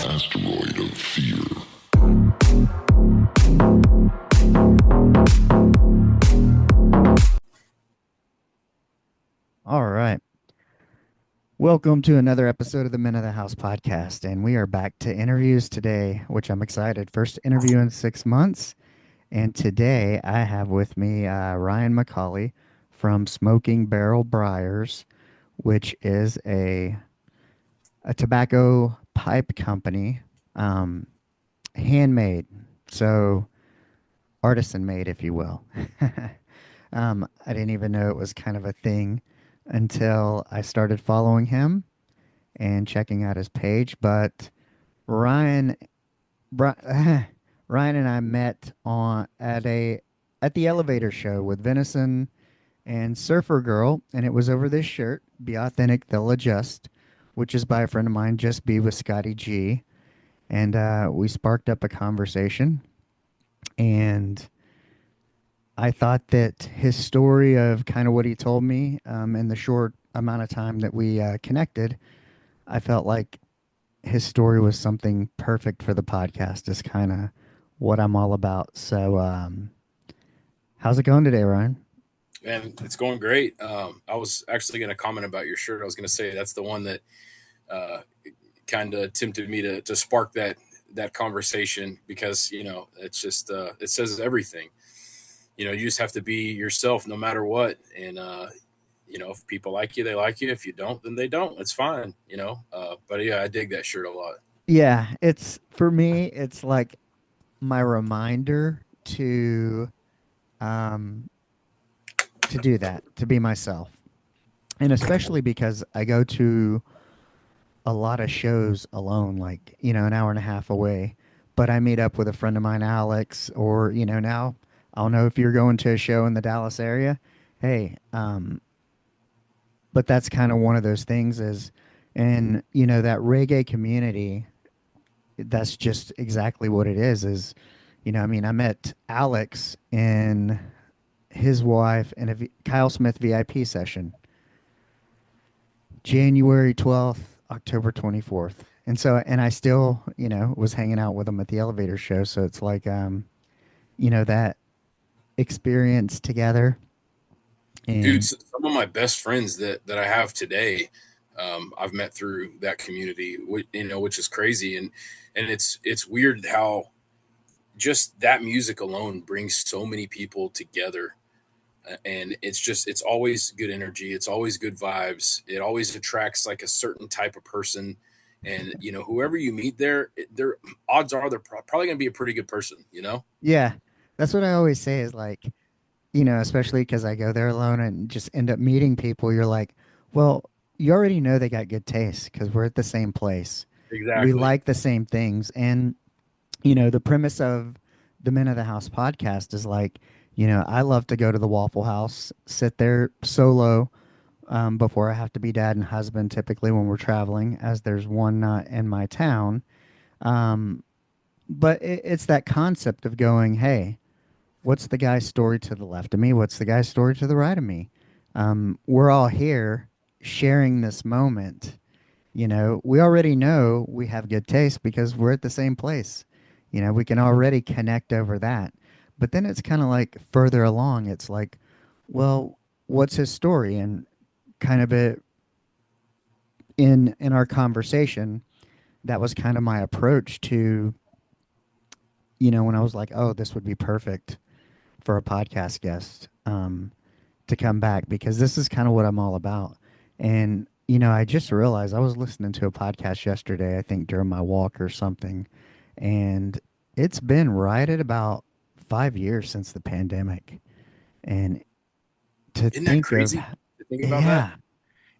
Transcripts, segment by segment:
Asteroid of fear. All right. Welcome to another episode of the Men of the House podcast. And we are back to interviews today, which I'm excited. First interview in 6 months. And today I have with me Ryan McCawley from Smokin Barrel Briars, which is a tobacco pipe company, um, handmade. So artisan made, if you will. I didn't even know it was kind of a thing until I started following him and checking out his page. But Ryan, Bri- Ryan and I met on at the elevator show with Venison and Surfer Girl, and it was over this shirt, "Be Authentic, They'll Adjust," which is by a friend of mine, Just Be with Scotty G. And we sparked up a conversation, and I thought that his story of kind of what he told me in the short amount of time that we connected, I felt like his story was something perfect for the podcast. Is kind of what I'm all about. So, how's it going today, Ryan? And it's going great. I was actually going to comment about your shirt. I was going to say that's the one that uh, kind of tempted me to spark that conversation because it's just it says everything. You just have to be yourself no matter what, and if people like you, they like you. If you don't, then they don't. It's fine. But yeah, I dig that shirt a lot. Yeah, it's for me. It's like my reminder um, to do that, to be myself, and especially because I go to a lot of shows alone, like, an hour and a half away. But I meet up with a friend of mine, Alex, or, now I don't know if you're going to a show in the Dallas area. Hey, but that's kind of one of those things is, and, that reggae community, that's just exactly what it is, I mean, I met Alex and his wife in a Kyle Smith VIP session January 12th, October 24th. And so, and I still, was hanging out with them at the elevator show. So it's like, that experience together. Dude, And some of my best friends that I have today, I've met through that community, which is crazy, and it's weird how just that music alone brings so many people together, and it's always good energy, it's always good vibes, it always attracts like a certain type of person, and whoever you meet there, they're odds are they're probably gonna be a pretty good person. yeah, that's what I always say is like, especially because I go there alone and just end up meeting people. You're like, well, you already know they got good taste because we're at the same place. We Exactly. like the same things. And the premise of the Men of the House podcast is like, I love to go to the Waffle House, sit there solo before I have to be dad and husband, typically when we're traveling, as there's one in my town. Um, but it's that concept of going, hey, what's the guy's story to the left of me? What's the guy's story to the right of me? We're all here sharing this moment. We already know we have good taste because we're at the same place. We can already connect over that. But then it's kind of like further along, it's like, well, what's his story? And kind of in our conversation, that was kind of my approach to, when I was like, oh, this would be perfect for a podcast guest to come back because this is kind of what I'm all about. And I just realized I was listening to a podcast yesterday, I think during my walk or something, and it's been right at about 5 years since the pandemic. And to Isn't that think of, crazy to think about that? yeah,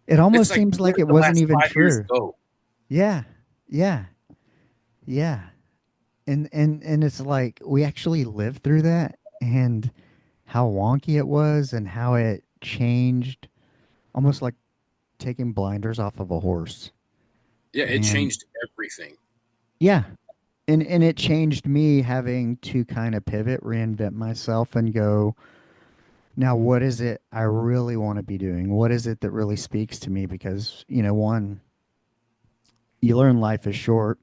it It's almost like seems where like did it the wasn't last even 5 years true. go? Yeah, yeah, yeah. And it's like we actually lived through that and how wonky it was and how it changed, almost like taking blinders off of a horse. Yeah, it And changed everything. yeah, and it changed me having to kind of pivot, reinvent myself and go, now what is it I really want to be doing? What is it that really speaks to me? Because, one, you learn life is short.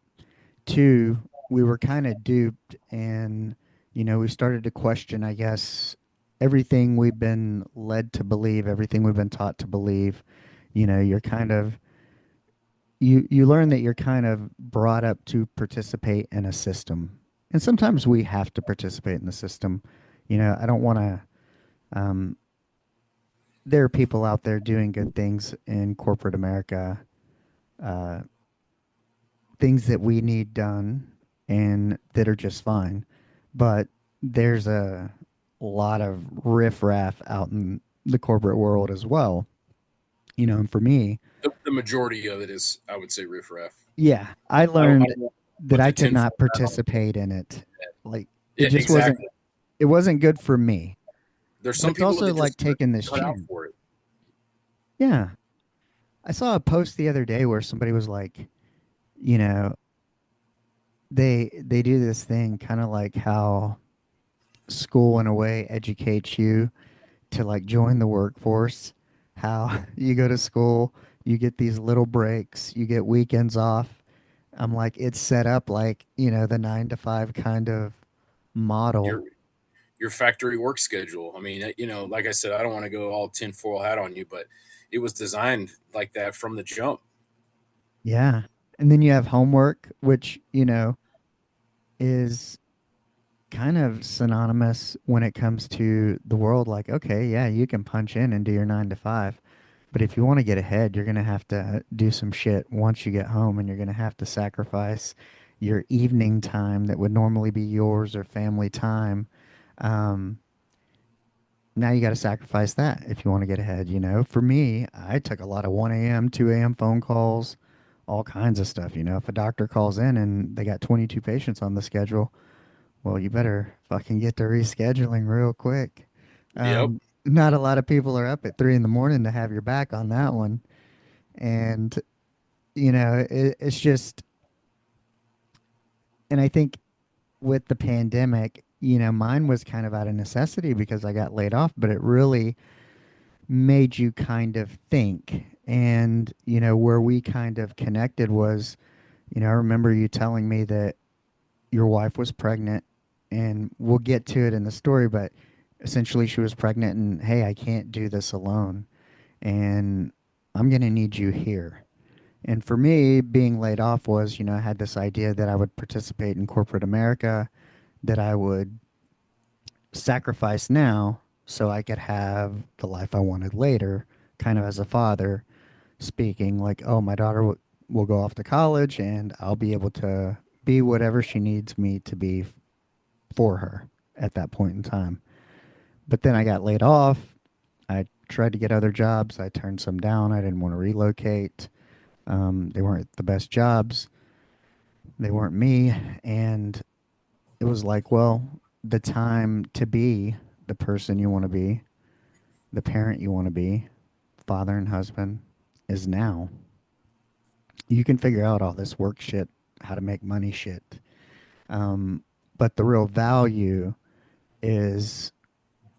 Two, we were kind of duped, and we started to question, I guess, everything we've been led to believe, everything we've been taught to believe. You're kind of you learn that you're kind of brought up to participate in a system, and sometimes we have to participate in the system. I don't want to. Um, there are people out there doing good things in corporate America, uh, things that we need done and that are just fine. But there's a lot of riffraff out in the corporate world as well. And for me, The majority of it is, I would say, riffraff. yeah, I I learned won't that put I the could not tinfoil hat on. participate in it. Like it Yeah, just wasn't exactly. it wasn't good for me. There's But some it's people also that like just are taking this cut out chance. for it. Yeah. I saw a post the other day where somebody was like, you know, they do this thing kind of like how school in a way educates you to like join the workforce. How you go to school, you get these little breaks, you get weekends off. I'm like, it's set up like, the 9 to 5 kind of Your model. your factory work schedule. I mean, like I said, I don't want to go all tinfoil hat on you, but it was designed like that from the jump. Yeah. And then you have homework, which, is kind of synonymous when it comes to the world. Like, okay, yeah, you can punch in and do your 9 to 5. But if you want to get ahead, you're going to have to do some shit once you get home, and you're going to have to sacrifice your evening time that would normally be yours or family time. Um, Now you got to sacrifice that if you want to get ahead. For me, I took a lot of 1 a.m., 2 a.m. phone calls, all kinds of stuff. If a doctor calls in and they got 22 patients on the schedule, well, you better fucking get to rescheduling real quick. Yep. Not a lot of people are up at 3 in the morning to have your back on that one. And, it's just, and I think with the pandemic, mine was kind of out of necessity because I got laid off, but it really made you kind of think. And, where we kind of connected was, I remember you telling me that your wife was pregnant, and we'll get to it in the story, but essentially she was pregnant, and hey, I can't do this alone, and I'm going to need you here. And for me, being laid off was, I had this idea that I would participate in corporate America, that I would sacrifice now so I could have the life I wanted later, kind of as a father speaking, like, oh, my daughter will go off to college and I'll be able to be whatever she needs me to be for her at that point in time. But then I got laid off. I tried to get other jobs. I turned some down. I didn't want to relocate. They weren't the best jobs. They weren't me. And it was like, well, the time to be the person you want to be, the parent you want to be, father and husband, is now. You can figure out all this work shit, how to make money shit. Um, but the real value is,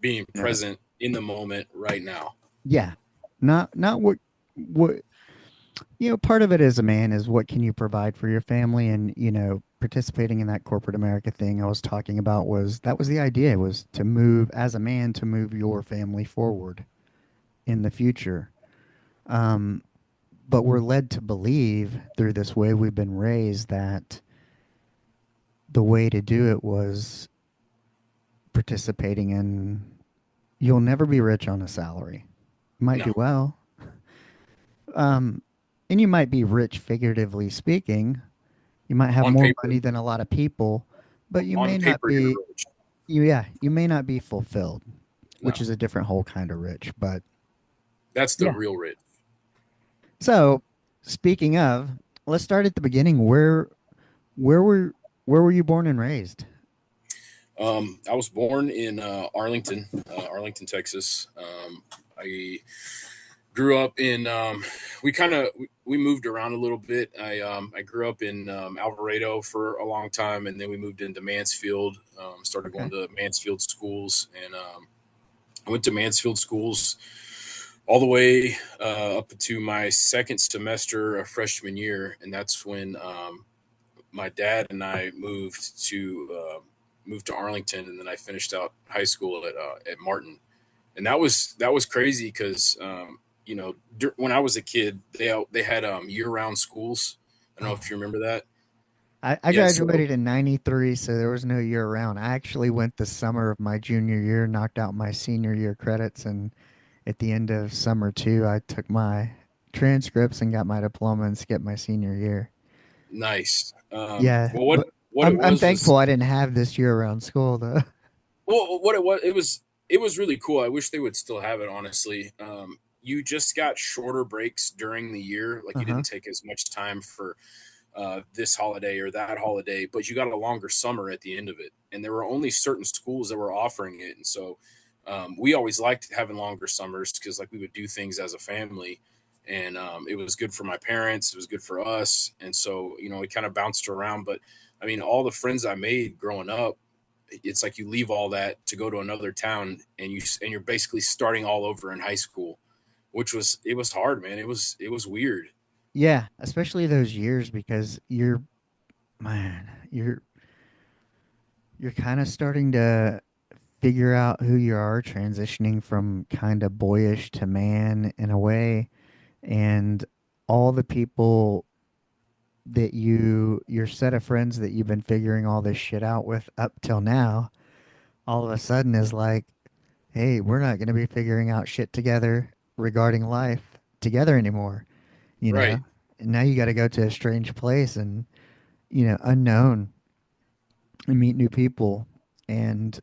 Being you know, present in the moment right now. yeah, not what part of it as a man is what can you provide for your family, and participating in that corporate America thing I was talking about was that was the idea, was to move as a man, to move your family forward in the future. Um, but we're led to believe through this way we've been raised that the way to do it was participating in, you'll never be rich on a salary. You might No, do well. Um, and you might be rich figuratively speaking. You might have on more paper, money than a lot of people, but you on may not paper, you're be, rich. you may not be fulfilled, which No, is a different whole kind of rich. But that's the yeah. real rich. So speaking of, let's start at the beginning. Where were where were you born and raised? I was born in Arlington, Texas. I grew up in. We moved around a little bit. I grew up in Alvarado for a long time, and then we moved into Mansfield. Started Okay. going to Mansfield schools, and I went to Mansfield schools all the way up to my second semester of freshman year, and that's when my dad and I moved to Arlington, and then I finished out high school at Martin, and that was crazy because when I was a kid, they had year round schools. I don't know if Oh, you remember that. I Yeah, so graduated in 93, so there was no year round. I actually went the summer of my junior year, knocked out my senior year credits, and at the end of summer two, I took my transcripts and got my diploma and skipped my senior year. nice. Yeah, Well, but what it I'm was thankful I didn't have this year round school though. well, what it was really cool. I wish they would still have it, honestly. You just got shorter breaks during the year, like you Uh-huh. didn't take as much time for this holiday or that holiday, but you got a longer summer at the end of it. And there were only certain schools that were offering it. And so we always liked having longer summers because, like, we would do things as a family. And it was good for my parents, it was good for us. And so, it kind of bounced around. But I mean, all the friends I made growing up, it's like you leave all that to go to another town and you're basically starting all over in high school, which was it was hard, man. It was weird. Yeah, especially those years because man, you're kind of starting to figure out who you are, transitioning from kind of boyish to man in a way, and all the people that your set of friends that you've been figuring all this shit out with up till now, all of a sudden is like, hey, we're not going to be figuring out shit together regarding life together anymore, you Right. know? And now you got to go to a strange place and, unknown and meet new people and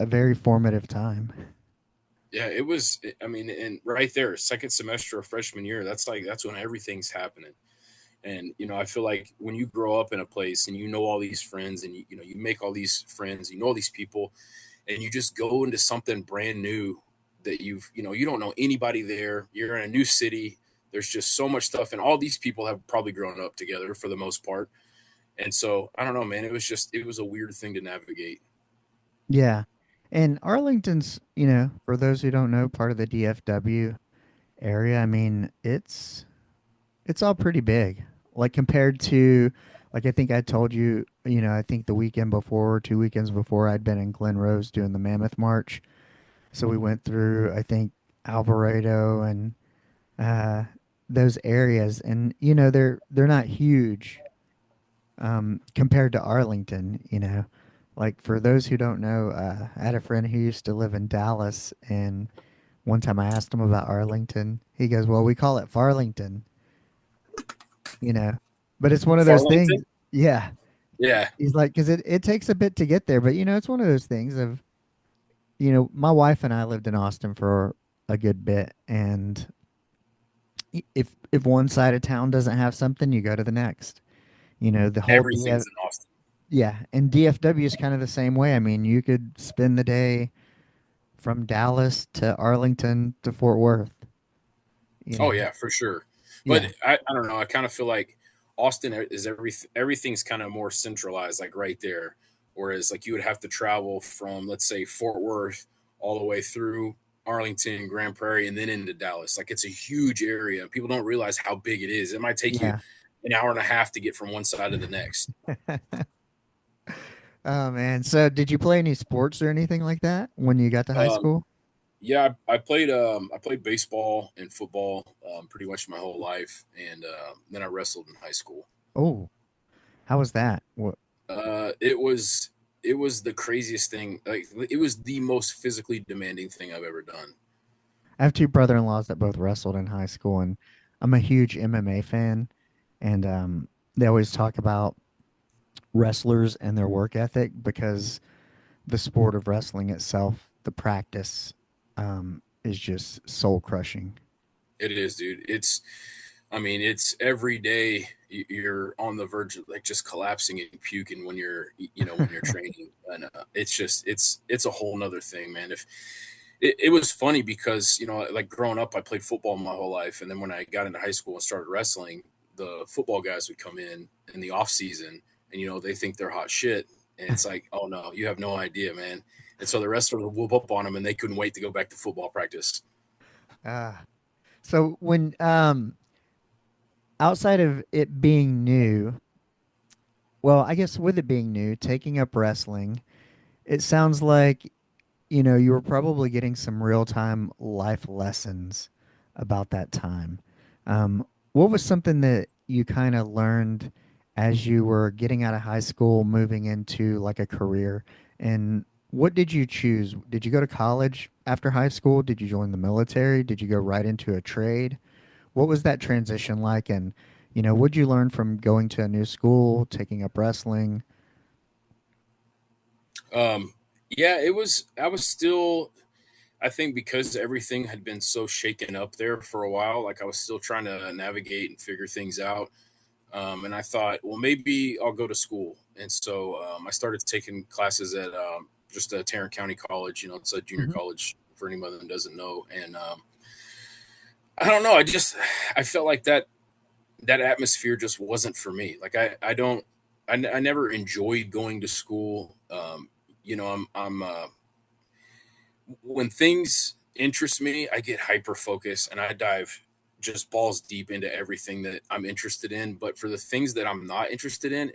a very formative time. Yeah, it was. I mean, and right there, second semester of freshman year, that's when everything's happening. And I feel like when you grow up in a place and you know all these friends and you make all these friends, you know all these people, and you just go into something brand new that you don't know anybody there. You're in a new city. There's just so much stuff, and all these people have probably grown up together for the most part. And so I don't know, man. It was a weird thing to navigate. Yeah. And Arlington's, for those who don't know, part of the DFW area. I mean, it's all pretty big. Like compared to like I think I told you, I think the weekend before, 2 weekends before I'd been in Glen Rose doing the Mammoth March. So we went through I think Alvarado and uh those areas and they're not huge compared to Arlington, Like for those who don't know, I had a friend who used to live in Dallas and one time I asked him about Arlington. He goes, "Well, we call it Farlington." you know. But it's one of those Farlington. things. Yeah. Yeah. He's like, because it takes a bit to get there, but it's one of those things of, my wife and I lived in Austin for a good bit, and if one side of town doesn't have something, you go to the next. The whole Everything's DF, in Austin. yeah, and DFW is kind of the same way. I mean, you could spend the day from Dallas to Arlington to Fort Worth. You Oh know, yeah, for sure. But yeah, I don't know. I kind of feel like Austin is everything's kind of more centralized, like right there. Whereas like you would have to travel from, let's say, Fort Worth all the way through Arlington, Grand Prairie, and then into Dallas. Like it's a huge area. People don't realize how big it is. It might take you yeah. an hour and a half to get from one side to the next. Oh man, so did you play any sports or anything like that when you got to high Um, school? yeah, I played baseball and football pretty much my whole life, and then I wrestled in high school. Oh, how was that? What? It was the craziest thing. Like it was the most physically demanding thing I've ever done. I have two brother-in-laws that both wrestled in high school, and I'm a huge MMA fan. And they always talk about wrestlers and their work ethic because the sport of wrestling itself, the practice, is just soul crushing. It is, dude. I mean, it's every day you're on the verge of like just collapsing and puking when you're training, and it's a whole nother thing, man. If it was funny because like growing up, I played football my whole life, and then when I got into high school and started wrestling, the football guys would come in the off season, and they think they're hot shit, and it's like, oh no, you have no idea, man. And so the rest of them would whoop up on them, and they couldn't wait to go back to football practice. Uh, so when outside of it being new, well, I guess with it being new, taking up wrestling, it sounds like, you were probably getting some real-time life lessons about that time. What was something that you kind of learned as you were getting out of high school, moving into like a career? And what did you choose? Did you go to college after high school? Did you join the military? Did you go right into a trade? What was that transition like? And, what'd you learn from going to a new school, taking up wrestling? Um, yeah, it was. I was still. I think because everything had been so shaken up there for a while, like I was still trying to navigate and figure things out. And I thought, well, maybe I'll go to school. And so I started taking classes at just a Tarrant County College. It's a junior Hmm. college for anybody that doesn't know. And I don't know. I felt like that atmosphere just wasn't for me. Like I don't, I never enjoyed going to school. I'm when things interest me, I get hyper focused and I dive just balls deep into everything that I'm interested in. But for the things that I'm not interested in,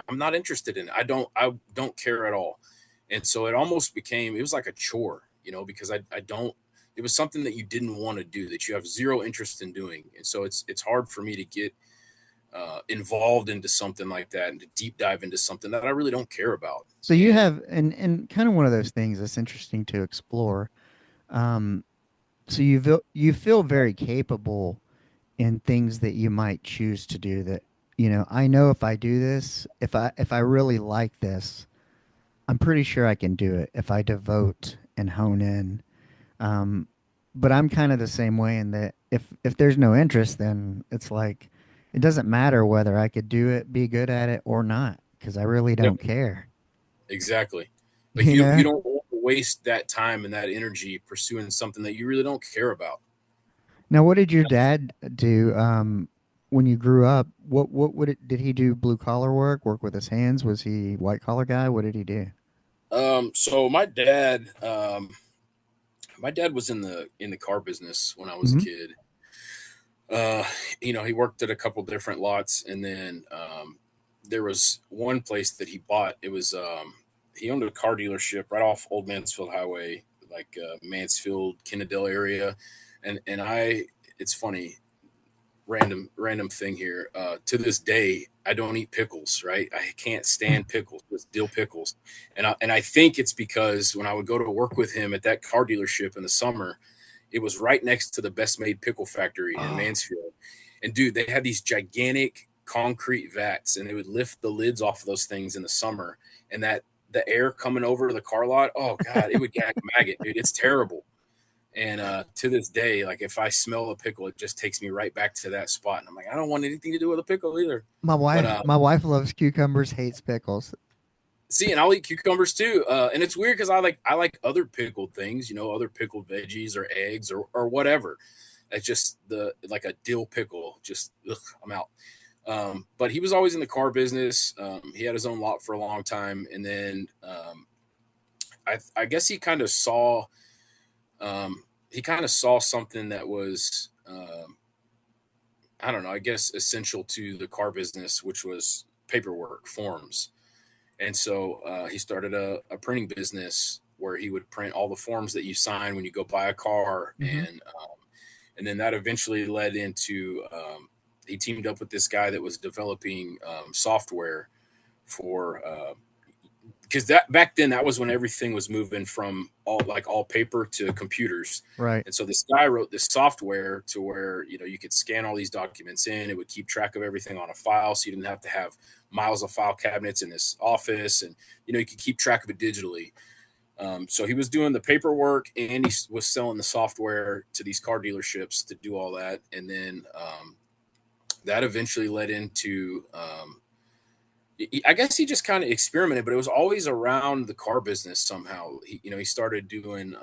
I'm not interested in. I don't care at all. And so it was like a chore, because I don't it was something that you didn't want to do, that you have zero interest in doing. And so it's hard for me to get involved into something like that and to deep dive into something that I really don't care about. So you And have, and kind of one of those things that's interesting to explore. Um, so you feel very capable in things that you might choose to do that, I know if I do this, if I really like this, I'm pretty sure I can do it if I devote and hone in. Um, but I'm kind of the same way in that if there's no interest, then it's like it doesn't matter whether I could do it, be good at it or not, because I really yep, don't care. exactly. Like You you know? don't want to waste that time and that energy pursuing something that you really don't care about. Now, what did your dad do when you grew up? Did he do blue collar work with his hands? Was he white collar guy? What did he do? So my dad was in the car business when I was a Hmm. kid. Uh, he worked at a couple different lots, and then there was one place that he bought. He owned a car dealership right off Old Mansfield Highway, like Mansfield, Kennedale area, and it's funny, random thing here. To this day, I don't eat pickles. Right, I can't stand pickles, just dill pickles, and I think it's because when I would go to work with him at that car dealership in the summer, it was right next to the Best Made Pickle Factory in Oh, Mansfield, and dude, they had these gigantic concrete vats, and they would lift the lids off of those things in the summer, and that the air coming over the car lot, oh god, it would gag a maggot, dude. It's terrible. And to this day, like if I smell a pickle, it just takes me right back to that spot. And I'm like, I don't want anything to do with a pickle either. my But wife, my wife loves cucumbers, hates pickles. see, and I'll eat cucumbers too. And it's weird because I like other pickled things, other pickled veggies or eggs or whatever. It's just the like a dill pickle. Just ugh, I'm out. But he was always in the car business. He had his own lot for a long time, and then I guess he kind of saw something that was I don't know, I guess essential to the car business, which was paperwork, forms. And so he started a printing business where he would print all the forms that you sign when you go buy a car, Hmm. and then that eventually led into he teamed up with this guy that was developing software for because that back then that was when everything was moving from all paper to computers. Right. And so this guy wrote this software to where you could scan all these documents in, it would keep track of everything on a file, so you didn't have to have miles of file cabinets in his office, and you could keep track of it digitally. So he was doing the paperwork and he was selling the software to these car dealerships to do all that. And then that eventually led into I guess he just kind of experimented, but it was always around the car business somehow. He started doing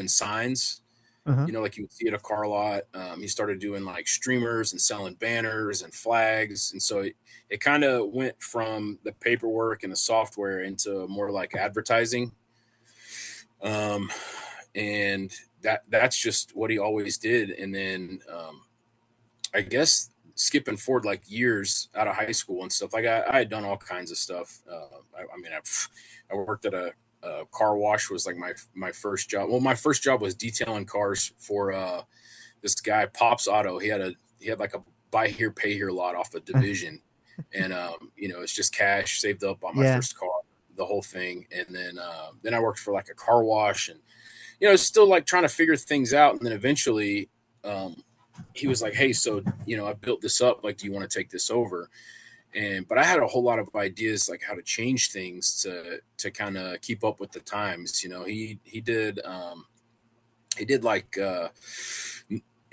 signs, Uh-huh. like you would see at a car lot. He started doing like streamers and selling banners and flags, and so it kind of went from the paperwork and the software into more like advertising. Um, and that's just what he always did. And then I guess skipping forward like years out of high school and stuff, like I had done all kinds of stuff. I mean, I worked at a car wash was like my first job. Well, my first job was detailing cars for this guy Pops Auto. He had like a buy here pay here lot off a division, and it's just cash saved up on my Yeah. first car, the whole thing. And then I worked for like a car wash, and it's still like trying to figure things out. And then eventually, um, he was like, "Hey, so I built this up. Like, do you want to take this over?" And but I had a whole lot of ideas like how to change things to kind of keep up with the times. He did like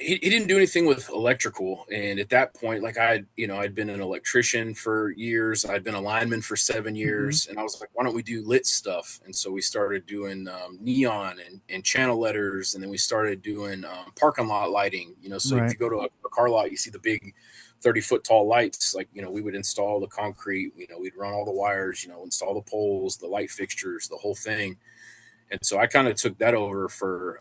he didn't do anything with electrical. And at that point, like I'd been an electrician for years. I'd been a lineman for seven Hmm. years, and I was like, why don't we do lit stuff? And so we started doing neon and channel letters, and then we started doing parking lot lighting. So if Right. you go to a car lot, you see the big 30-foot tall lights. Like, we would install the concrete, we'd run all the wires, install the poles, the light fixtures, the whole thing. And so I kind of took that over for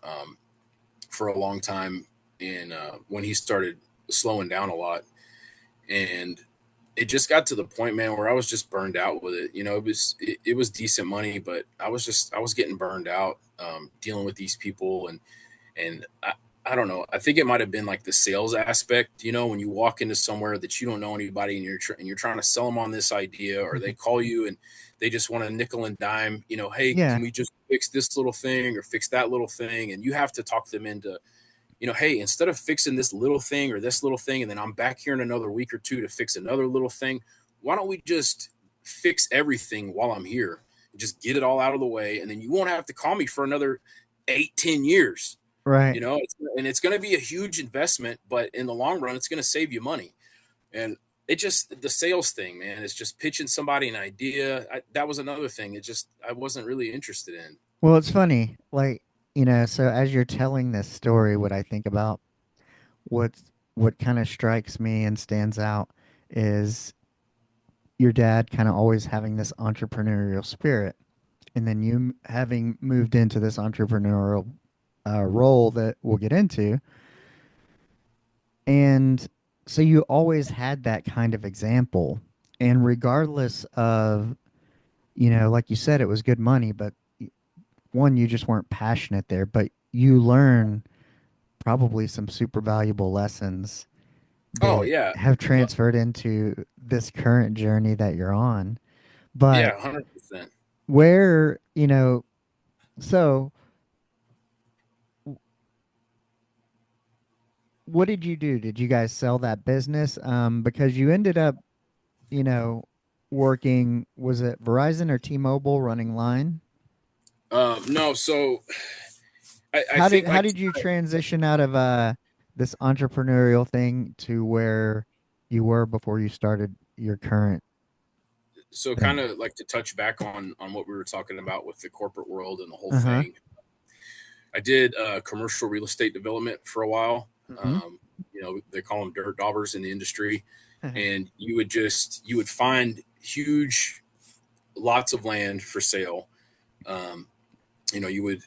a long time. And when he started slowing down a lot, and it just got to the point, man, where I was just burned out with it. It was decent money, but I was getting burned out dealing with these people. And I don't know. I think it might have been like the sales aspect. When you walk into somewhere that you don't know anybody, and you're trying to sell them on this idea, or they call you and they just want a nickel and dime. Hey, Yeah. can we just fix this little thing or fix that little thing? And you have to talk them into, hey, instead of fixing this little thing or this little thing, and then I'm back here in another week or two to fix another little thing, why don't we just fix everything while I'm here? Just get it all out of the way, and then you won't have to call me for another 8, 10 years. Right. And it's going to be a huge investment, but in the long run, it's going to save you money. And it just, the sales thing, man, is just pitching somebody an idea. That was another thing. I wasn't really interested in. Well, it's funny, like, so as you're telling this story, what I think about what's what kind of strikes me and stands out is your dad kind of always having this entrepreneurial spirit, and then you having moved into this entrepreneurial role that we'll get into. And so you always had that kind of example. And regardless of, like you said, it was good money, but one, you just weren't passionate there, but you learn probably some super valuable lessons Oh, that yeah. have Uh, transferred into this current journey that you're on. But yeah, 100%. where, so what did you do? Did you guys sell that business? Because you ended up, you know, working, was it Verizon or T-Mobile running line? No, so I How did think how like did you transition out of this entrepreneurial thing to where you were before you started your current so kind thing? of like to touch back on what we were talking about with the corporate world and the whole Uh-huh. thing. I did commercial real estate development for a while. Hmm. They call them dirt daubers in the industry, and you would find huge lots of land for sale. Um, you would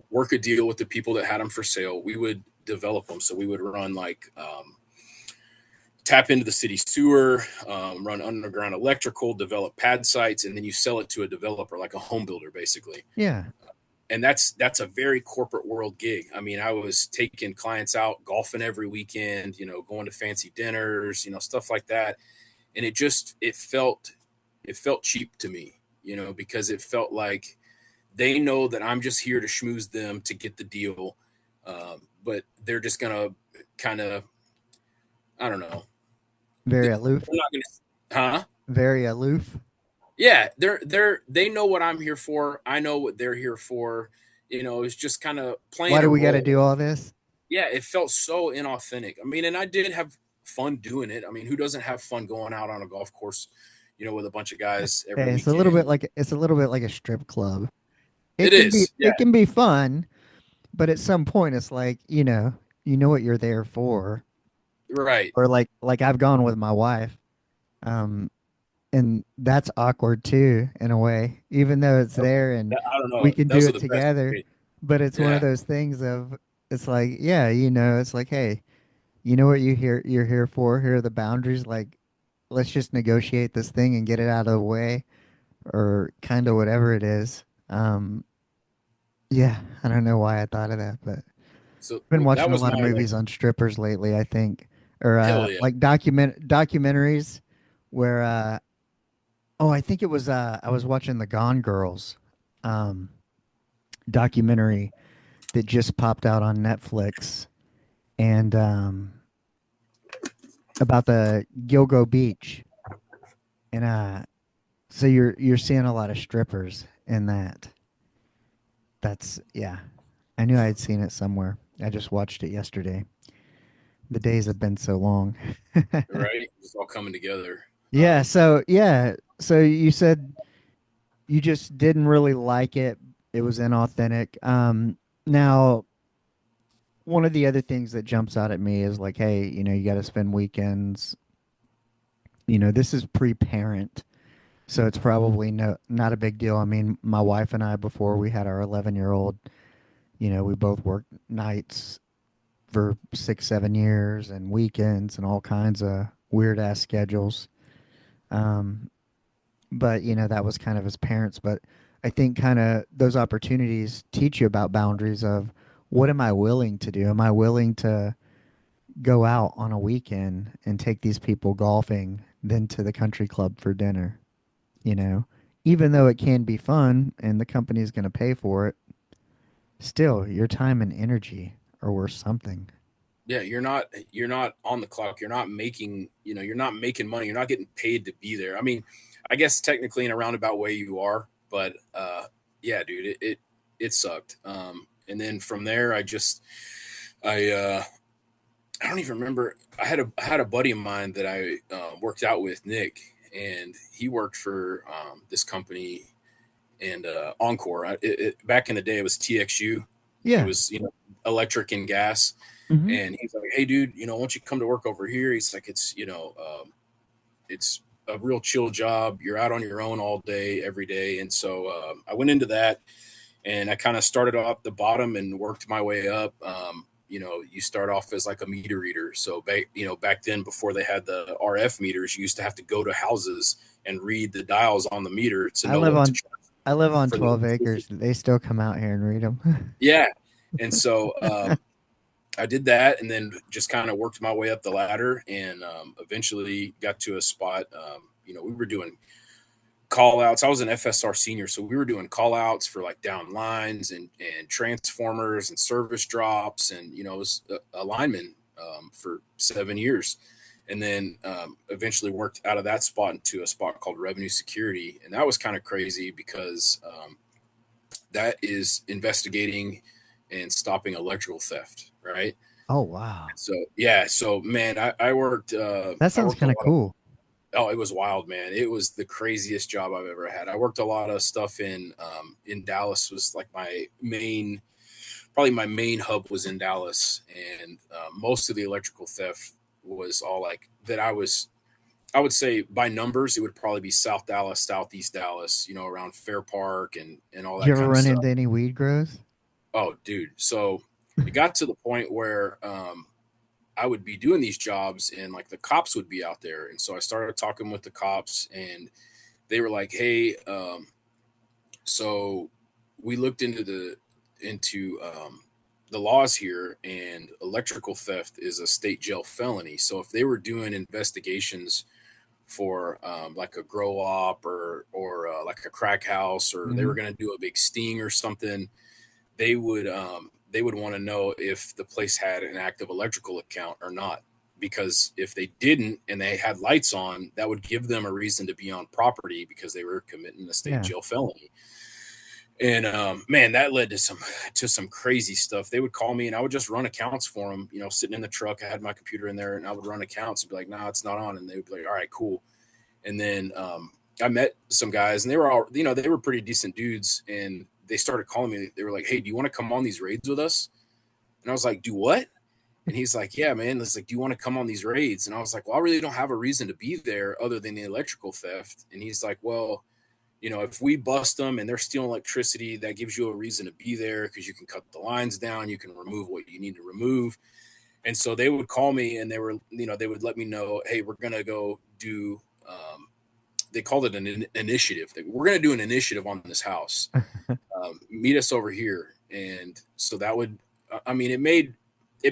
work a deal with the people that had them for sale. We would develop them, so we would run like tap into the city sewer, run underground electrical, develop pad sites, and then you sell it to a developer, like a home builder, basically. Yeah. And that's a very corporate world gig. I mean, I was taking clients out golfing every weekend, going to fancy dinners, stuff like that. And it felt cheap to me, because it felt like they know that I'm just here to schmooze them to get the deal. But they're just gonna kind of, I don't know. Very They're aloof. not gonna, huh? Very aloof. Yeah, they know what I'm here for. I know what they're here for. It's just kind of Why playing do a we got to role. do all this? Yeah, it felt so inauthentic. I mean, and I did have fun doing it. I mean, who doesn't have fun going out on a golf course, with a bunch of guys every Hey, weekend? it's a little bit like a strip club. It is. Yeah, It can be fun, but at some point it's like, you know what you're there for. right. Or like I've gone with my wife. Um and that's awkward too in a way, even though it's there and I don't we know. can do Those are it the best for together. me. But it's one of Yeah. those things of it's like, yeah, it's like, hey, you know what you're here for? Here are the boundaries. Like, let's just negotiate this thing and get it out of the way, or kind of whatever it is. Yeah, I don't know why I thought of that, but So been that watching a was lot of my like movies on strippers lately, I think, or hell yeah. like documentaries where oh, I think it was I was watching the Gone Girls um documentary that just popped out on Netflix, and about the Gilgo Beach, and so you're seeing a lot of strippers in that. That's yeah. I knew I had seen it somewhere. I just watched it yesterday. The days have been so long. Right. It's all coming together. Yeah, so yeah, so you said you just didn't really like it. It was inauthentic. Now one of the other things that jumps out at me is like, hey, you got to spend weekends. This is pre-parent, so it's probably not a big deal. I mean, my wife and I, before we had our 11-year-old, we both worked nights for 6, 7 years and weekends and all kinds of weird ass schedules. Um, but that was kind of as parents. But I think kind of those opportunities teach you about boundaries of what am I willing to do? Am I willing to go out on a weekend and take these people golfing, then to the country club for dinner? You know, even though it can be fun and the company's going to pay for it, still your time and energy are worth something. Yeah, you're not on the clock. You're not making, you're not making money. You're not getting paid to be there. I mean, I guess technically in a roundabout way you are, but yeah, dude, it sucked. And then from there I I don't even remember. I had a buddy of mine that I worked out with, Nick, and he worked for this company and Encore. Back in the day, it was TXU. It Yeah. was electric and gas. Hmm. And he's like, "Hey, dude, why don't you come to work over here?" He's like, it's a real chill job. You're out on your own all day, every day." And so I went into that, and I kind of started off the bottom and worked my way up. You start off as like a meter reader. So back then, before they had the RF meters, you used to have to go to houses and read the dials on the meter to I know live what to on charge I live on for the 12 electricity. acres. They still come out here and read them. Yeah. And so I did that, and then just kind of worked my way up the ladder, and eventually got to a spot. We were doing call outs. I was an FSR senior, so we were doing call outs for like down lines and transformers and service drops, and it was a lineman for 7 years. And then eventually worked out of that spot into a spot called revenue security, and that was kind of crazy because that is investigating and stopping electrical theft, right? Oh, wow. So yeah, so man, I worked That I sounds worked a kind of lot of cool. oh, it was wild, man. It was the craziest job I've ever had. I worked a lot of stuff in Dallas. Was like probably my main hub was in Dallas, and most of the electrical theft was all like that. I would say by numbers, it would probably be South Dallas, Southeast Dallas, around Fair Park and all Did you that ever kind of run stuff. into any weed grows? Oh, dude. So it got to the point where I would be doing these jobs and like the cops would be out there. And so I started talking with the cops and they were like, "Hey, so we looked into the laws here, and electrical theft is a state jail felony. So if they were doing investigations for like a grow op or like a crack house, or they Hmm. were going to do a big sting or something, they would want to know if the place had an active electrical account or not. Because if they didn't and they had lights on, that would give them a reason to be on property because they were committing a state Yeah. jail felony. And man, that led to some crazy stuff. They would call me and I would just run accounts for them. Sitting in the truck, I had my computer in there and I would run accounts and be like, "No, it's not on." And they would be like, "All right, cool." And then I met some guys, and they were all, they were pretty decent dudes, and they started calling me. They were like, "Hey, do you want to come on these raids with us?" And I was like, "Do what?" And he's like, "Yeah, man." It's like, "Do you want to come on these raids?" And I was like, "Well, I really don't have a reason to be there other than the electrical theft." And he's like, "Well, if we bust them and they're stealing electricity, that gives you a reason to be there because you can cut the lines down, you can remove what you need to remove. And so they would call me and they would let me know, hey, we're going to go do, they called it an initiative. We're going to do an initiative on this house. Meet us over here. And so that would, I mean, it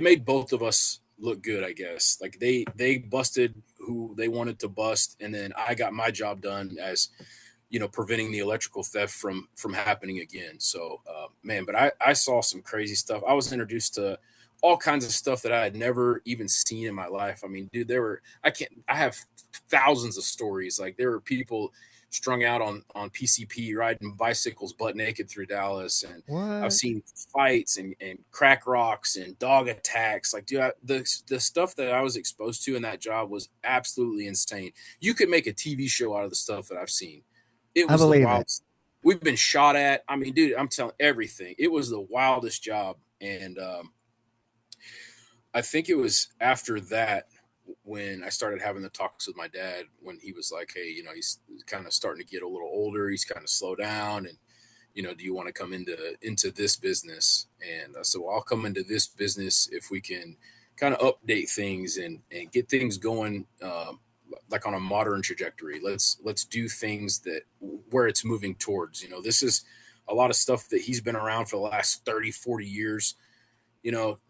made both of us look good, I guess. Like they busted who they wanted to bust. And then I got my job done as, preventing the electrical theft from happening again. So, man, but I saw some crazy stuff. I was introduced to all kinds of stuff that I had never even seen in my life. I mean, dude, I have thousands of stories. Like there were people strung out on PCP riding bicycles butt naked through Dallas. And I've What? seen fights and crack rocks and dog attacks. Like, dude, the stuff that I was exposed to in that job was absolutely insane. You could make a TV show out of the stuff that I've seen. It I was the believe it. wildest. We've been shot at. I mean, dude, I'm telling everything. It was the wildest job. And I think it was after that when I started having the talks with my dad when he was like, hey, he's kind of starting to get a little older. He's kind of slow down. And, do you want to come into this business? And I said, well, I'll come into this business if we can kind of update things and get things going like on a modern trajectory. Let's do things that where it's moving towards. This is a lot of stuff that he's been around for the last 30, 40 years.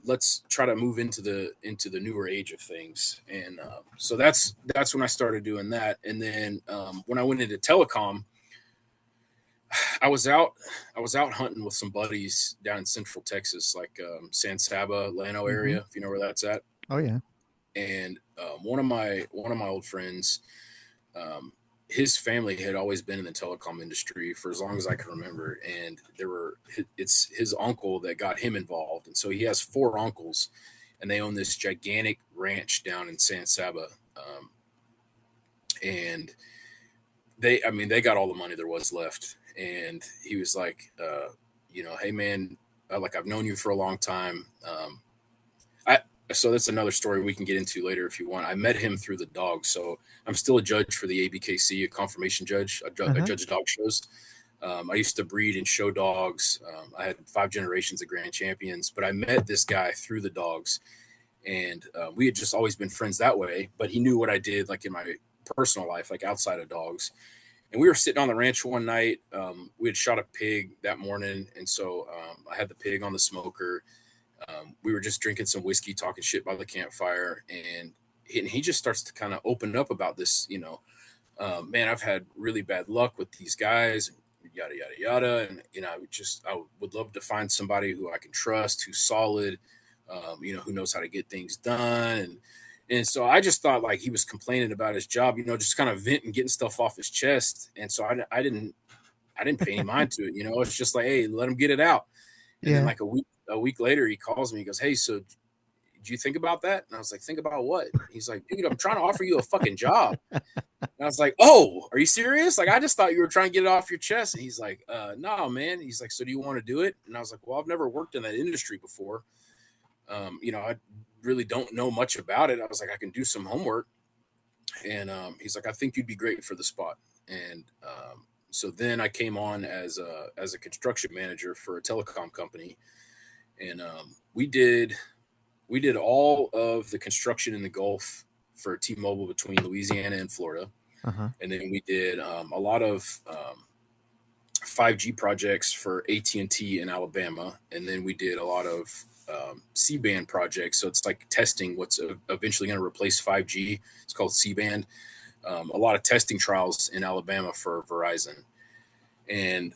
Let's try to move into the newer age of things. And so that's when I started doing that. And then when I went into telecom, I was out hunting with some buddies down in Central Texas, like San Saba, Llano Hmm. area, if you know where that's at. Oh yeah. And one of my old friends, um, his family had always been in the telecom industry for as long as I can remember, and it's his uncle that got him involved, and so he has four uncles, and they own this gigantic ranch down in San Saba, and I mean, they got all the money there was left, and he was like, hey man, like I've known you for a long time. I so that's another story we can get into later if you want. I met him through the dog, so I'm still a judge for the ABKC, a confirmation judge. I Uh-huh. judge dog shows. I used to breed and show dogs. I had 5 generations of grand champions, but I met this guy through the dogs, and we had just always been friends that way. But he knew what I did, like in my personal life, like outside of dogs. And we were sitting on the ranch one night. We had shot a pig that morning, and so I had the pig on the smoker. We were just drinking some whiskey, talking shit by the campfire, and he just starts to kind of open up about this. Man, I've had really bad luck with these guys, yada yada yada, and I would love to find somebody who I can trust, who's solid, who knows how to get things done, and so I just thought like he was complaining about his job, just kind of venting, getting stuff off his chest, and so I didn't pay any mind to it. It's just like, hey, let him get it out. And then Yeah. like a week later, he calls me. He goes, hey, so did you think about that? And I was like, think about what? He's like, dude, I'm trying to offer you a fucking job. And I was like, oh, are you serious? Like, I just thought you were trying to get it off your chest. And he's like, no, man. He's like, so do you want to do it? And I was like, well, I've never worked in that industry before. I really don't know much about it. I was like, I can do some homework. And he's like, I think you'd be great for the spot. And so then I came on as a construction manager for a telecom company, and we did all of the construction in the Gulf for T-Mobile between Louisiana and Florida, Uh-huh. and then we did a lot of 5G projects for AT&T in Alabama, and then we did a lot of C-band projects. So it's like testing what's eventually going to replace 5G. It's called C-band. A lot of testing trials in Alabama for Verizon. And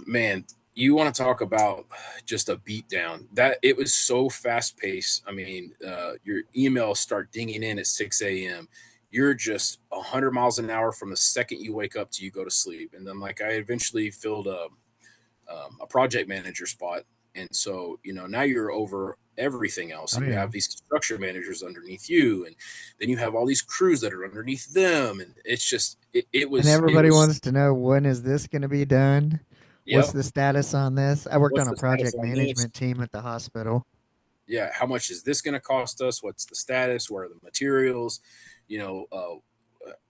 man, you want to talk about just a beatdown. That it was so fast paced. I mean, your emails start dinging in at 6 a.m. You're just 100 miles an hour from the second you wake up to you go to sleep. And then, like, I eventually filled a project manager spot. And so, now you're over everything else, Oh and you yeah. have these construction managers underneath you, and then you have all these crews that are underneath them, and it's just it And was it everybody was wants to know, when is this going to be done? What's yep. the status on this? I worked on What's a the status project on this? management team at the hospital. Yeah, how much is this going to cost us? What's the status? Where are the materials?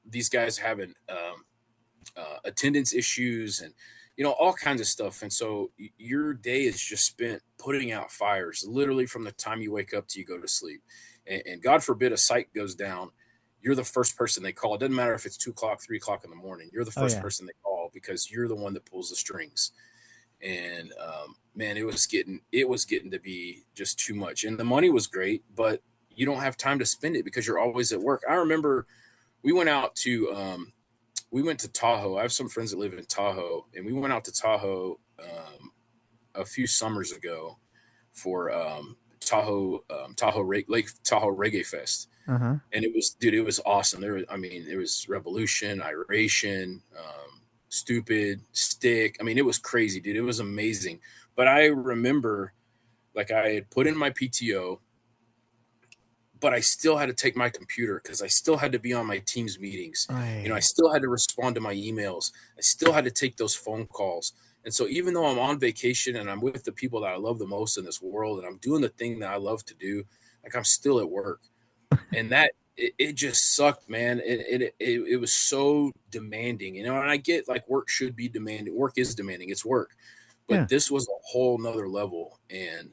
These guys haven't attendance issues, and all kinds of stuff. And so your day is just spent putting out fires, literally from the time you wake up till you go to sleep. And God forbid a site goes down, you're the first person they call. It doesn't matter if it's 2 o'clock, 3 o'clock in the morning. You're the Oh first yeah. person they call because you're the one that pulls the strings. And man, it was getting to be just too much. And the money was great, but you don't have time to spend it because you're always at work. I remember we went out to we went to Tahoe. I have some friends that live in Tahoe, and we went out to Tahoe a few summers ago for Lake Tahoe Reggae Fest, Uh-huh. and it was, dude, it was awesome. I mean, there was revolution, iration, stupid, stick. I mean, it was crazy, dude. It was amazing. But I remember, like, I had put in my PTO, but I still had to take my computer because I still had to be on my team's meetings. I Right. still had to respond to my emails. I still had to take those phone calls. And so even though I'm on vacation and I'm with the people that I love the most in this world and I'm doing the thing that I love to do, like, I'm still at work. And it just sucked, man. It was so demanding, and I get, like, work should be demanding. Work is demanding. It's work. Yeah. But this was a whole nother level. And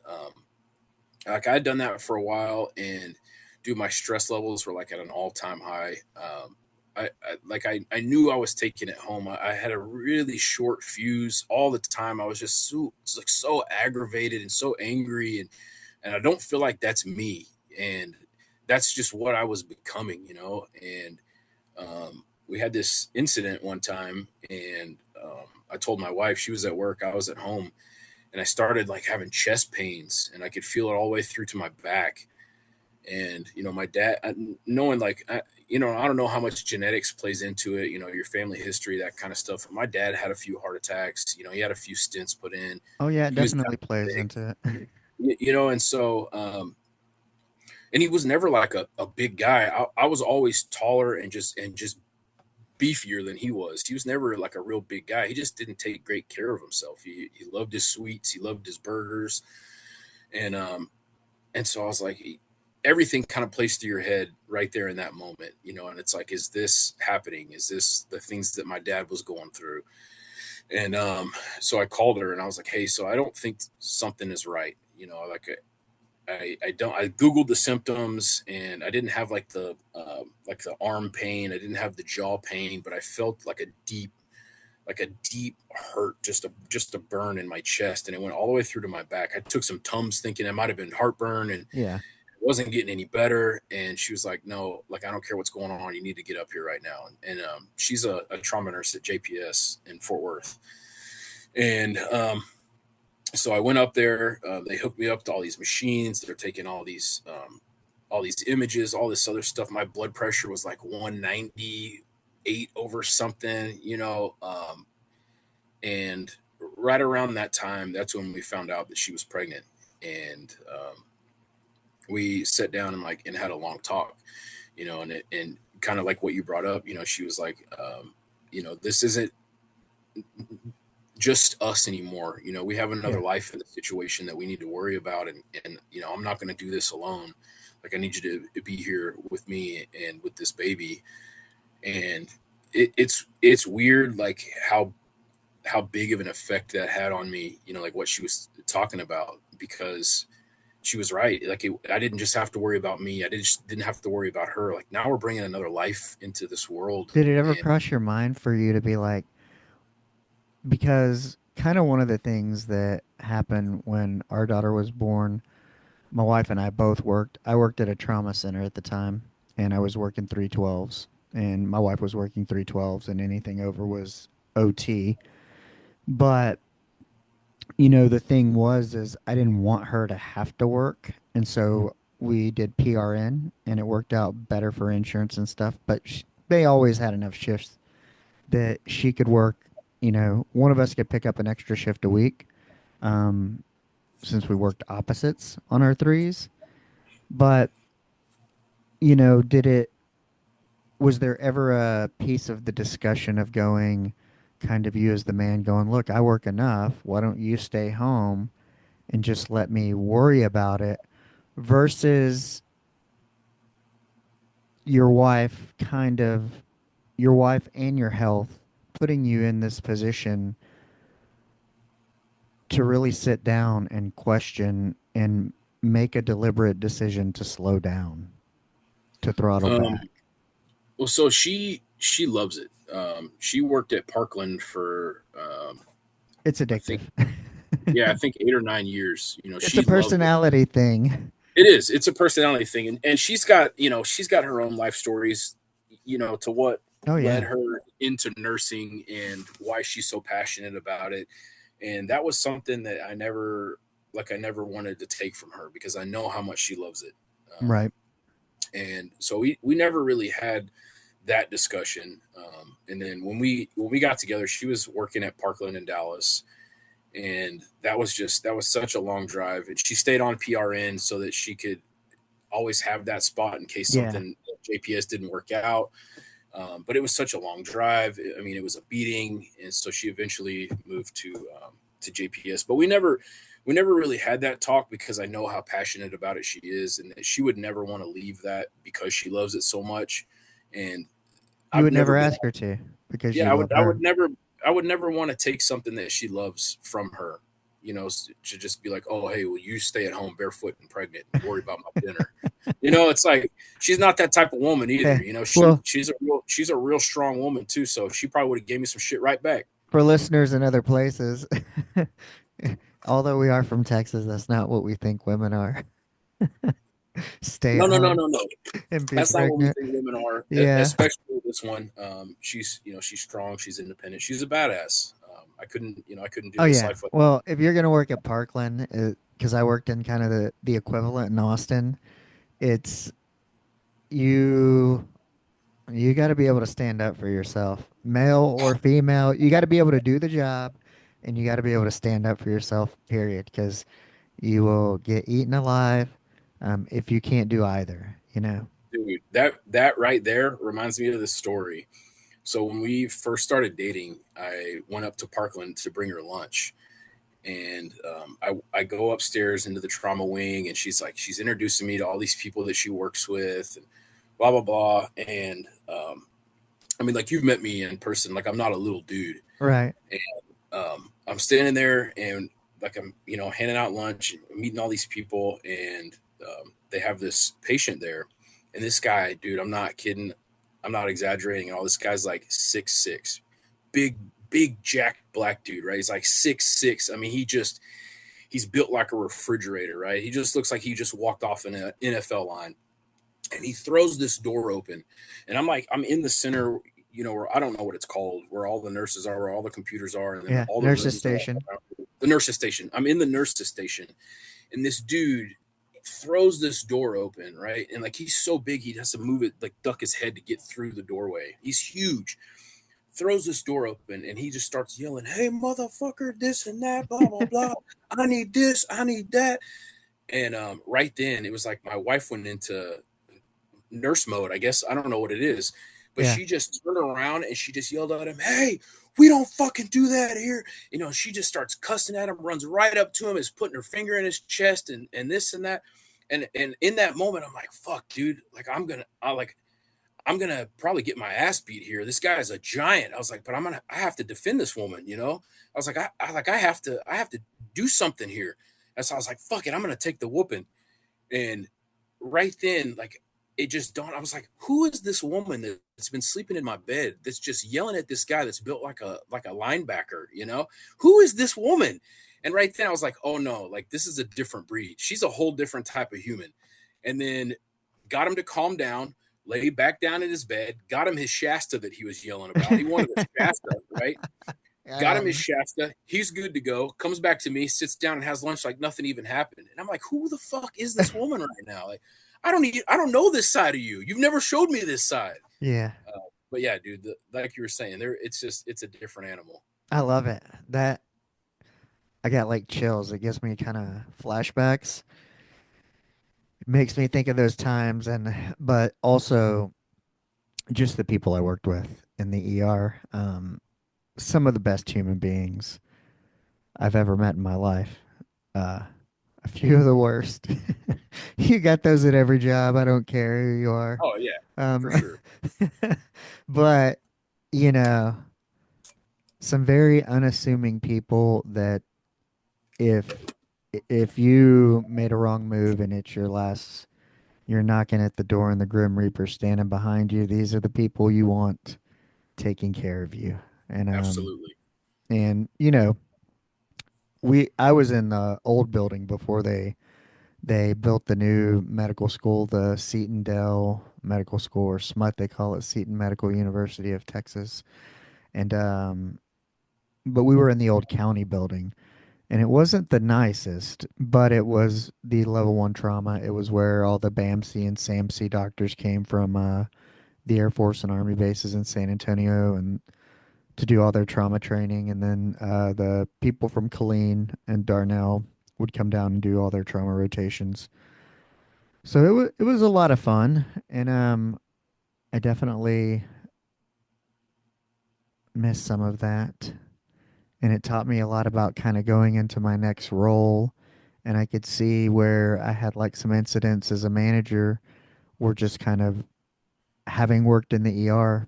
like, I'd done that for a while, and dude, my stress levels were like at an all-time high. I knew I was taking it home. I had a really short fuse all the time. I was just so aggravated and so angry, and I don't feel like that's me. And that's just what I was becoming. And we had this incident one time, and I told my wife. She was at work, I was at home, and I started, like, having chest pains, and I could feel it all the way through to my back. And my dad, knowing, like, I don't know how much genetics plays into it, your family history, that kind of stuff. But my dad had a few heart attacks. He had a few stents put in. Oh yeah, it He was definitely plays diabetic, into it. and so and he was never like a big guy. I was always taller and just beefier than he was. He was never like a real big guy. He just didn't take great care of himself. He loved his sweets. He loved his burgers. And so I was like, everything kind of plays through your head right there in that moment. And it's like, is this happening? Is this the things that my dad was going through? And so I called her and I was like, hey, so I don't think something is right. Like, I don't. I googled the symptoms, and I didn't have like the arm pain. I didn't have the jaw pain, but I felt like a deep hurt, just a burn in my chest, and it went all the way through to my back. I took some Tums, thinking it might have been heartburn, and it Yeah. wasn't getting any better. And she was like, "No, like, I don't care what's going on. You need to get up here right now." And she's a trauma nurse at JPS in Fort Worth, and so I went up there. They hooked me up to all these machines. They're taking all these images, all this other stuff. My blood pressure was like 198 over something. And right around that time, that's when we found out that she was pregnant. And we sat down and had a long talk, and kind of like what you brought up. She was like, this isn't just us anymore. We have another Yeah. life in the situation that we need to worry about. And I'm not going to do this alone. Like, I need you to be here with me and with this baby. And it's weird, like, how big of an effect that had on me, like what she was talking about, because she was right. Like, I didn't just have to worry about me. I didn't have to worry about her. Like, now we're bringing another life into this world. Did it ever And cross your mind for you to be like, because kind of one of the things that happened when our daughter was born, my wife and I both worked. I worked at a trauma center at the time, and I was working 312s, and my wife was working 312s, and anything over was OT. But the thing was, is I didn't want her to have to work, and so we did PRN, and it worked out better for insurance and stuff. But they always had enough shifts that she could work. One of us could pick up an extra shift a week, um, since we worked opposites on our threes. But did it? Was there ever a piece of the discussion of going, kind of you as the man going, look, I work enough. Why don't you stay home and just let me worry about it, versus your wife kind of your wife and your health putting you in this position to really sit down and question and make a deliberate decision to slow down, to throttle Um, back? well, so she loves it. She worked at Parkland for It's I addictive. think yeah, I think 8 or 9 years. It's a She loves it. personality thing. It is. It's a personality thing, and she's got her own life stories. To what Oh led yeah. her into nursing and why she's so passionate about it. And that was something that I never wanted to take from her because I know how much she loves it. Right. And so we never really had that discussion. And then when we got together, she was working at Parkland in Dallas, and that was such a long drive. And she stayed on PRN so that she could always have that spot in case Yeah. something JPS didn't work out. But it was such a long drive. I mean, it was a beating, and so she eventually moved to JPS. But we never really had that talk because I know how passionate about it she is, and that she would never want to leave that because she loves it so much. And You I've would never never been, ask her to because yeah, you love I her. would never, I would never want to take something that she loves from her. To just be like, oh, hey, well, you stay at home barefoot and pregnant and worry about my dinner. It's like she's not that type of woman either. Hey, She well, she's a real strong woman too. So she probably would have gave me some shit right back. for listeners in other places, although we are from Texas, that's not what we think women are. Stay No, at no, no, home no, no. and be That's not what we pregnant. think women are, Yeah. especially this one. She's strong. She's independent. She's a badass. I couldn't do Oh this yeah. life. Well, if you're gonna work at Parkland, because I worked in kind of the equivalent in Austin, it's you you got to be able to stand up for yourself, male or female. You got to be able to do the job, and you got to be able to stand up for yourself. Period. Because you will get eaten alive if you can't do either. You know. Dude, that right there reminds me of this story. So when we first started dating, I went up to Parkland to bring her lunch, and I go upstairs into the trauma wing, and she's introducing me to all these people that she works with, and blah blah blah. And I mean, like, you've met me in person. Like, I'm not a little dude, Right. and I'm standing there, and like I'm handing out lunch, and meeting all these people, and they have this patient there, and this guy, dude, I'm not kidding, I'm not exaggerating. And all this guy's like 6'6", big big jack black dude, right? He's like 6'6". I mean, he's built like a refrigerator, right? He just looks like he just walked off an NFL line, and he throws this door open, and I'm in the center, where I don't know what it's called, where all the nurses are, where all the computers are, and then Yeah. all the Nurse's rooms are all station. around the nurses station. I'm in the nurses station, and this dude throws this door open, right? And like, he's so big, he has to move it, like duck his head to get through the doorway. He's huge. Throws this door open, and he just starts yelling, "Hey, motherfucker, this and that, blah blah blah. I need this, I need that." And right then, it was like my wife went into nurse mode, I guess. I don't know what it is, but Yeah. she just turned around and she just yelled at him, "Hey, we don't fucking do that here." She just starts cussing at him, runs right up to him, is putting her finger in his chest, and this and that. And in that moment, I'm like, fuck, dude, like, I'm gonna probably get my ass beat here. This guy is a giant. I was like, but I have to defend this woman. I was like, I have to do something here. And so I was like, fuck it, I'm gonna take the whooping. And right then, like, it just dawned. I was like, who is this woman that's been sleeping in my bed that's just yelling at this guy that's built like a linebacker? Who is this woman? And right then I was like, oh no, like, this is a different breed. She's a whole different type of human. And then got him to calm down, lay back down in his bed, got him his Shasta that he was yelling about. He wanted a Shasta, right? Got him his um, Shasta. He's good to go. Comes back to me, sits down and has lunch like nothing even happened. And I'm like, who the fuck is this woman right now? Like, I don't know this side of you. You've never showed me this side. yeah. But yeah, dude, like you were saying, it's a different animal. I love it. That I got like chills. It gives me kind of flashbacks. It makes me think of those times, and but also just the people I worked with in the ER. Some of the best human beings I've ever met in my life. Uh, a few of the worst. You got those at every job. I don't care who you are. Oh yeah, for Um, sure. but you know, some very unassuming people that if if you made a wrong move and it's your last, you're knocking at the door and the Grim Reaper's standing behind you. These are the people you want taking care of you. And Absolutely. you know, I was in the old building before they built the new medical school, the Seton Dell Medical School, or SMUT they call it, Seton Medical University of Texas. And but we were in the old county building, and it wasn't the nicest, but it was the level one trauma. It was where all the BAMC and SAMC doctors came from the Air Force and Army bases in San Antonio and to do all their trauma training. And then the people from Killeen and Darnell would come down and do all their trauma rotations. So it was a lot of fun, and I definitely missed some of that. And it taught me a lot about kind of going into my next role. And I could see where I had like some incidents as a manager, or just kind of having worked in the ER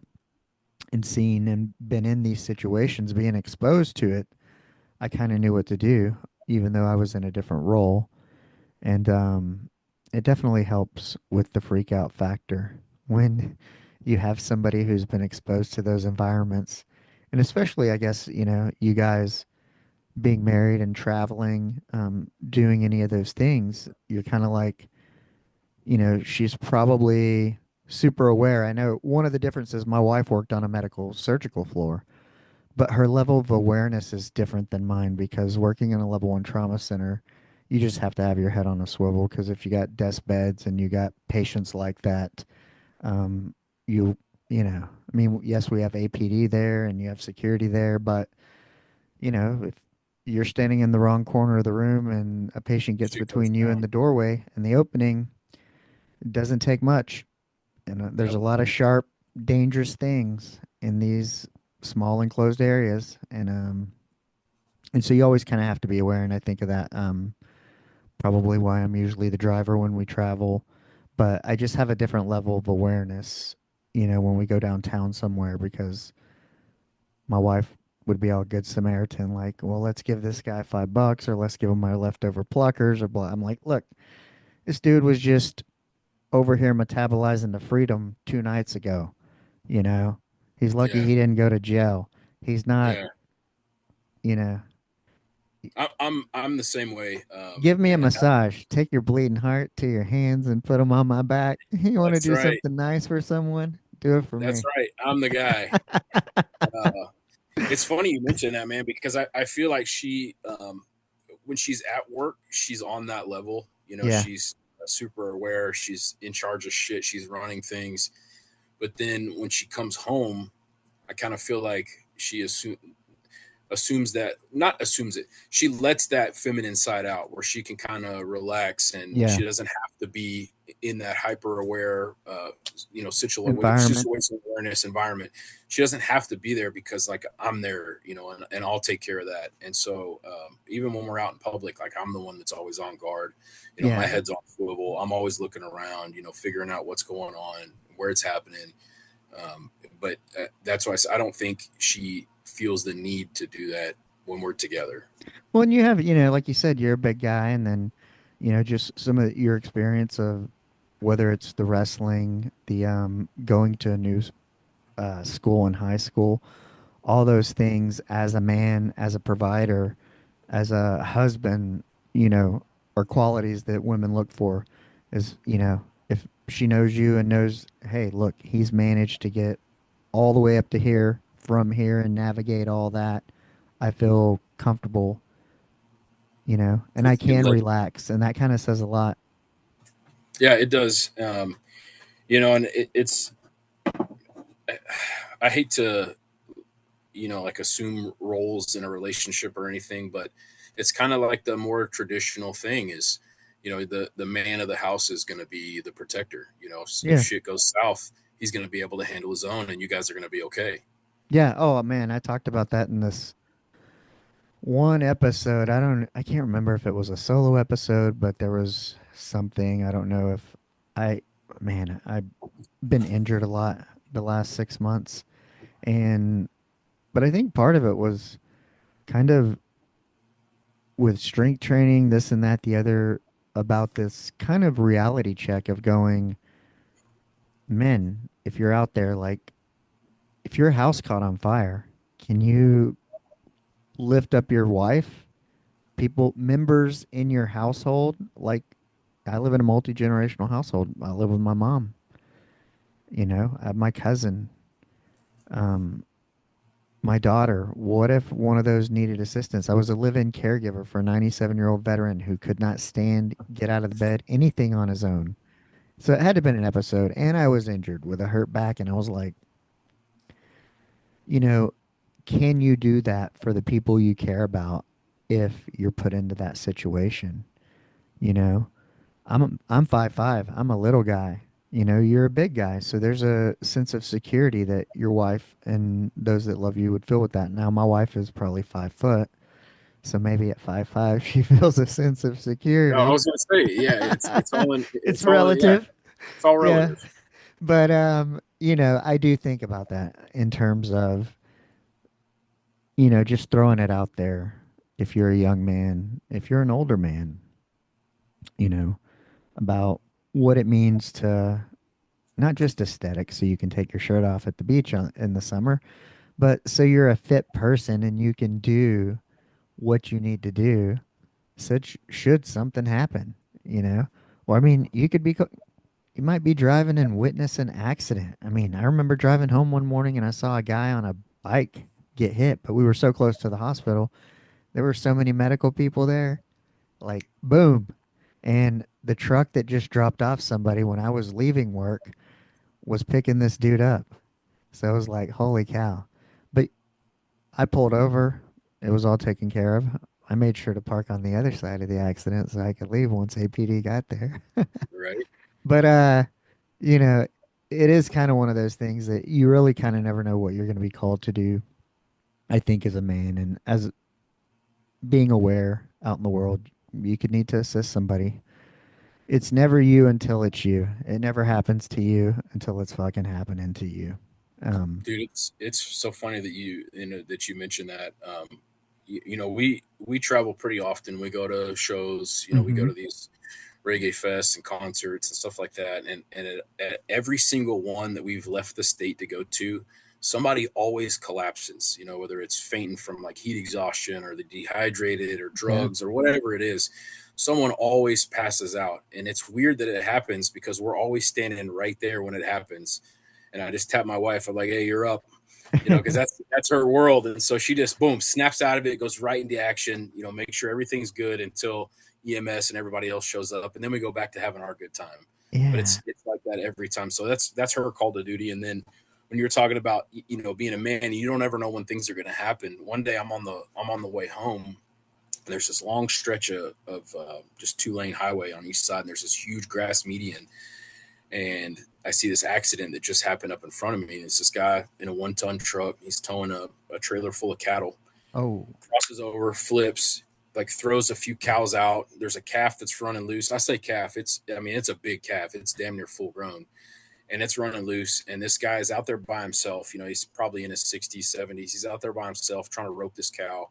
and seen and been in these situations, being exposed to it. I kind of knew what to do, even though I was in a different role. And it definitely helps with the freak out factor when you have somebody who's been exposed to those environments. And especially, I guess, you guys being married and traveling, doing any of those things, you're kind of like, she's probably super aware. I know one of the differences, my wife worked on a medical surgical floor, but her level of awareness is different than mine because working in a level one trauma center, you just have to have your head on a swivel because if you got desk beds and you got patients like that, um, you, I mean, yes, we have APD there and you have security there, but if you're standing in the wrong corner of the room and a patient gets Shit goes between you and down. the doorway and the opening, it doesn't take much. And there's Yep. a lot of sharp, dangerous things in these small enclosed areas, and so you always kind of have to be aware. And I think of that. Probably why I'm usually the driver when we travel, but I just have a different level of awareness. When we go downtown somewhere, because my wife would be all good Samaritan, like, well, let's give this guy $5 or let's give him our leftover pluckers or blah. I'm like, look, this dude was just over here metabolizing the freedom 2 nights ago. You know, he's lucky Yeah. he didn't go to jail. He's not, Yeah. you know, I'm the same way. give me a And massage. Take your bleeding heart to your hands and put them on my back. You want to that's do right. something nice for someone? Do it for That's me. right. I'm the guy. Uh, it's funny you mentioned that, man, because I feel like when she's at work, she's on that level. Yeah. She's super aware. She's in charge of shit. She's running things. But then when she comes home, I kind of feel like she assumes that, not assumes it, she lets that feminine side out where she can kind of relax and Yeah. she doesn't have to be in that hyper aware Environment. situation awareness environment. She doesn't have to be there because like I'm there, and I'll take care of that. And so even when we're out in public, like I'm the one that's always on guard. My Yeah. head's on swivel. I'm always looking around, figuring out what's going on, where it's happening. But that's why I don't think she feels the need to do that when we're together. Well, and you have, like you said, you're a big guy, and then, just some of your experience of whether it's the wrestling, the going to a new school in high school, all those things as a man, as a provider, as a husband, are qualities that women look for. Is, if she knows you and knows, hey, look, he's managed to get all the way up to here from here and navigate all that, I feel comfortable, and I And can relax, and that kind of says a lot. yeah, it does. And it's I hate to like assume roles in a relationship or anything, but it's kind of like the more traditional thing is, the man of the house is going to be the protector. If Yeah. shit goes south, he's going to be able to handle his own, and you guys are going to be okay. Yeah. Oh man, I talked about that in this one episode. I can't remember if it was a solo episode, but there was something. I don't know if I, man, I've been injured a lot the last 6 months, and but I think part of it was kind of with strength training, this and that, the other, about this kind of reality check of going, men, if you're out there, like, if your house caught on fire, can you lift up your wife, people, members in your household? Like, I live in a multi generational household. I live with my mom. I have my cousin, um, my daughter. What if one of those needed assistance? I was a live-in caregiver for a 97-year-old veteran who could not stand, get out of the bed, anything on his own. So it had to have been an episode, and I was injured with a hurt back, and I was like, you know, can you do that for the people you care about if you're put into that situation? You know, I'm 5'5". I'm a little guy. You're a big guy, so there's a sense of security that your wife and those that love you would feel with that. Now, my wife is probably 5 foot, so maybe at 5'5", she feels a sense of Yeah, I security. was gonna say, yeah, It's it's all, yeah, relative, it's all yeah. relative. But I do think about that in terms of just throwing it out there. If you're a young man, if you're an older man, you know, about what it means to not just aesthetic, so you can take your shirt off at the beach in the summer, but so you're a fit person and you can do what you need to do. Such should something happen, you know? Or I mean, you might be driving and witness an accident. I mean, I remember driving home one morning and I saw a guy on a bike get hit, but we were so close to the hospital. There were so many medical people there. Like, boom. And the truck that just dropped off somebody when I was leaving work was picking this dude up. So I was like, holy cow. But I pulled over. It was all taken care of. I made sure to park on the other side of the accident so I could leave once APD got there. Right? But you know, it is kind of one of those things that you really kind of never know what you're going to be called to do, I think, as a man, and as being aware out in the world, you could need to assist somebody. It's never you until it's you. It never happens to you until it's fucking happening to you. Dude, it's so funny that that you mentioned that. We travel pretty often. We go to shows. We go hmm to these reggae fests and concerts and stuff like that. And at every single one that we've left the state to go to, somebody always collapses. Whether it's fainting from like heat exhaustion or the dehydrated or Yeah. drugs or whatever it is, someone always passes out. And it's weird that it happens because we're always standing right there when it happens. And I just tap my wife. I'm like, "Hey, you're up." Because that's her world, and so she just boom snaps out of it, goes right into action. Make sure everything's good until EMS and everybody else shows up, and then we go back to having our good time. But Yeah. it's like that every time. So that's her call to duty. And then when you're talking about being a man, you don't ever know when things are going to happen. One day I'm on the way home. And there's this long stretch of just 2-lane highway on each side, and there's this huge grass median, and I see this accident that just happened up in front of me. And it's this guy in a 1-ton truck. He's towing a trailer full of cattle, Oh, crosses over, flips, like throws a few cows out. There's a calf that's running loose. I say calf. It's a big calf. It's damn near full grown, and it's running loose. And this guy is out there by himself. He's probably in his 60s, 70s. He's out there by himself trying to rope this cow.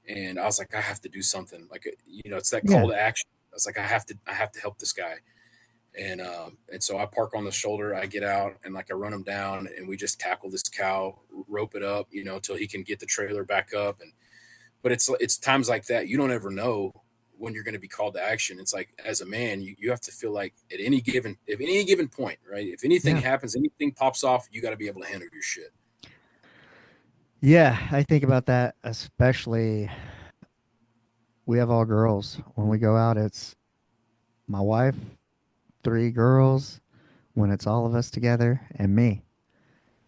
And I was like, I have to do something. Like, it's that yeah. call to action. I was like, I have to help this guy. And so I park on the shoulder. I get out and like I run him down, and we just tackle this cow, rope it up, till he can get the trailer back up. And but it's times like that you don't ever know when you're going to be called to action. It's like as a man, you have to feel like at any given point, right? If anything Yeah. happens, anything pops off, you got to be able to handle your shit. Yeah. I think about that, especially we have all girls. When we go out, it's my wife, three girls, when it's all of us together, and me.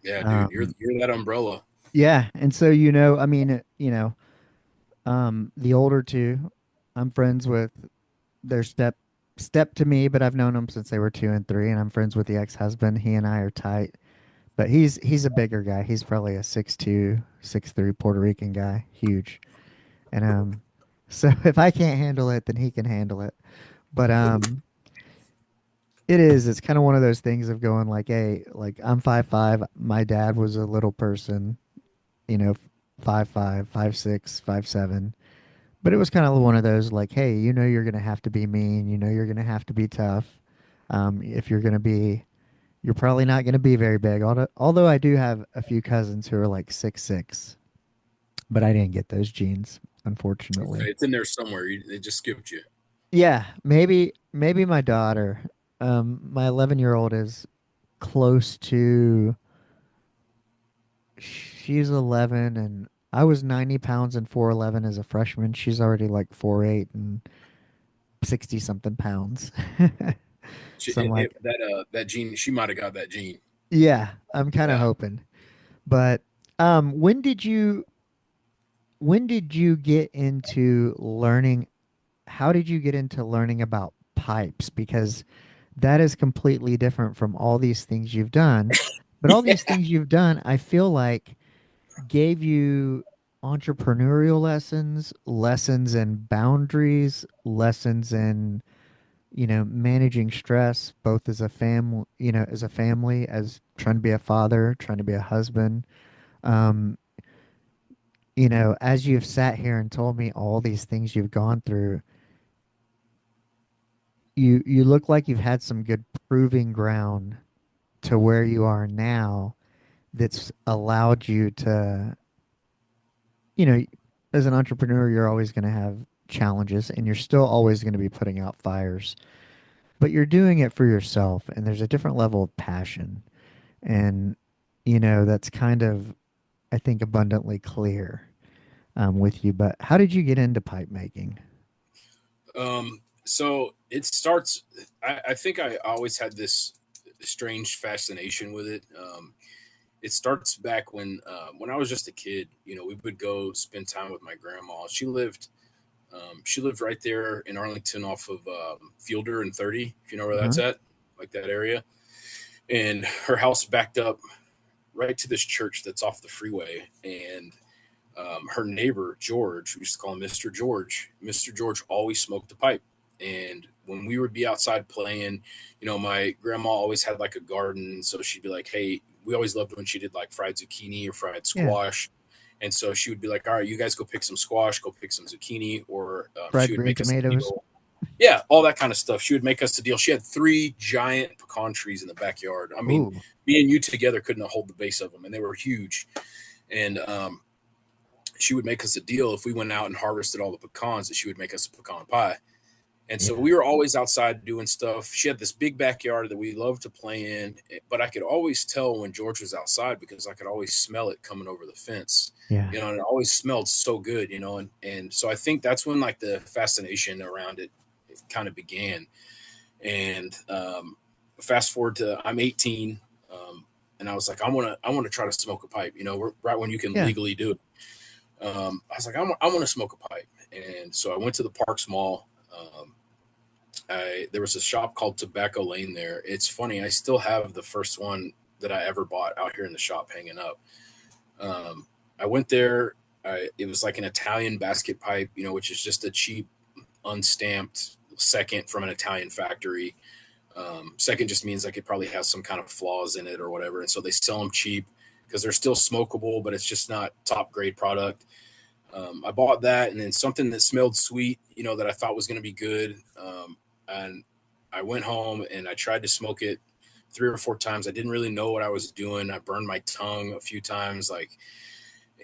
Yeah, dude, you're Um, you're that umbrella. yeah. And so, I mean, the older two, I'm friends with their step to me, but I've known them since they were 2 and 3, and I'm friends with the ex-husband. He and I are tight, but he's a bigger guy. He's probably a 6'2", 6'3" Puerto Rican guy, huge. And so if I can't handle it, then he can handle it. But it's kind of one of those things of going like, hey, like I'm 5'5". My dad was a little person. you know, 5'5", 5'6", 5'7". But it was kind of one of those like, hey, you're gonna have to be mean. You're gonna have to be tough. If you're gonna be, you're probably not gonna be very big. Although I do have a few cousins who are like 6'6", but I didn't get those genes, Okay, unfortunately. it's in there somewhere. They just skipped you. Yeah, maybe my daughter, my 11-year-old is close to. She's 11, and I was 90 pounds and 4'11" as a freshman. She's already like 4'8" and 60 something pounds. So I'm like, That gene, she might have got that gene. yeah, I'm kind of Yeah. hoping. But when did you get into learning? How did you get into learning about pipes? Because that is completely different from all these things you've done. But all these things you've done, I feel like gave you entrepreneurial lessons, lessons in boundaries, lessons in, managing stress, both as a family, as a family, as trying to be a father, trying to be a husband. Um, as you've sat here and told me all these things you've gone through, you look like you've had some good proving ground to where you are now that's allowed you to, you know, as an entrepreneur, you're always going to have challenges and you're still always going to be putting out fires, but you're doing it for yourself and there's a different level of passion. And, that's kind of, I think, abundantly clear with you. But how did you get into pipe making? So it starts. I think I always had this strange fascination with it. It starts back when I was just a kid. We would go spend time with my grandma. She lived right there in Arlington, off of Fielder and 30. If you know where that's Uh-huh. at, like that area. And her house backed up right to this church that's off the freeway. And her neighbor George, we used to call him Mr. George. Mr. George always smoked a pipe, and when we would be outside playing, my grandma always had like a garden, so she'd be like, "Hey," we always loved when she did like fried zucchini or fried Yeah. squash, and so she would be like, "All right, you guys go pick some squash, go pick some zucchini," or she Fried would green make us a tomatoes. deal. Yeah, all that kind of stuff. She would make us a deal. She had three giant pecan trees in the backyard. I mean, Ooh. me and you together couldn't hold the base of them, and they were huge. And she would make us a deal if we went out and harvested all the pecans that she would make us a pecan pie. And so Yeah. we were always outside doing stuff. She had this big backyard that we loved to play in, but I could always tell when George was outside because I could always smell it coming over the fence. Yeah. And it always smelled so good, and so I think that's when like the fascination around it kind of began. And fast forward to I'm 18, and I was like, I want to try to smoke a pipe, right when you can Yeah. legally do it. I was like, I want to smoke a pipe, and so I went to the Parks Mall. There was a shop called Tobacco Lane there. It's funny, I still have the first one that I ever bought out here in the shop hanging up. Um, I went there. It was like an Italian basket pipe, which is just a cheap, unstamped second from an Italian factory. Second just means like it probably has some kind of flaws in it or whatever, and so they sell them cheap because they're still smokable, but it's just not top grade product. I bought that, and then something that smelled sweet, that I thought was going to be good. And I went home and I tried to smoke it 3 or 4 times. I didn't really know what I was doing. I burned my tongue a few times. Like,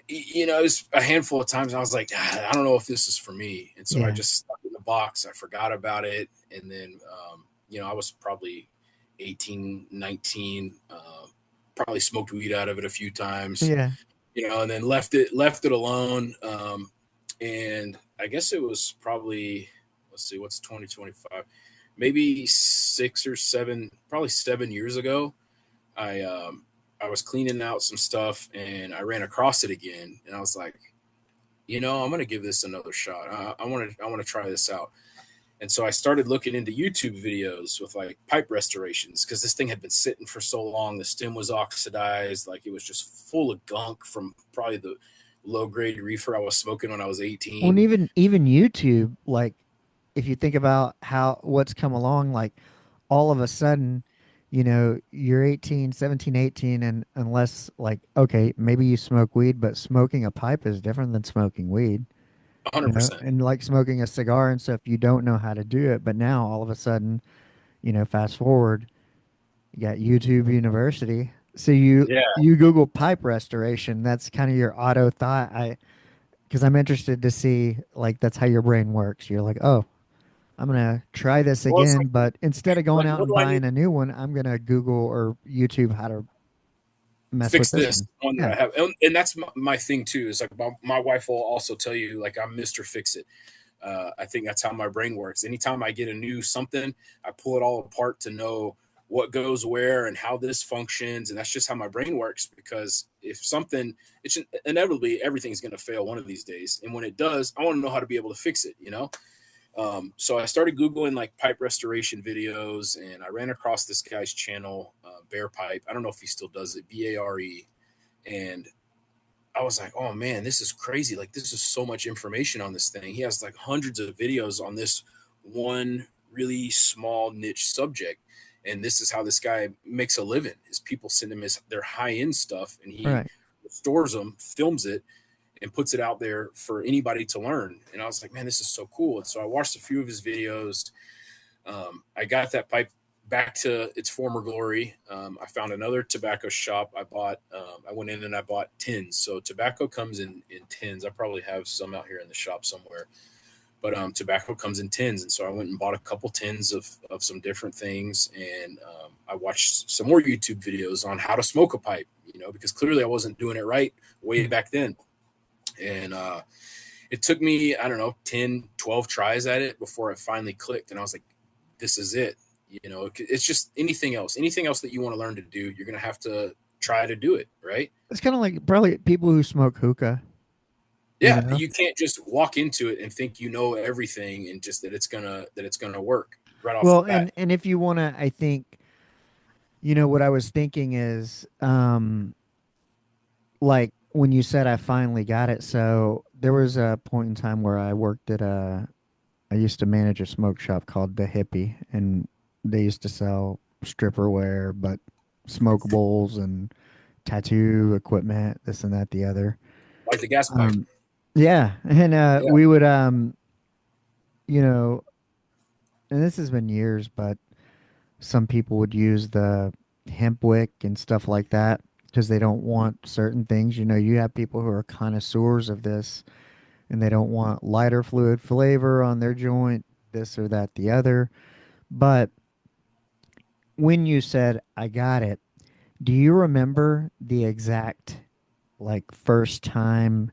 it was a handful of times. I was like, I don't know if this is for me. And so I Yeah. just stuck it in the box. I forgot about it. And then, I was probably 18, 19, probably smoked weed out of it a few times, Yeah. and then left it alone. And I guess it was probably, let's see, what's 2025, maybe 6 or 7, probably 7 years ago. I was cleaning out some stuff and I ran across it again, and I was like, I'm gonna give this another shot. I want to try this out. And so I started looking into YouTube videos with like pipe restorations because this thing had been sitting for so long. The stem was oxidized, like it was just full of gunk from probably the low grade reefer I was smoking when I was Well, and 18. even YouTube, like if you think about how what's come along, like all of a sudden, you're 18, 17, 18, and unless like, okay, maybe you smoke weed, but smoking a pipe is different than smoking weed, 100%. and like smoking a cigar and stuff, you don't know how to do it. But now all of a sudden, fast forward, you got YouTube University. So Yeah. you Google pipe restoration. That's kind of your auto thought. Because I'm interested to see like that's how your brain works. You're like, oh, I'm gonna try this Well, it's again, but instead of going like, out what and do I need buying a new one, I'm gonna Google or YouTube how to mess with fix this this one. one that Yeah, I have? And that's my thing too. Is like my wife will also tell you like I'm Mr. Fix It. I think that's how my brain works. Anytime I get a new something, I pull it all apart to know what goes where and how this functions. And that's just how my brain works. Because if something, it's inevitably everything's going to fail one of these days. And when it does, I want to know how to be able to fix it. So I started Googling like pipe restoration videos, and I ran across this guy's channel, Bear Pipe. I don't know if he still does it, Bare. And I was like, oh man, this is crazy. Like, this is so much information on this thing. He has like hundreds of videos on this one really small niche subject. And this is how this guy makes a living is people send him their high end stuff and he right. restores them, films it, and puts it out there for anybody to learn. And I was like, man, this is so cool. And so I watched a few of his videos. I got that pipe back to its former glory. I found another tobacco shop. I went in and I bought tins. So tobacco comes in tins. I probably have some out here in the shop somewhere, but tobacco comes in tins. And so I went and bought a couple tins of some different things. And I watched some more YouTube videos on how to smoke a pipe, because clearly I wasn't doing it right way back then. And it took me, I don't know, 10, 12 tries at it before it finally clicked. And I was like, this is it. It's just anything else that you want to learn to do, you're going to have to try to do it. Right. It's kind of like probably people who smoke hookah. You Yeah. know. You can't just walk into it and think you know everything and just that it's going to work right off the Well, bat. and if you want to, I think what I was thinking is, like when you said I finally got it. So there was a point in time where I worked at I used to manage a smoke shop called The Hippie, and they used to sell stripper wear, but smokables and tattoo equipment, this and that, the other. Like the gas pipe. Um, yeah, and Yeah. we would, you know, and this has been years, but some people would use the hemp wick and stuff like that because they don't want certain things. You have people who are connoisseurs of this, and they don't want lighter fluid flavor on their joint, this or that, the other. But when you said I got it, do you remember the exact like first time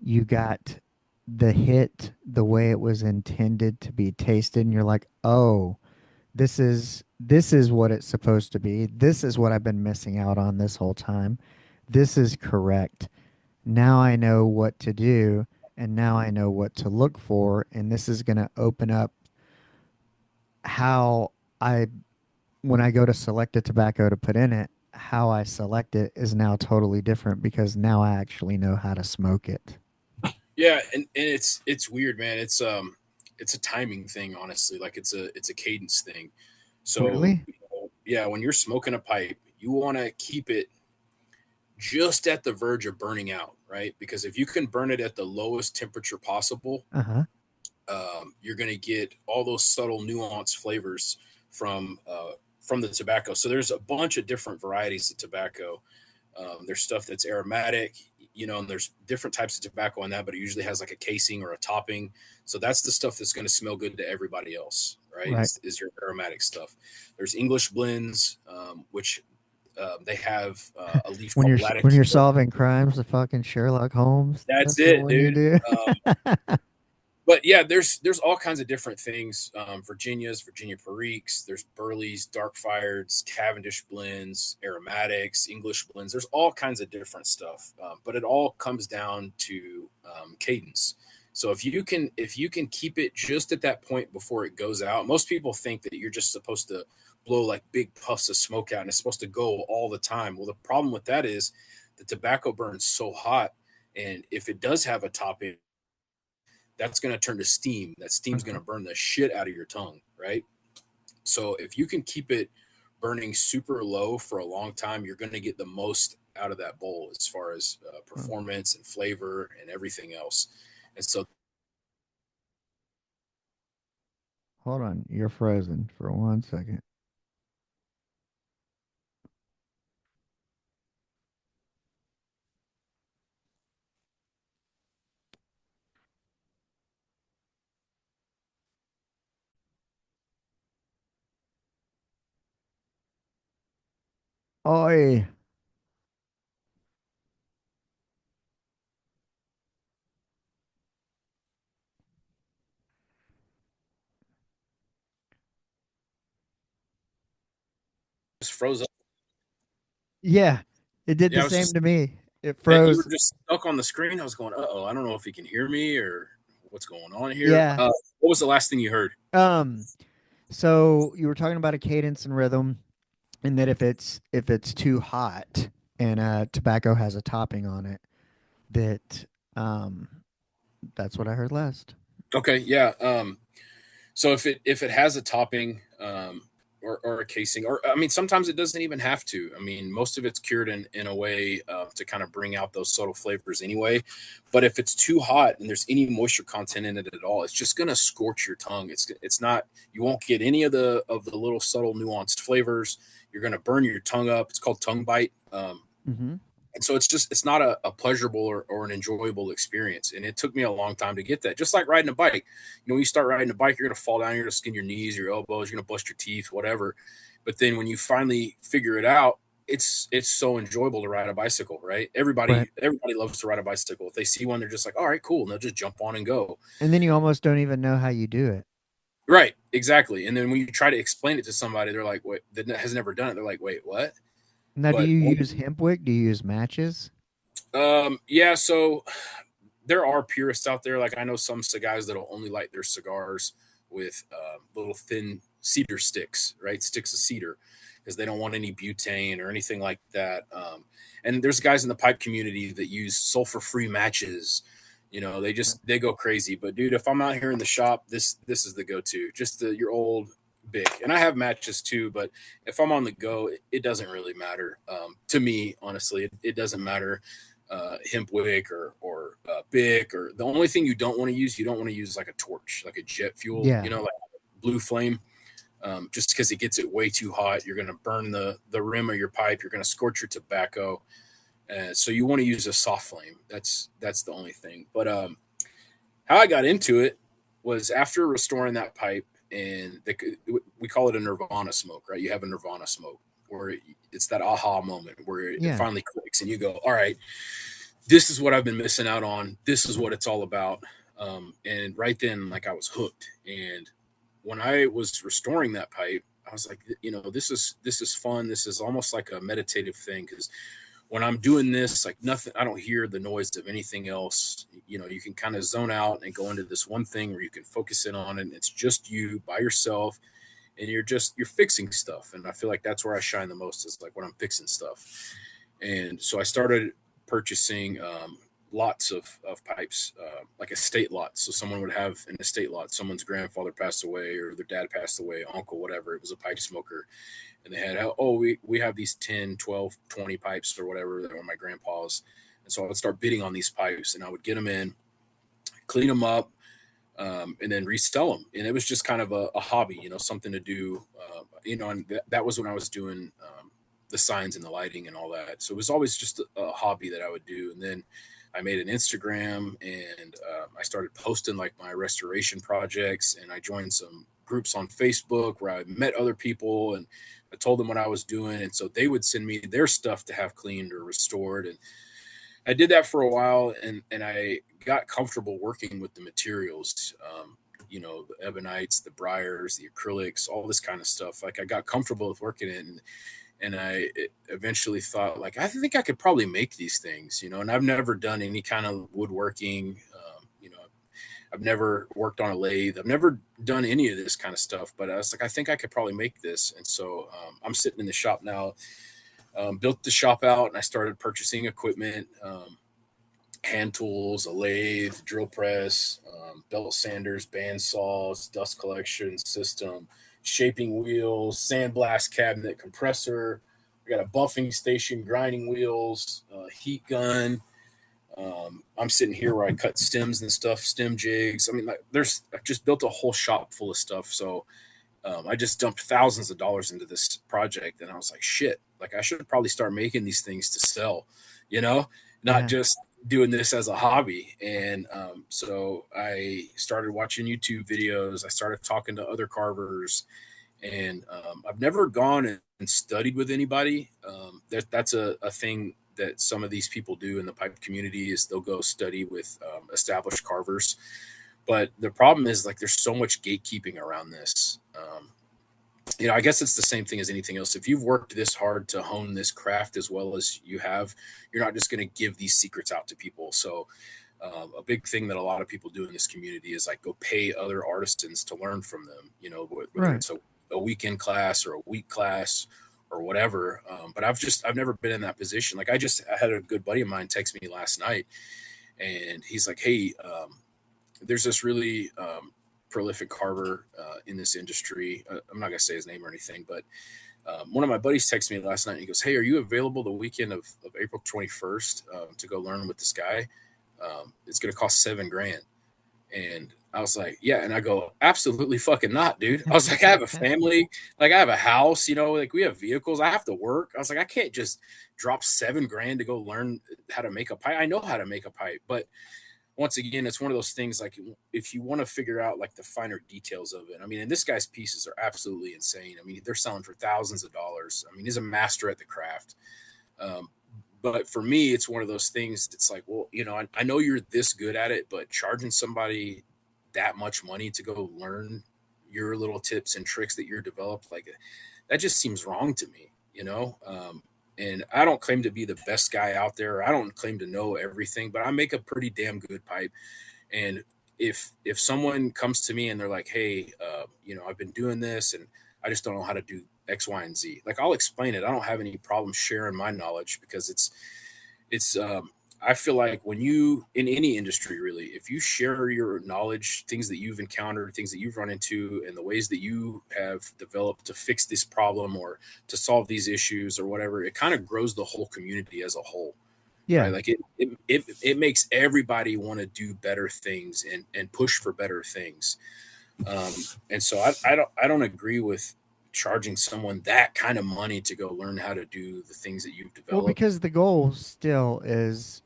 you got the hit the way it was intended to be tasted and you're like, "Oh, this is what it's supposed to be. This is what I've been missing out on this whole time. This is correct. Now I know what to do and now I know what to look for and this is going to open up how I when I go to select a tobacco to put in it, how I select it is now totally different because now I actually know how to smoke it." Yeah. And it's weird, man. It's a timing thing, honestly. Like it's a cadence thing. So, Really? yeah, when you're smoking a pipe, you want to keep it just at the verge of burning out, right? Because if you can burn it at the lowest temperature possible, Uh-huh. you're going to get all those subtle nuanced flavors from from the tobacco. So there's a bunch of different varieties of tobacco. There's stuff that's aromatic, and there's different types of tobacco on that, but it usually has like a casing or a topping. So that's the stuff that's going to smell good to everybody else, right? Right. Is your aromatic stuff. There's English blends, which they have a leaf When called you're Latitude. solving crimes, the fucking Sherlock Holmes, That's that's the it, one you dude. do. But yeah, there's all kinds of different things. Virginia's, Virginia Periques. There's Burley's, Dark Fireds, Cavendish blends, aromatics, English blends. There's all kinds of different stuff. But it all comes down to cadence. So if you can keep it just at that point before it goes out, most people think that you're just supposed to blow like big puffs of smoke out and it's supposed to go all the time. Well, the problem with that is the tobacco burns so hot, and if it does have a topping, that's going to turn to steam. That steam's going Uh-huh. to burn the shit out of your tongue, right? So if you can keep it burning super low for a long time, you're going to get the most out of that bowl as far as Huh. performance and flavor and everything else. And so Hold on, you're frozen for 1 second. Oi. just froze up. Yeah, it did Yeah, the I was same just, to me. It you were froze. just stuck on the screen. I was going, oh, I don't know if he can hear me or what's going on here. Yeah. What was the last thing you heard? Um. So you were talking about a cadence and rhythm, and that if it's too hot and tobacco has a topping on it, that um that's what I heard last. Okay, yeah. So if it has a topping or a casing, or I mean, sometimes it doesn't even have to. I mean, most of it's cured in a way to kind of bring out those subtle flavors anyway. But if it's too hot and there's any moisture content in it at all, it's just gonna scorch your tongue. It's not, you won't get any of the little subtle nuanced flavors. You're gonna burn your tongue up. It's called tongue bite. Mm-hmm. And so it's not a pleasurable or an enjoyable experience. And it took me a long time to get that. Just like riding a bike. When you start riding a bike, you're gonna fall down, you're gonna skin your knees, your elbows, you're gonna bust your teeth, whatever. But then when you finally figure it out, it's so enjoyable to ride a bicycle, right? Right. Everybody loves to ride a bicycle. If they see one, they're just like, all right, cool. And they'll just jump on and go. And then you almost don't even know how you do it. Right, exactly. And then when you try to explain it to somebody, they're like, wait, that has never done it. They're like, wait, what? Now, do But you use hemp wick? Do you use matches? yeah, so there are purists out there. Like I know some guys that'll only light their cigars with little thin cedar sticks, right? Sticks of cedar, because they don't want any butane or anything like that. And there's guys in the pipe community that use sulfur-free matches. They go crazy. But dude, if I'm out here in the shop, this is the go-to. Just your old big. And I have matches too, but if I'm on the go, it doesn't really matter to me. Honestly, it doesn't matter hemp wick or Bic, or the only thing you don't want to use like a torch, like a jet fuel, Yeah. like blue flame, just because it gets it way too hot. You're going to burn the rim of your pipe. You're going to scorch your tobacco. So you want to use a soft flame. That's the only thing. But how I got into it was after restoring that pipe, and we call it a nirvana smoke, right? You have a nirvana smoke where it's that aha moment where it Yeah. finally clicks and you go, all right, this is what I've been missing out on. This is what it's all about. And right then, like I was hooked. And when I was restoring that pipe, I was like, this is fun. This is almost like a meditative thing, because when I'm doing this, like nothing, I don't hear the noise of anything else. You can kind of zone out and go into this one thing where you can focus in on it. And it's just you by yourself, and you're fixing stuff. And I feel like that's where I shine the most, is like when I'm fixing stuff. And so I started purchasing lots of pipes, like estate lots. So someone would have an estate lot. Someone's grandfather passed away, or their dad passed away, uncle, whatever. It was a pipe smoker. And they had, oh, we have these 10, 12, 20 pipes or whatever that were my grandpa's. And so I would start bidding on these pipes, and I would get them in, clean them up, and then resell them. And it was just kind of a hobby, something to do. And that was when I was doing the signs and the lighting and all that. So it was always just a hobby that I would do. And then I made an Instagram, and I started posting like my restoration projects, and I joined some groups on Facebook where I met other people, and I told them what I was doing. And so they would send me their stuff to have cleaned or restored. And I did that for a while, and I got comfortable working with the materials, the ebonites, the briars, the acrylics, all this kind of stuff. Like I got comfortable with working it, and I eventually thought, like, I think I could probably make these things, and I've never done any kind of woodworking. I've never worked on a lathe. I've never done any of this kind of stuff, but I was like, I think I could probably make this. And so I'm sitting in the shop now, built the shop out, and I started purchasing equipment, hand tools, a lathe, drill press, belt sanders, band saws, dust collection system, shaping wheels, sandblast cabinet, compressor. I got a buffing station, grinding wheels, heat gun. I'm sitting here where I cut stems and stuff, stem jigs. I mean, like, I've just built a whole shop full of stuff. So I just dumped thousands of dollars into this project, and I was like, shit, like I should probably start making these things to sell, you know, not Yeah. just doing this as a hobby. And so I started watching YouTube videos. I started talking to other carvers, and I've never gone and studied with anybody. That's a thing that some of these people do in the pipe community is they'll go study with established carvers. But the problem is like there's so much gatekeeping around this. I guess it's the same thing as anything else. If you've worked this hard to hone this craft as well as you have, you're not just going to give these secrets out to people. So a big thing that a lot of people do in this community is like go pay other artisans to learn from them, whether Right. it's a weekend class or a week class or whatever. But I've never been in that position. Like I had a good buddy of mine text me last night, and he's like, hey, there's this really prolific carver in this industry. I'm not gonna say his name or anything, but one of my buddies texted me last night and he goes, hey, are you available the weekend of April 21st to go learn with this guy? It's going to cost $7,000. And I was like, yeah. And I go, absolutely fucking not, dude. I was like, I have a family, like I have a house, like we have vehicles. I have to work. I was like, I can't just drop $7,000 to go learn how to make a pipe. I know how to make a pipe, but once again, it's one of those things like if you want to figure out like the finer details of it. I mean, and this guy's pieces are absolutely insane. I mean, they're selling for thousands of dollars. I mean, he's a master at the craft. Um, but for me, it's one of those things that's like, well, I know you're this good at it, but charging somebody that much money to go learn your little tips and tricks that you're developed, like that just seems wrong to me. And I don't claim to be the best guy out there. I don't claim to know everything, but I make a pretty damn good pipe. And if someone comes to me and they're like, hey, I've been doing this and I just don't know how to do X, Y, and Z, like I'll explain it. I don't have any problem sharing my knowledge because it's I feel like when you in any industry really, if you share your knowledge, things that you've encountered, things that you've run into, and the ways that you have developed to fix this problem or to solve these issues or whatever, it kind of grows the whole community as a whole, Yeah. right? Like it makes everybody want to do better things and push for better things. Um, and so I don't agree with charging someone that kind of money to go learn how to do the things that you've Well, developed. because the goal still is,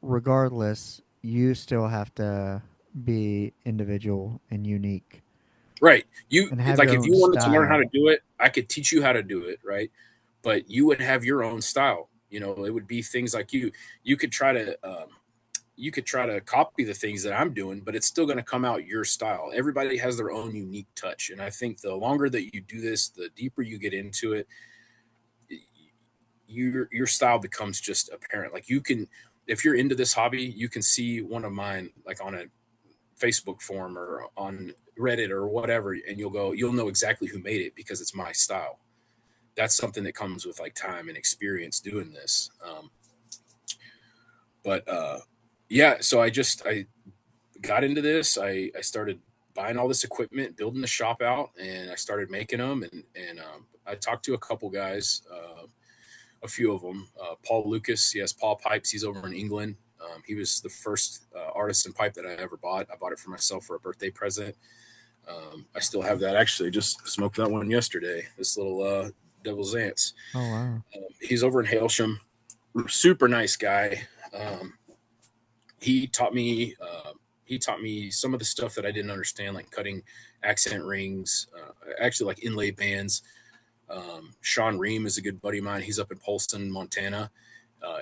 regardless, you still have to be individual and unique Right. and have Like your if own you wanted to learn how style. to do it, I could teach you how to do it, right? But you would have your own style. It would be things like you could try to copy the things that I'm doing, but it's still going to come out your style. Everybody has their own unique touch, and I think the longer that you do this, the deeper you get into it, your style becomes just apparent. Like you can, if you're into this hobby, you can see one of mine like on a Facebook forum or on Reddit or whatever, and you'll know exactly who made it because it's my style. That's something that comes with like time and experience doing this. But yeah, so I got into this. I started buying all this equipment, building the shop out, and I started making them. And I talked to a couple guys, a few of them. Paul Lucas, he has Paul Pipes. He's over in England. He was the first artisan pipe that I ever bought. I bought it for myself for a birthday present. I still have that. Actually, just smoked that one yesterday. This little Devil's Ants. Oh, wow. He's over in Hailsham. Super nice guy. He taught me. He taught me some of the stuff that I didn't understand, like cutting accent rings, actually like inlay bands. Sean Ream is a good buddy of mine. He's up in Polson, Montana.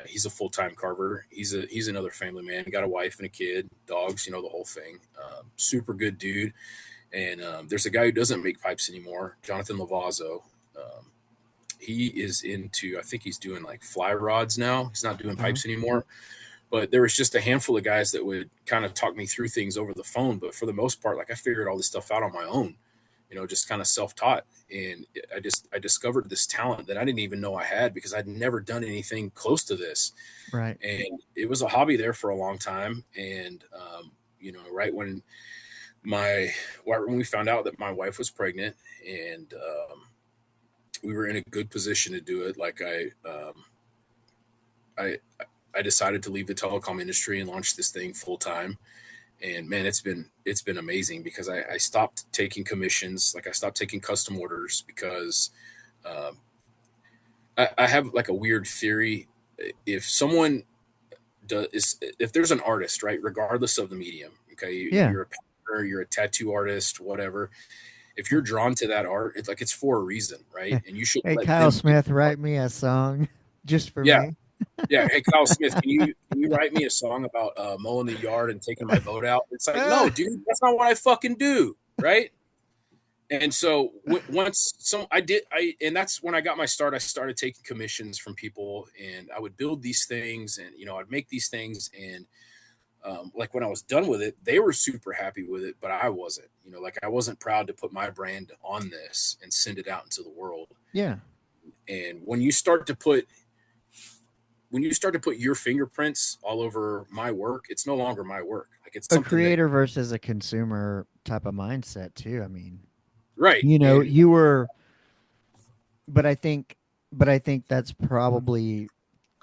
He's a full time carver. He's another family man. Got a wife and a kid, dogs, the whole thing. Super good dude. And there's a guy who doesn't make pipes anymore, Jonathan Lavazzo. Um, he is into, I think he's doing like fly rods now. He's not doing Uh-huh. pipes anymore. But there was just a handful of guys that would kind of talk me through things over the phone. But for the most part, like I figured all this stuff out on my own, just kind of self taught. And I discovered this talent that I didn't even know I had because I'd never done anything close to this. Right. And it was a hobby there for a long time. And, right when my when we found out that my wife was pregnant, and we were in a good position to do it. Like I I decided to leave the telecom industry and launch this thing full time. And man, it's been amazing because I stopped taking commissions. Like I stopped taking custom orders because um, I have like a weird theory. If someone if there's an artist, right, regardless of the medium, okay, Yeah. you're a painter, you're a tattoo artist, whatever. If you're drawn to that art, it's like it's for a reason, right? And you should Hey, let Kyle them do Smith, the art. write me a song just for Yeah, me. yeah. Hey, Kyle Smith, can you write me a song about mowing the yard and taking my boat out? It's like, no, dude, that's not what I fucking do, right? And so once so and that's when I got my start. I started taking commissions from people, and I would build these things, and I'd make these things, and like when I was done with it, they were super happy with it, but I wasn't. Like I wasn't proud to put my brand on this and send it out into the world. Yeah. And when you start to put your fingerprints all over my work, it's no longer my work. Like it's A something that creator versus a consumer type of mindset too. I mean, right. And you were, but I think, that's probably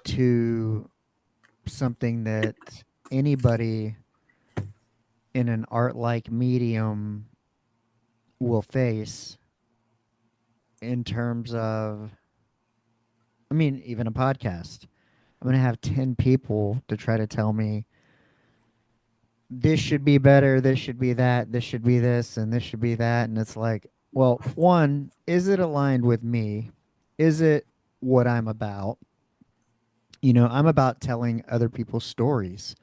to something that anybody in an art like medium will face in terms of, I mean, even a podcast. I'm going to have 10 people to try to tell me this should be better, this should be that, this should be this, and this should be that. And it's like, well, one, is it aligned with me? Is it what I'm about? I'm about telling other people's stories.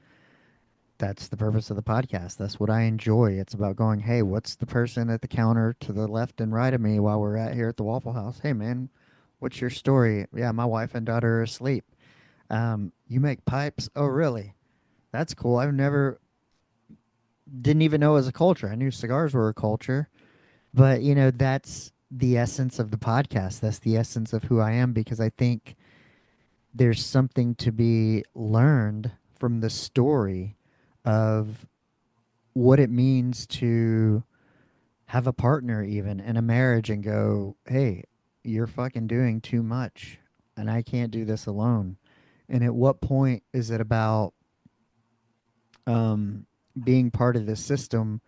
That's the purpose of the podcast. That's what I enjoy. It's about going, hey, what's the person at the counter to the left and right of me while we're at here at the Waffle House? Hey, man, what's your story? Yeah, my wife and daughter are asleep. You make pipes? Oh, really? That's cool. I've never didn't even know it was a culture. I knew cigars were a culture, but that's the essence of the podcast. That's the essence of who I am because I think there's something to be learned from the story of what it means to have a partner even in a marriage and go, "Hey, you're fucking doing too much and I can't do this alone." And at what point is it about um being part of the system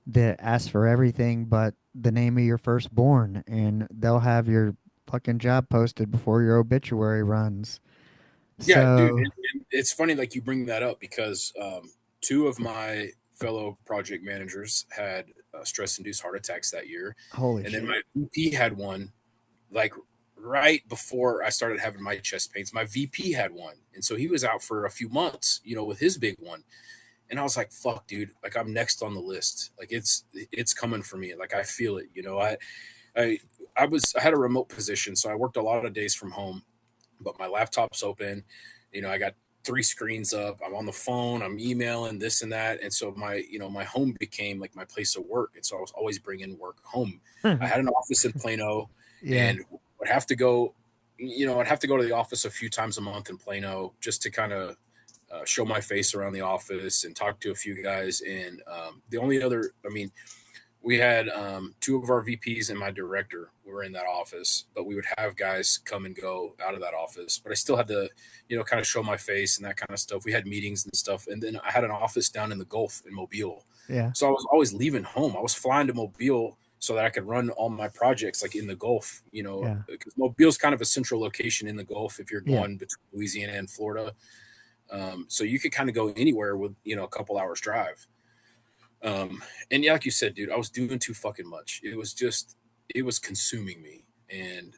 that asks for everything but the name of your firstborn, and they'll have your fucking job posted before your obituary runs. yeah, dude, So, and it's funny like you bring that up because two of my fellow project managers had stress-induced heart attacks that year, holy and then shit. my VP had one like right before I started having my chest pains. My VP had one, and so he was out for a few months, with his big one. And I was like, "Fuck, dude! Like I'm next on the list. Like it's coming for me. Like I feel it. I I had a remote position, so I worked a lot of days from home, but my laptop's open. I got three screens up. I'm on the phone. I'm emailing this and that, and so my home became like my place of work. And so I was always bringing work home. I had an office in Plano, Yeah. and would have to go. I'd have to go to the office a few times a month in Plano just to kind of show my face around the office and talk to a few guys. And the only other, I mean, we had two of our VPs and my director were in that office, but we would have guys come and go out of that office. But I still had to, kind of show my face and that kind of stuff. We had meetings and stuff. And then I had an office down in the Gulf in Mobile. Yeah. So I was always leaving home. I was flying to Mobile so that I could run all my projects like in the Gulf, Yeah. because Mobile's kind of a central location in the Gulf if you're Yeah. going between Louisiana and Florida. So you could kind of go anywhere with, a couple hours drive. And yeah, like you said, dude, I was doing too fucking much. It was consuming me. And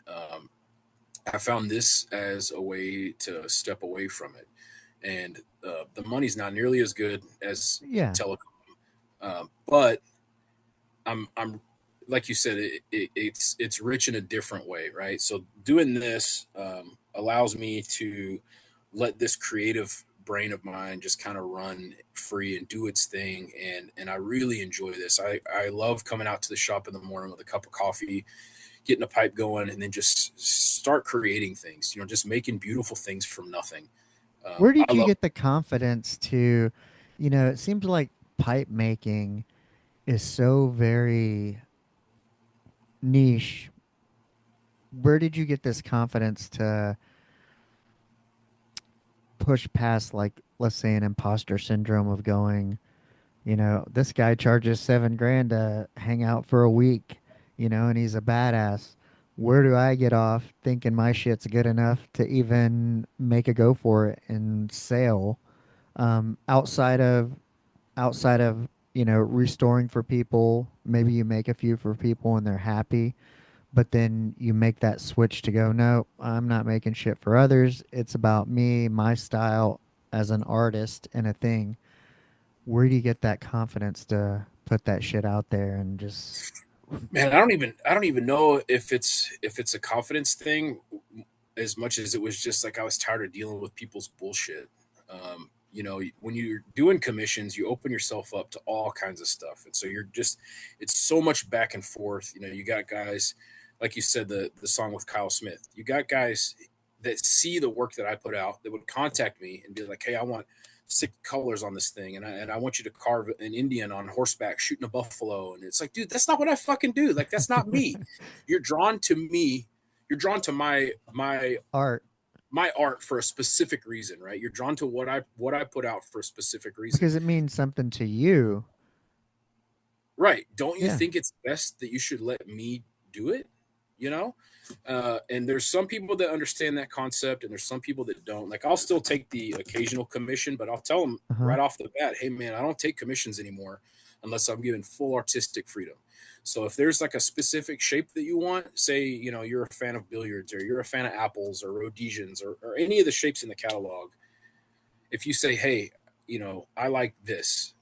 I found this as a way to step away from it. And the money's not nearly as good as Yeah. telecom. But I'm like you said, it's rich in a different way, right? So doing this allows me to let this creative brain of mine just kind of run free and do its thing, and I really enjoy this. I love coming out to the shop in the morning with a cup of coffee, getting a pipe going, and then just start creating things. Just making beautiful things from nothing. Where did I you love. get the confidence to, it seems like pipe making is so very niche. Where did you get this confidence to push past, like, let's say, an imposter syndrome of going, this guy charges 7 grand to hang out for a week, and he's a badass. Where do I get off thinking my shit's good enough to even make a go for it and sell? Outside of restoring for people, maybe you make a few for people and they're happy, but then you make that switch to go, no, I'm not making shit for others. It's about me, my style as an artist and a thing. Where do you get that confidence to put that shit out there and just Man, I don't even know if it's a confidence thing as much as it was just like I was tired of dealing with people's bullshit. When you're doing commissions, you open yourself up to all kinds of stuff, and so it's so much back and forth. You got guys, like you said, the song with Kyle Smith. You got guys that see the work that I put out that would contact me and be like, "Hey, I want 6 colors on this thing, and I want you to carve an Indian on horseback shooting a buffalo." And it's like, dude, that's not what I fucking do. Like, that's not me. You're drawn to me. You're drawn to art? my art for a specific reason, right? You're drawn to what I put out for a specific reason, Because it means something to you. right? Don't you Yeah. think it's best that you should let me do it? You know, and there's some people that understand that concept, and there's some people that don't. Like, I'll still take the occasional commission, but I'll tell them Uh-huh. right off the bat, hey man, I don't take commissions anymore unless I'm given full artistic freedom. So if there's like a specific shape that you want, say, you're a fan of billiards, or you're a fan of apples or Rhodesians, or any of the shapes in the catalog, if you say, hey, I like this,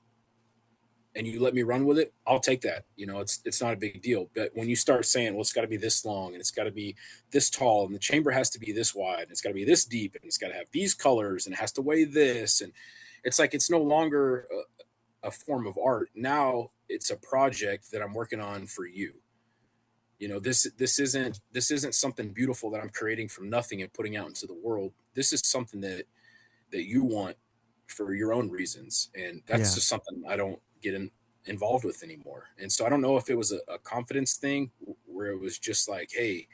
and you let me run with it, I'll take that. It's not a big deal. But when you start saying, well, it's got to be this long, and it's got to be this tall, and the chamber has to be this wide, and it's got to be this deep, and it's got to have these colors, and it has to weigh this, and it's like it's no longer a form of art. Now it's a project that I'm working on for you. This isn't something beautiful that I'm creating from nothing and putting out into the world. This is something that you want for your own reasons, and that's Yeah. just something I don't get involved with anymore. And so I don't know if it was a confidence thing where it was just like, hey,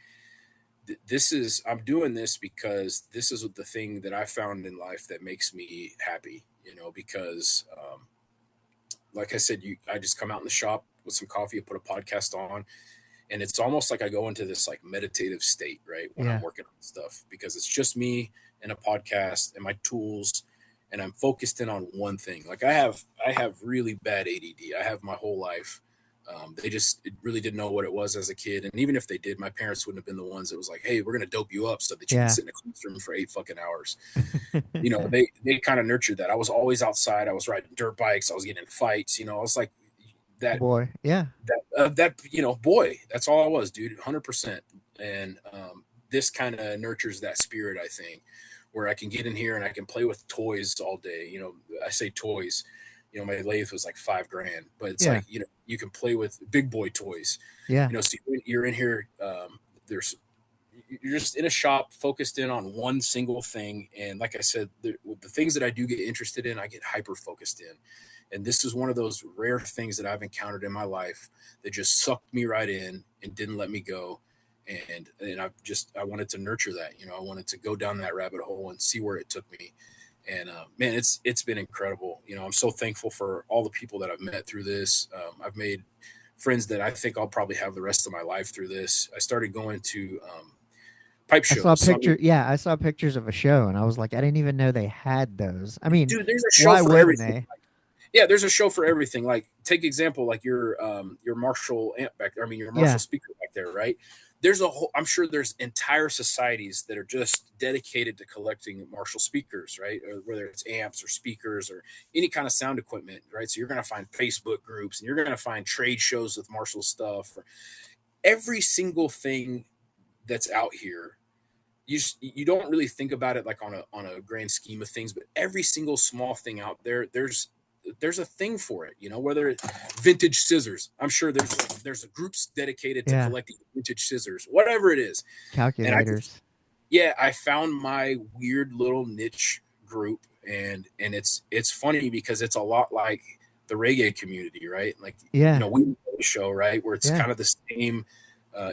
I'm doing this because this is the thing that I found in life that makes me happy. Because like I said, I just come out in the shop with some coffee, put a podcast on, and it's almost like I go into this like meditative state, right, when I'm Yeah. working on stuff, because it's just me and a podcast and my tools, and I'm focused in on one thing. Like, I have really bad ADD. I have my whole life. They just really didn't know what it was as a kid, and even if they did, my parents wouldn't have been the ones that was like, "Hey, we're gonna dope you up so that you can Yeah. sit in a classroom for 8 fucking hours." They kind of nurtured that. I was always outside. I was riding dirt bikes. I was getting in fights. I was like that Boy. Yeah. boy, that's all I was, dude, 100%. And this kind of nurtures that spirit, I think, where I can get in here and I can play with toys all day. I say toys, my lathe was like 5 grand, but it's Yeah. like, you can play with big boy toys. Yeah. So you're in here, there's you're just in a shop focused in on one single thing. And like I said, the things that I do get interested in, I get hyper focused in. And this is one of those rare things that I've encountered in my life that just sucked me right in and didn't let me go. And I wanted to nurture that. I wanted to go down that rabbit hole and see where it took me. And man, it's been incredible. I'm so thankful for all the people that I've met through this. I've made friends that I think I'll probably have the rest of my life through this. I started going to pipe I saw shows. So I mean, picture. Yeah, I saw pictures of a show, and I was like, I didn't even know they had those. I mean, dude, there's a show why for wouldn't everything. they? Yeah, there's a show for everything. Like, take example, like your Marshall amp back there. I mean, your Marshall Yeah. speaker back there, right? There's a whole. I'm sure there's entire societies that are just dedicated to collecting Marshall speakers, right? Or whether it's amps or speakers or any kind of sound equipment, right? So you're gonna find Facebook groups, and you're gonna find trade shows with Marshall stuff. Every single thing that's out here, you don't really think about it like on a grand scheme of things, but every single small thing out there, there's a thing for it. Whether it's vintage scissors, I'm sure there's a groups dedicated to Yeah. collecting vintage scissors, whatever it is. And Calculators. I found my weird little niche group, and it's funny because it's a lot like the reggae community, right? Like, Yeah. we know the show, right, where it's Yeah. kind of the same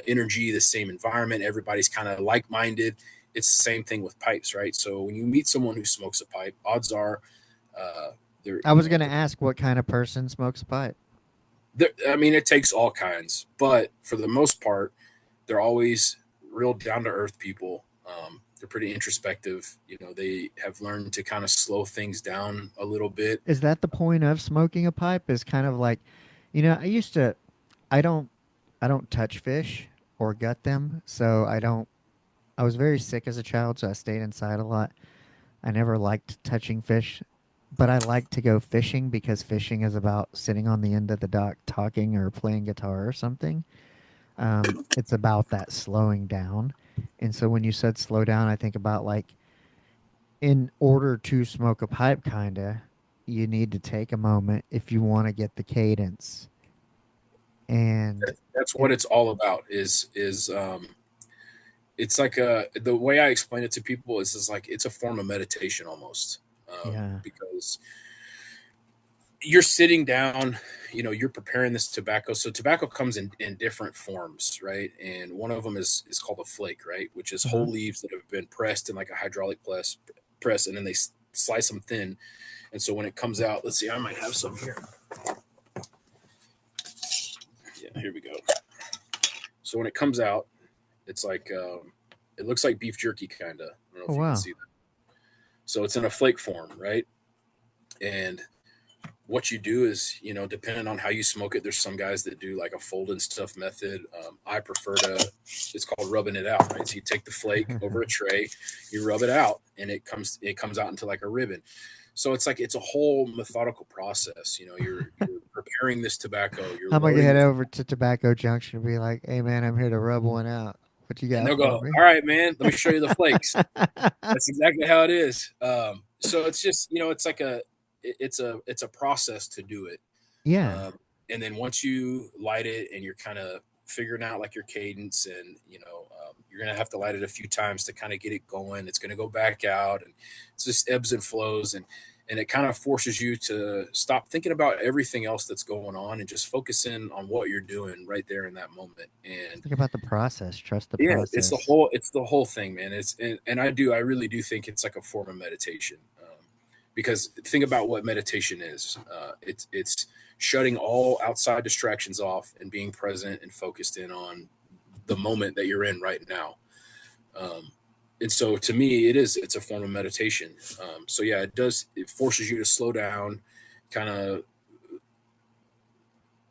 energy, the same environment. Everybody's kind of like minded. It's the same thing with pipes, right? So when you meet someone who smokes a pipe, odds are uh, they're I was going to ask what kind of person smokes a pipe. I mean, it takes all kinds, but for the most part, they're always real down to earth people. They're pretty introspective. They have learned to kind of slow things down a little bit. Is that the point of smoking a pipe? Is kind of like, I used to, I don't, I don't touch fish or gut them, so I don't. I was very sick as a child, so I stayed inside a lot. I never liked touching fish, but I like to go fishing because fishing is about sitting on the end of the dock talking or playing guitar or something. It's about that slowing down. And so when you said slow down, I think about like in order to smoke a pipe, kinda, you need to take a moment if you want to get the cadence. And That's it, what it's all about. It's like the way I explain it to people is like it's a form of meditation almost, yeah, because you're sitting down, you're preparing this tobacco. So tobacco comes in different forms, right? And one of them is called a flake, right? Which is uh-huh. whole leaves that have been pressed in like a hydraulic press, and then they slice them thin. And so when it comes out, let's see, I might have some here. Yeah, here we go. So when it comes out, it's like it looks like beef jerky, kind of. I don't know Oh if you can wow. see that. So it's in a flake form, right? And what you do is, depending on how you smoke it, there's some guys that do like a fold and stuff method. I prefer to, it's called rubbing it out, right? So you take the flake over a tray, you rub it out, and it comes out into like a ribbon. So it's like it's a whole methodical process. You're preparing this tobacco, you're I'm gonna loading head this, over to Tobacco Junction and be like, "Hey man, I'm here to rub one out. What you and got they'll for go, me?" "All right, man, let me show you the flakes." That's exactly how it is. So it's just, it's like it's a process to do it. Yeah. Um, and then once you light it and you're kind of figuring out like your cadence, and you're gonna have to light it a few times to kind of get it going. It's gonna go back out, and it's just ebbs and flows, and it kind of forces you to stop thinking about everything else that's going on and just focus in on what you're doing right there in that moment. And Think about the process. Trust the yeah, it's the process. whole it's the whole thing, man. And I really do think it's like a form of meditation, because think about what meditation is. It's shutting all outside distractions off and being present and focused in on the moment that you're in right now. Um, and so to me, it's a form of meditation. So yeah, it forces you to slow down, kind of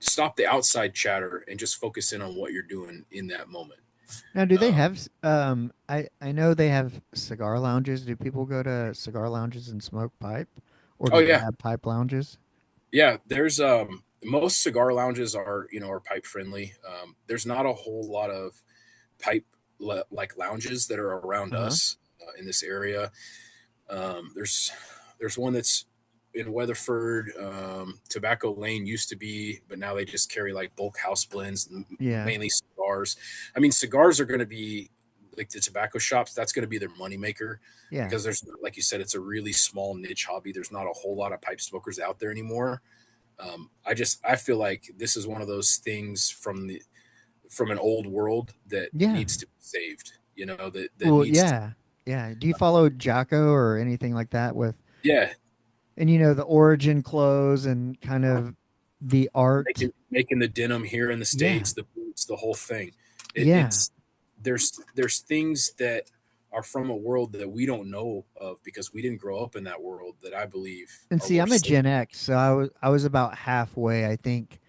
stop the outside chatter and just focus in on what you're doing in that moment. Now, do they Um, have I know they have cigar lounges. Do people go to cigar lounges and smoke pipe? Or oh do they yeah, have pipe lounges? yeah, there's most cigar lounges are pipe friendly. There's not a whole lot of like lounges that are around Uh-huh. us in this area. There's one that's in Weatherford. Tobacco Lane used to be, but now they just carry like bulk house blends, Yeah. mainly cigars. I mean, cigars are going to be like the tobacco shops. That's going to be their moneymaker, Yeah. because like you said, it's a really small niche hobby. There's not a whole lot of pipe smokers out there anymore. I feel like this is one of those things from an old world that Yeah. needs to be saved. That Well, needs to, yeah. Yeah. Do you follow Jocko or anything like that with yeah, and the origin clothes and kind of the art? making the denim here in the Yeah. states, the boots, the whole thing. Yeah. It's there's things that are from a world that we don't know of because we didn't grow up in that world, that I believe And are see, worth I'm a saving. Gen X, so I was about halfway, I think,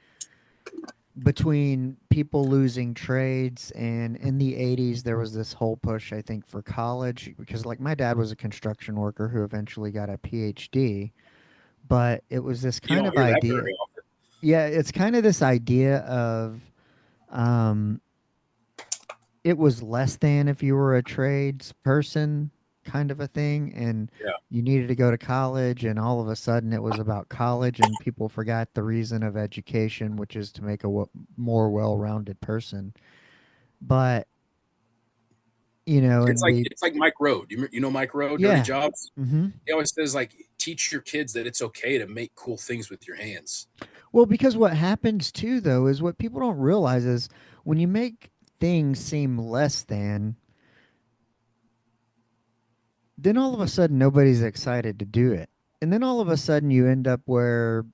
between people losing trades and in the 80s there was this whole push I think for college because like my dad was a construction worker who eventually got a PhD, but it was this You kind don't of hear that idea. very often. Yeah, it's kind of this idea of um it was less than if you were a trades person kind of a thing, and Yeah, you needed to go to college, and all of a sudden it was about college and people forgot the reason of education, which is to make a more well-rounded person. But it's and like we it's like Mike Road. You know Mike Road, Dirty yeah. Jobs. Mm-hmm. He always says like teach your kids that it's okay to make cool things with your hands. Well, because what happens too, though, is what people don't realize is when you make things seem less than, then all of a sudden nobody's excited to do it. And then all of a sudden you end up where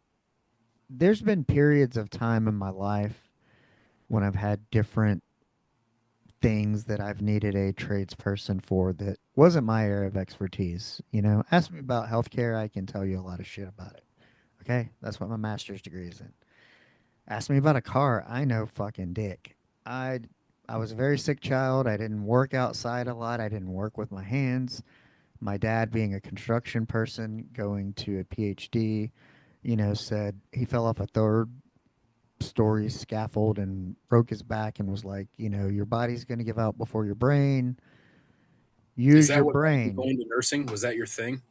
there's been periods of time in my life when I've had different things that I've needed a tradesperson for that wasn't my area of expertise. You know, ask me about healthcare, I can tell you a lot of shit about it. Okay? That's what my master's degree is in. Ask me about a car, I know fucking dick. I I was a very sick child. I didn't work outside a lot. I didn't work with my hands. My dad, being a construction person, going to a PhD, said he fell off a third story scaffold and broke his back and was like, your body's going to give out before your brain. Is Use that your what got you brain. going to nursing? Was that your thing?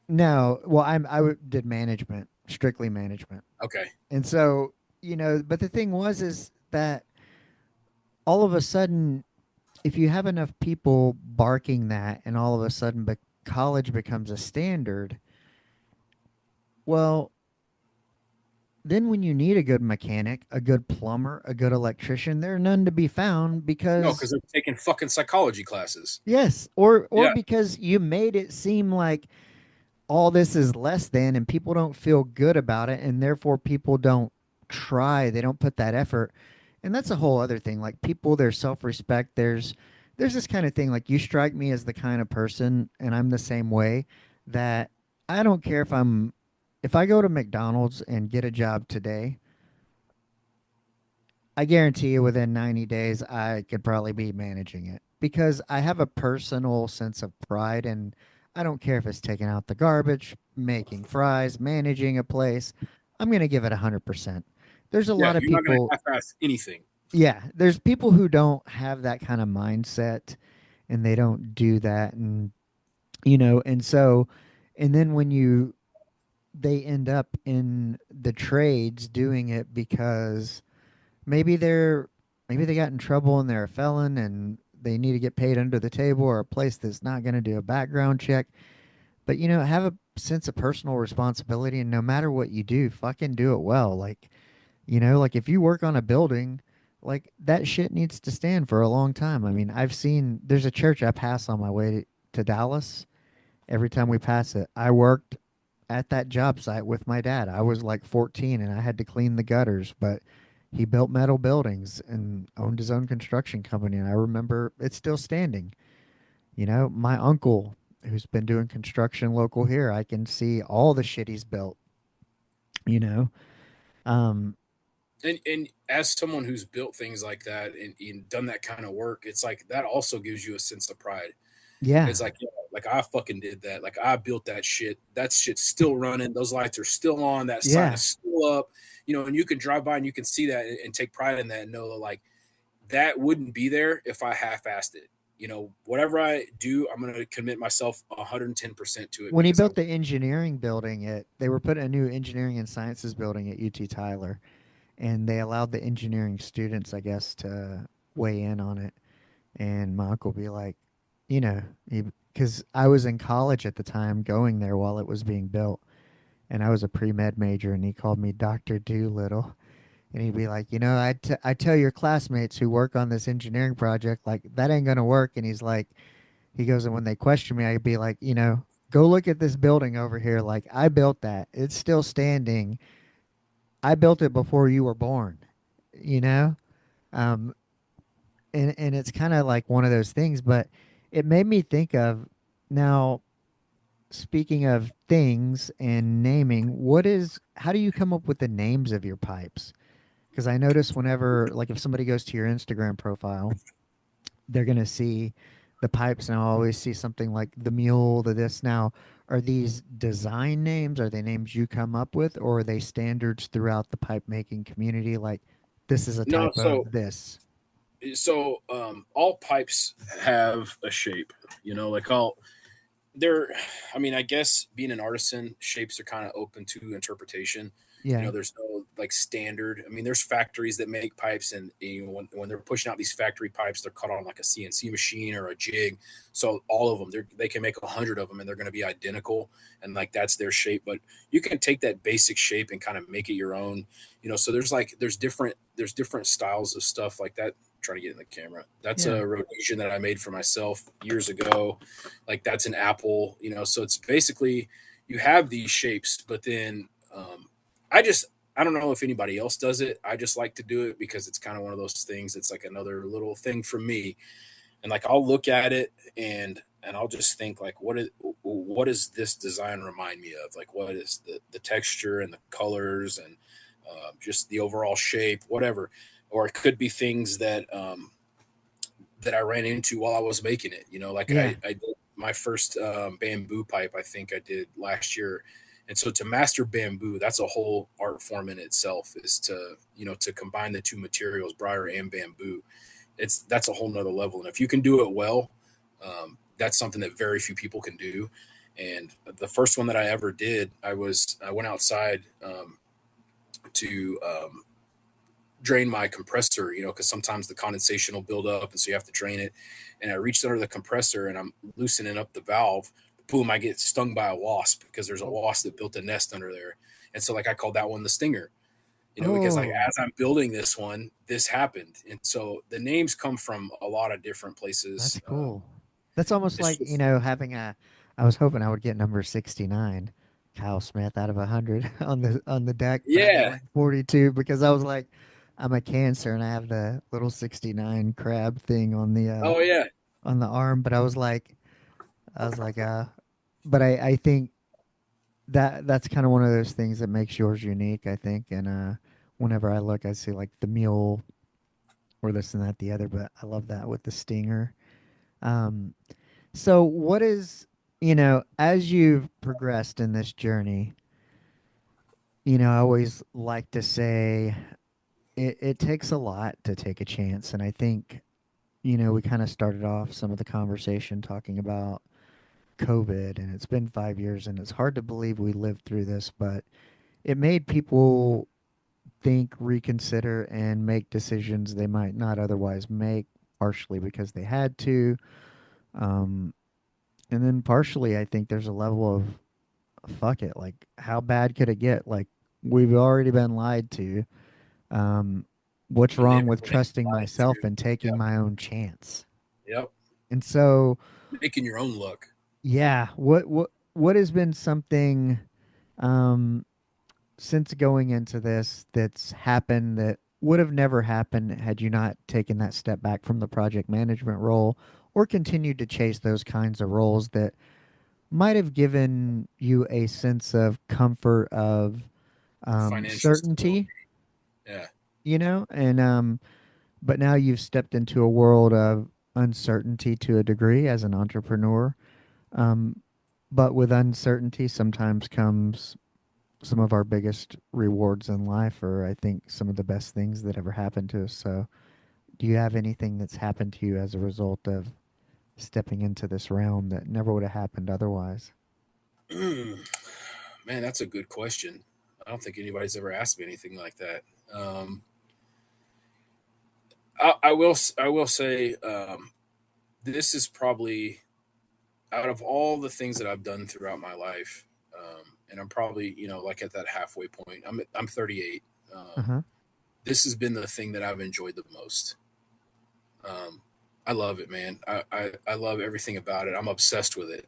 No, well, did management, strictly management. Okay. And so, but the thing is that all of a sudden, if you have enough people barking that and all of a sudden college becomes a standard, well, then when you need a good mechanic, a good plumber, a good electrician, there are none to be found No, because because they're taking fucking psychology classes. yes, or Yeah. because you made it seem like all this is less than and people don't feel good about it and therefore people don't try, they don't put that effort. And that's a whole other thing. Like people, their self-respect, there's this kind of thing like you strike me as the kind of person and I'm the same way that I don't care if I go to McDonald's and get a job today, I guarantee you within 90 days, I could probably be managing it because I have a personal sense of pride and I don't care if it's taking out the garbage, making fries, managing a place. I'm going to give it 100%. There's a Yeah. lot of You're not going to people, half-ass anything. yeah, there's people who don't have that kind of mindset and they don't do that. And so, and then they end up in the trades doing it because maybe maybe they got in trouble and they're a felon and they need to get paid under the table or a place that's not going to do a background check. But have a sense of personal responsibility and no matter what you do, fucking do it well. Like if you work on a building, like that shit needs to stand for a long time. I mean, there's a church I pass on my way to Dallas. Every time we pass it, I worked at that job site with my dad. I was like 14 and I had to clean the gutters, but he built metal buildings and owned his own construction company. And I remember it's still standing. My uncle, who's been doing construction local here, I can see all the shit he's built, you know? Um, And as someone who's built things like that and done that kind of work, it's like that also gives you a sense of pride. yeah, It's like, yeah, like I fucking did that. Like I built that shit. That shit's still running. Those lights are still on. That sign yeah. is still up. And you can drive by and you can see that and take pride in that and know that like that wouldn't be there if I half-assed it. Whatever I do, I'm gonna commit myself 110% to it When he because I built the engineering building, they were putting a new engineering and sciences building at UT Tyler, and they allowed the engineering students, I guess, to weigh in on it. And my uncle be like, because I was in college at the time, going there while it was being built, and I was a pre med major, and he called me Doctor Doolittle, and he'd be like, I tell your classmates who work on this engineering project, like that ain't gonna work, and he goes, and when they question me, I'd be like, go look at this building over here, like I built that, it's still standing, I built it before you were born, you know, um, and it's kind of like one of those things, but it made me think of now. Speaking of things and naming, how do you come up with the names of your pipes? Because I notice whenever, like, if somebody goes to your Instagram profile, they're gonna see the pipes, and I'll always see something like the mule, the this. Now, are these design names? Are they names you come up with, or are they standards throughout the pipe making community? Like, this is a no. type So of this. all pipes have a shape. Like all they're. I mean, I guess being an artisan, shapes are kind of open to interpretation. Yeah. There's no like standard. I mean, there's factories that make pipes, and when they're pushing out these factory pipes, they're cut on like a CNC machine or a jig. So all of them, they can make 100 of them, and they're going to be identical, and like that's their shape. But you can take that basic shape and kind of make it your own. So there's different styles of stuff like that. Trying to get in the camera. That's Yeah. a Rhodesian that I made for myself years ago. Like that's an apple. So it's basically you have these shapes, but then I just I don't know if anybody else does it. I just like to do it because it's kind of one of those things. It's like another little thing for me, and like I'll look at it and I'll just think like, what does this design remind me of? Like, what is the texture and the colors and just the overall shape, whatever. Or it could be things that I ran into while I was making it. Like Yeah. I did my first bamboo pipe, I think I did last year. And so to master bamboo, that's a whole art form in itself, is to combine the two materials, briar and bamboo. That's a whole nother level. And if you can do it well, that's something that very few people can do. And the first one that I ever did, I went outside to drain my compressor, because sometimes the condensation will build up, and so you have to drain it. And I reached under the compressor and I'm loosening up the valve. Boom! I get stung by a wasp because there's a Oh. wasp that built a nest under there. And so like I called that one the stinger, because like Oh, as I'm building this one, this happened. And so the names come from a lot of different that's places. cool. That's almost It's like, just having a I was hoping I would get number 69, Kyle Smith out of 100 on the deck, but I got yeah. like 42 because I was like, I'm a Cancer and I have the little 69 crab thing Oh yeah. on the arm, but I was like but I think that's kind of one of those things that makes yours unique, I think. And whenever I look, I see like the mule or this and that the other, but I love that with the stinger. Um So, what is, as you've progressed in this journey, I always like to say it takes a lot to take a chance. And I think, we kind of started off some of the conversation talking about COVID, and it's been 5 years, and it's hard to believe we lived through this, but it made people think, reconsider, and make decisions they might not otherwise make, partially because they had to. Um, and then partially, I think there's a level of fuck it. Like, how bad could it get? Like, we've already been lied to. Um, what's wrong with Manipulated, trusting lied myself to. and taking Yep. my own chance? Yep. And so, Making your own luck. yeah, what has been something um, since going into this that's happened that would have never happened had you not taken that step back from the project management role or continued to chase those kinds of roles that might have given you a sense of comfort of Financial stability. certainty, Yeah. and but now you've stepped into a world of uncertainty to a degree as an entrepreneur. Um, but with uncertainty sometimes comes some of our biggest rewards in life, or I think some of the best things that ever happened to us. So, do you have anything that's happened to you as a result of stepping into this realm that never would have happened otherwise? Man, that's a good question. I don't think anybody's ever asked me anything like that. Um, I will say this is probably out of all the things that I've done throughout my life, and I'm probably like at that halfway point. I'm 38. Uh huh. This has been the thing that I've enjoyed the most. Um, I love it, man. I love everything about it. I'm obsessed with it.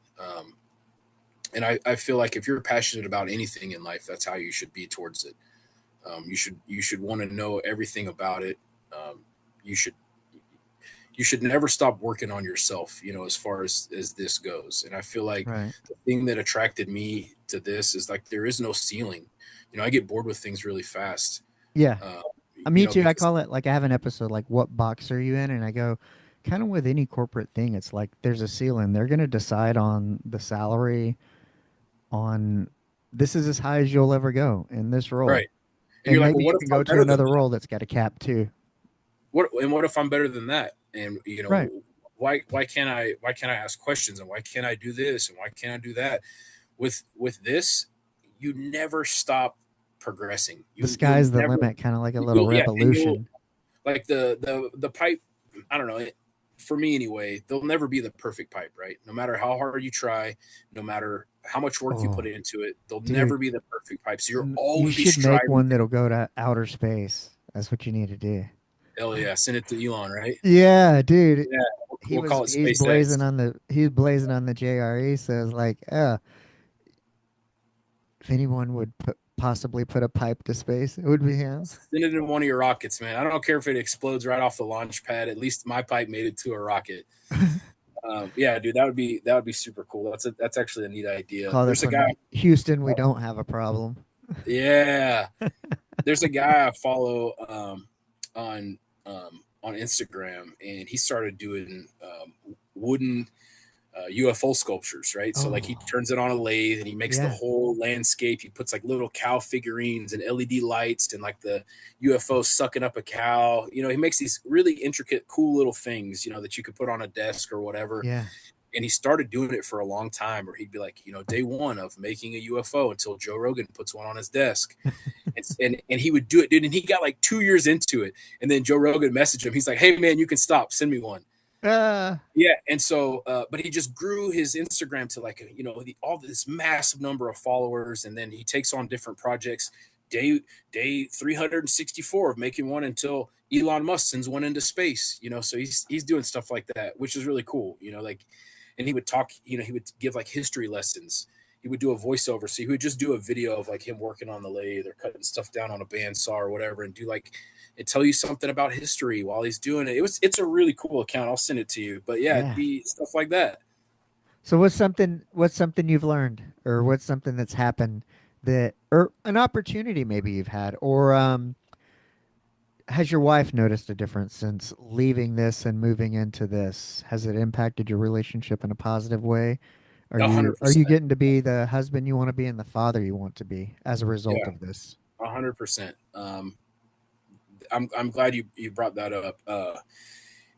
And I feel like if you're passionate about anything in life, that's how you should be towards it. You should want to know everything about it. Um, you should you should never stop working on yourself, as far as this goes. And I feel like Right. the thing that attracted me to this is like there is no ceiling. I get bored with things really fast. Yeah. Uh, Me too. I because call it like I have an episode like what box are you in? And I go kind of with any corporate thing, it's like there's a ceiling. They're gonna decide on the salary on this is as high as you'll ever go in this role. right, and And you're like, well, maybe you what if can I'm go to better than another that? role that's got a cap too. What if I'm better than that? And Right. why can't I ask questions, and why can't I do this, and why can't I do that? With this, you never stop progressing. The You'll sky's the never, limit, kind of like a little you'll, yeah, and you'll, revolution. like the pipe, I don't know, for me anyway, they'll never be the perfect pipe, right? No matter how hard you try, no matter how much work you put Oh, into it, they'll dude, never be the perfect pipe. So you're you always should make striving. one that'll go to outer space. That's what you need to do. Hell yeah, send it to Elon, right? Yeah, dude. Yeah, He we'll was call it SpaceX. he's blazing on the JRE. So it's like, if anyone would possibly put a pipe to space, it would be him. Send it in one of your rockets, man. I don't care if it explodes right off the launch pad. At least my pipe made it to a rocket. Yeah, dude, that would be super cool. That's actually a neat idea. Call There's this a guy. one Houston. We don't have a problem. Yeah, there's a guy I follow on Instagram, and he started doing wooden UFO sculptures, right? So like he Oh, turns it on a lathe and he makes the yeah, whole landscape. He puts like little cow figurines and LED lights and like the UFO sucking up a cow. He makes these really intricate, cool little things, that you could put on a desk or whatever. yeah. And he started doing it for a long time, where he'd be like, day one of making a UFO until Joe Rogan puts one on his desk. And he would do it, dude. And he got like 2 years into it. And then Joe Rogan messaged him. He's like, hey, man, you can stop. Send me one. Uh, Yeah, and so, but he just grew his Instagram to like, all this massive number of followers, and then he takes on different projects. Day 364 of making one until Elon Musk sends one into space. So he's doing stuff like that, which is really cool. Like, and he would talk. He would give like history lessons. He would do a voiceover, so he would just do a video of like him working on the lathe or cutting stuff down on a bandsaw or whatever, and do like and tell you something about history while he's doing it. It's a really cool account. I'll send it to you. But yeah, it'd yeah. be stuff like that. So what's something you've learned, or what's something that's happened that, or an opportunity maybe you've had, or has your wife noticed a difference since leaving this and moving into this? Has it impacted your relationship in a positive way? Are A you hundred are you percent. getting to be the husband you want to be and the father you want to be as a result Yeah, of this? 100%. I'm glad you brought that up.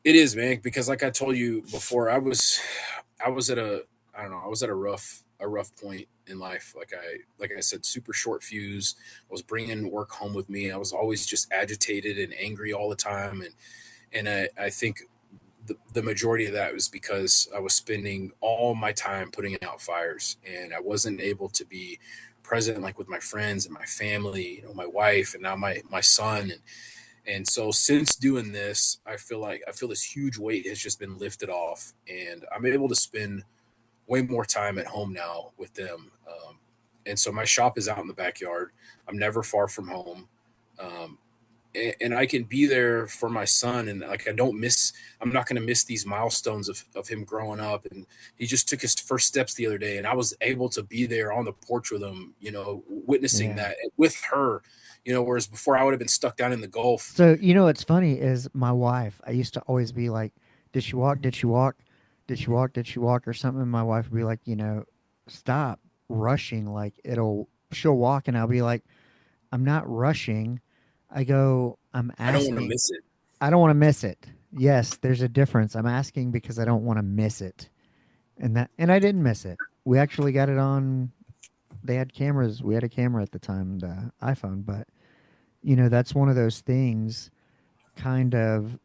It is, man, because like I told you before, I was at a I don't know, I was at a rough point in life. Like I said, super short fuse. I was bringing work home with me. I was always just agitated and angry all the time, and I think the majority of that was because I was spending all my time putting out fires, and I wasn't able to be present like with my friends and my family, my wife, and now my son. And so since doing this, I feel this huge weight has just been lifted off, and I'm able to spend way more time at home now with them. And so my shop is out in the backyard. I'm never far from home. Um, and I can be there for my son, and like I'm not going to miss these milestones of him growing up. And he just took his first steps the other day, and I was able to be there on the porch with him, witnessing Yeah. that with her, whereas before I would have been stuck down in the Gulf. So, what's funny is my wife, I used to always be like, did she walk? Did she walk? Did she walk? Did she walk? Or something. And my wife would be like, stop rushing. Like, she'll walk and I'll be like, I'm not rushing. I go, I'm I don't want to asking. miss it. I don't want to miss it. Yes, there's a difference. I'm asking because I don't want to miss it. And I didn't miss it. We actually got it on. They had cameras. We had a camera at the time, the iPhone. But that's one of those things. Kind of,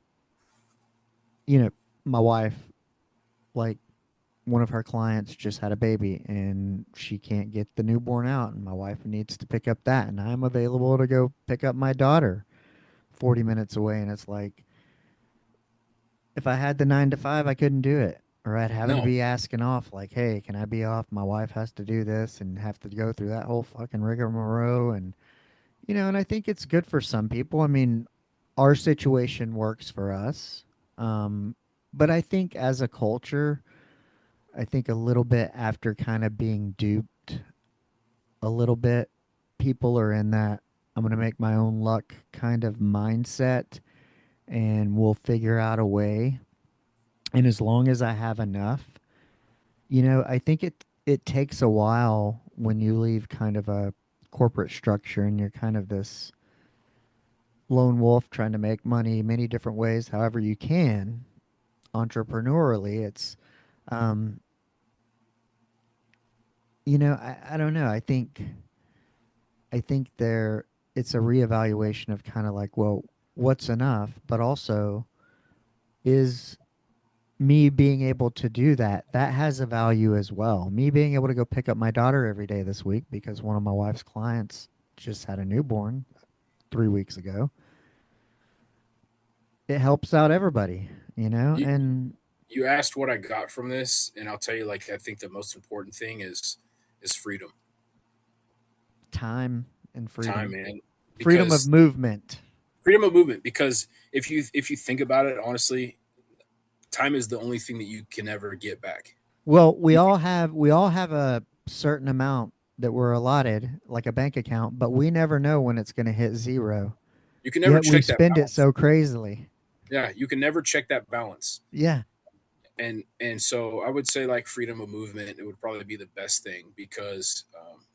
you know, my wife, like one of her clients just had a baby and she can't get the newborn out, and my wife needs to pick up that, and I'm available to go pick up my daughter 40 minutes away, and it's like, if I had the 9 to 5, I couldn't do it. Or I'd have to No, be asking off, like, hey, can I be off? My wife has to do this and have to go through that whole fucking rigmarole. And I think it's good for some people. I mean, our situation works for us. Um, but I think as a culture, I think a little bit after kind of being duped a little bit, people are in that I'm going to make my own luck kind of mindset, and we'll figure out a way. And as long as I have enough, I think it takes a while when you leave kind of a corporate structure and you're kind of this lone wolf trying to make money many different ways, however you can, entrepreneurially. Um, I don't know. I think I think it's a reevaluation of kind of like, well, what's enough, but also is me being able to do that has a value as well. Me being able to go pick up my daughter every day this week because one of my wife's clients just had a newborn 3 weeks ago. It helps out everybody, You and you asked what I got from this, and I'll tell you, like, I think the most important thing is freedom, time and time, freedom. man, Freedom of because movement. freedom of movement. Because if you think about it honestly, time is the only thing that you can ever get back. Well, we You all have we all have a certain amount that we're allotted, like a bank account, but we never know when it's going to hit zero. you can never Yet we check that spend it balance. so crazily. Yeah, you can never check that balance. Yeah. And so I would say like freedom of movement, it would probably be the best thing because,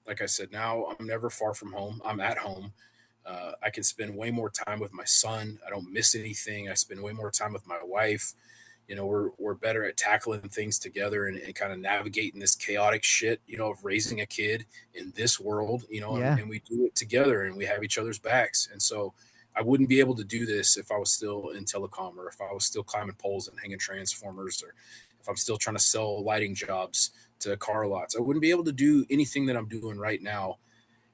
like I said, now I'm never far from home. I'm at home. I can spend way more time with my son. I don't miss anything. I spend way more time with my wife. We're better at tackling things together and kind of navigating this chaotic shit, of raising a kid in this world, and, Yeah. and we do it together and we have each other's backs. And so I wouldn't be able to do this if I was still in telecom, or if I was still climbing poles and hanging transformers, or if I'm still trying to sell lighting jobs to car lots. I wouldn't be able to do anything that I'm doing right now.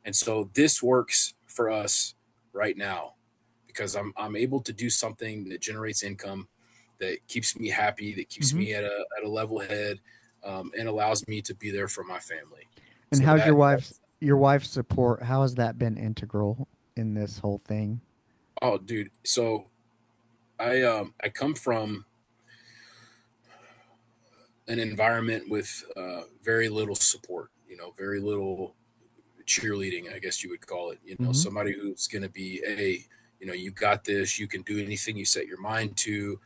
And so this works for us right now because I'm able to do something that generates income, that keeps me happy, that keeps Hmm. me at a level head, and allows me to be there for my family. And So how's that your wife's support? How has that been integral in this whole thing? oh dude, so I come from an environment with very little support, very little cheerleading, I guess you would call it. Hmm. Somebody who's going to be you got this, you can do anything you set your mind to,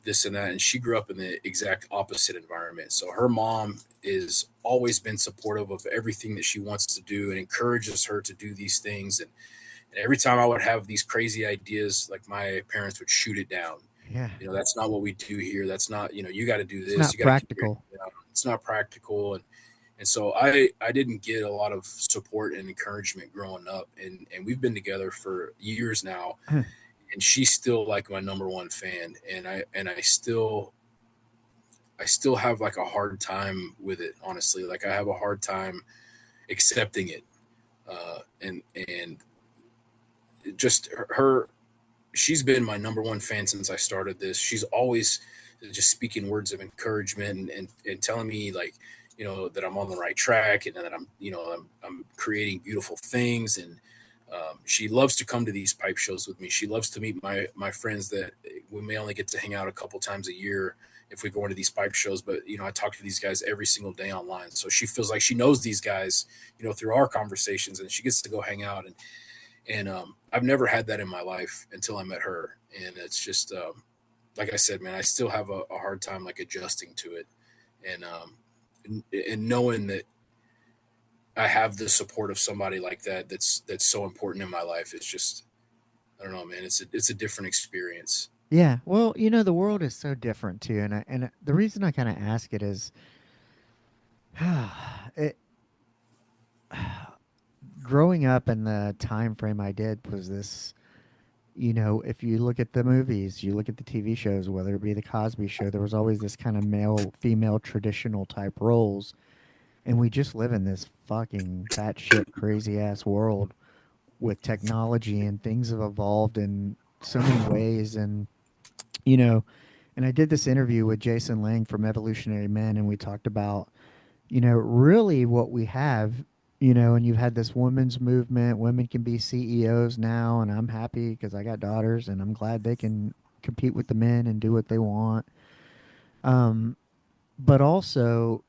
this and that. And she grew up in the exact opposite environment. So her mom is always been supportive of everything that she wants to do and encourages her to do these things. And every time I would have these crazy ideas, like my parents would shoot it down. Yeah. That's not what we do here. That's not, you got to do It's this. not You got to keep your, practical. it's not practical. And so I didn't get a lot of support and encouragement growing up. And we've been together for years now. And she's still like my number one fan. And I still have like a hard time with it, honestly. Like I have a hard time accepting it. And just her, she's been my number one fan since I started this. She's always just speaking words of encouragement and telling me like, that I'm on the right track and that I'm creating beautiful things. And she loves to come to these pipe shows with me. She loves to meet my friends that we may only get to hang out a couple times a year if we go into these pipe shows. But I talk to these guys every single day online, so she feels like she knows these guys, through our conversations, and she gets to go hang out. And I've never had that in my life until I met her, and it's just like I said, man, I still have a hard time like adjusting to it, and knowing that I have the support of somebody like that that's so important in my life. It's just I don't know, man. It's a different experience. Yeah. Well, the world is so different too, and the reason I kind of ask it is, it, growing up in the time frame I did was this. If you look at the movies, you look at the TV shows, whether it be the Cosby Show, there was always this kind of male, female, traditional type roles, and we just live in this fucking batshit crazy ass world with technology, and things have evolved in so many ways. And you know and I did this interview with Jason Lang from Evolutionary Men, and we talked about, really what we have, and you've had this women's movement. Women can be CEOs now, and I'm happy because I got daughters, and I'm glad they can compete with the men and do what they want. Um, but also,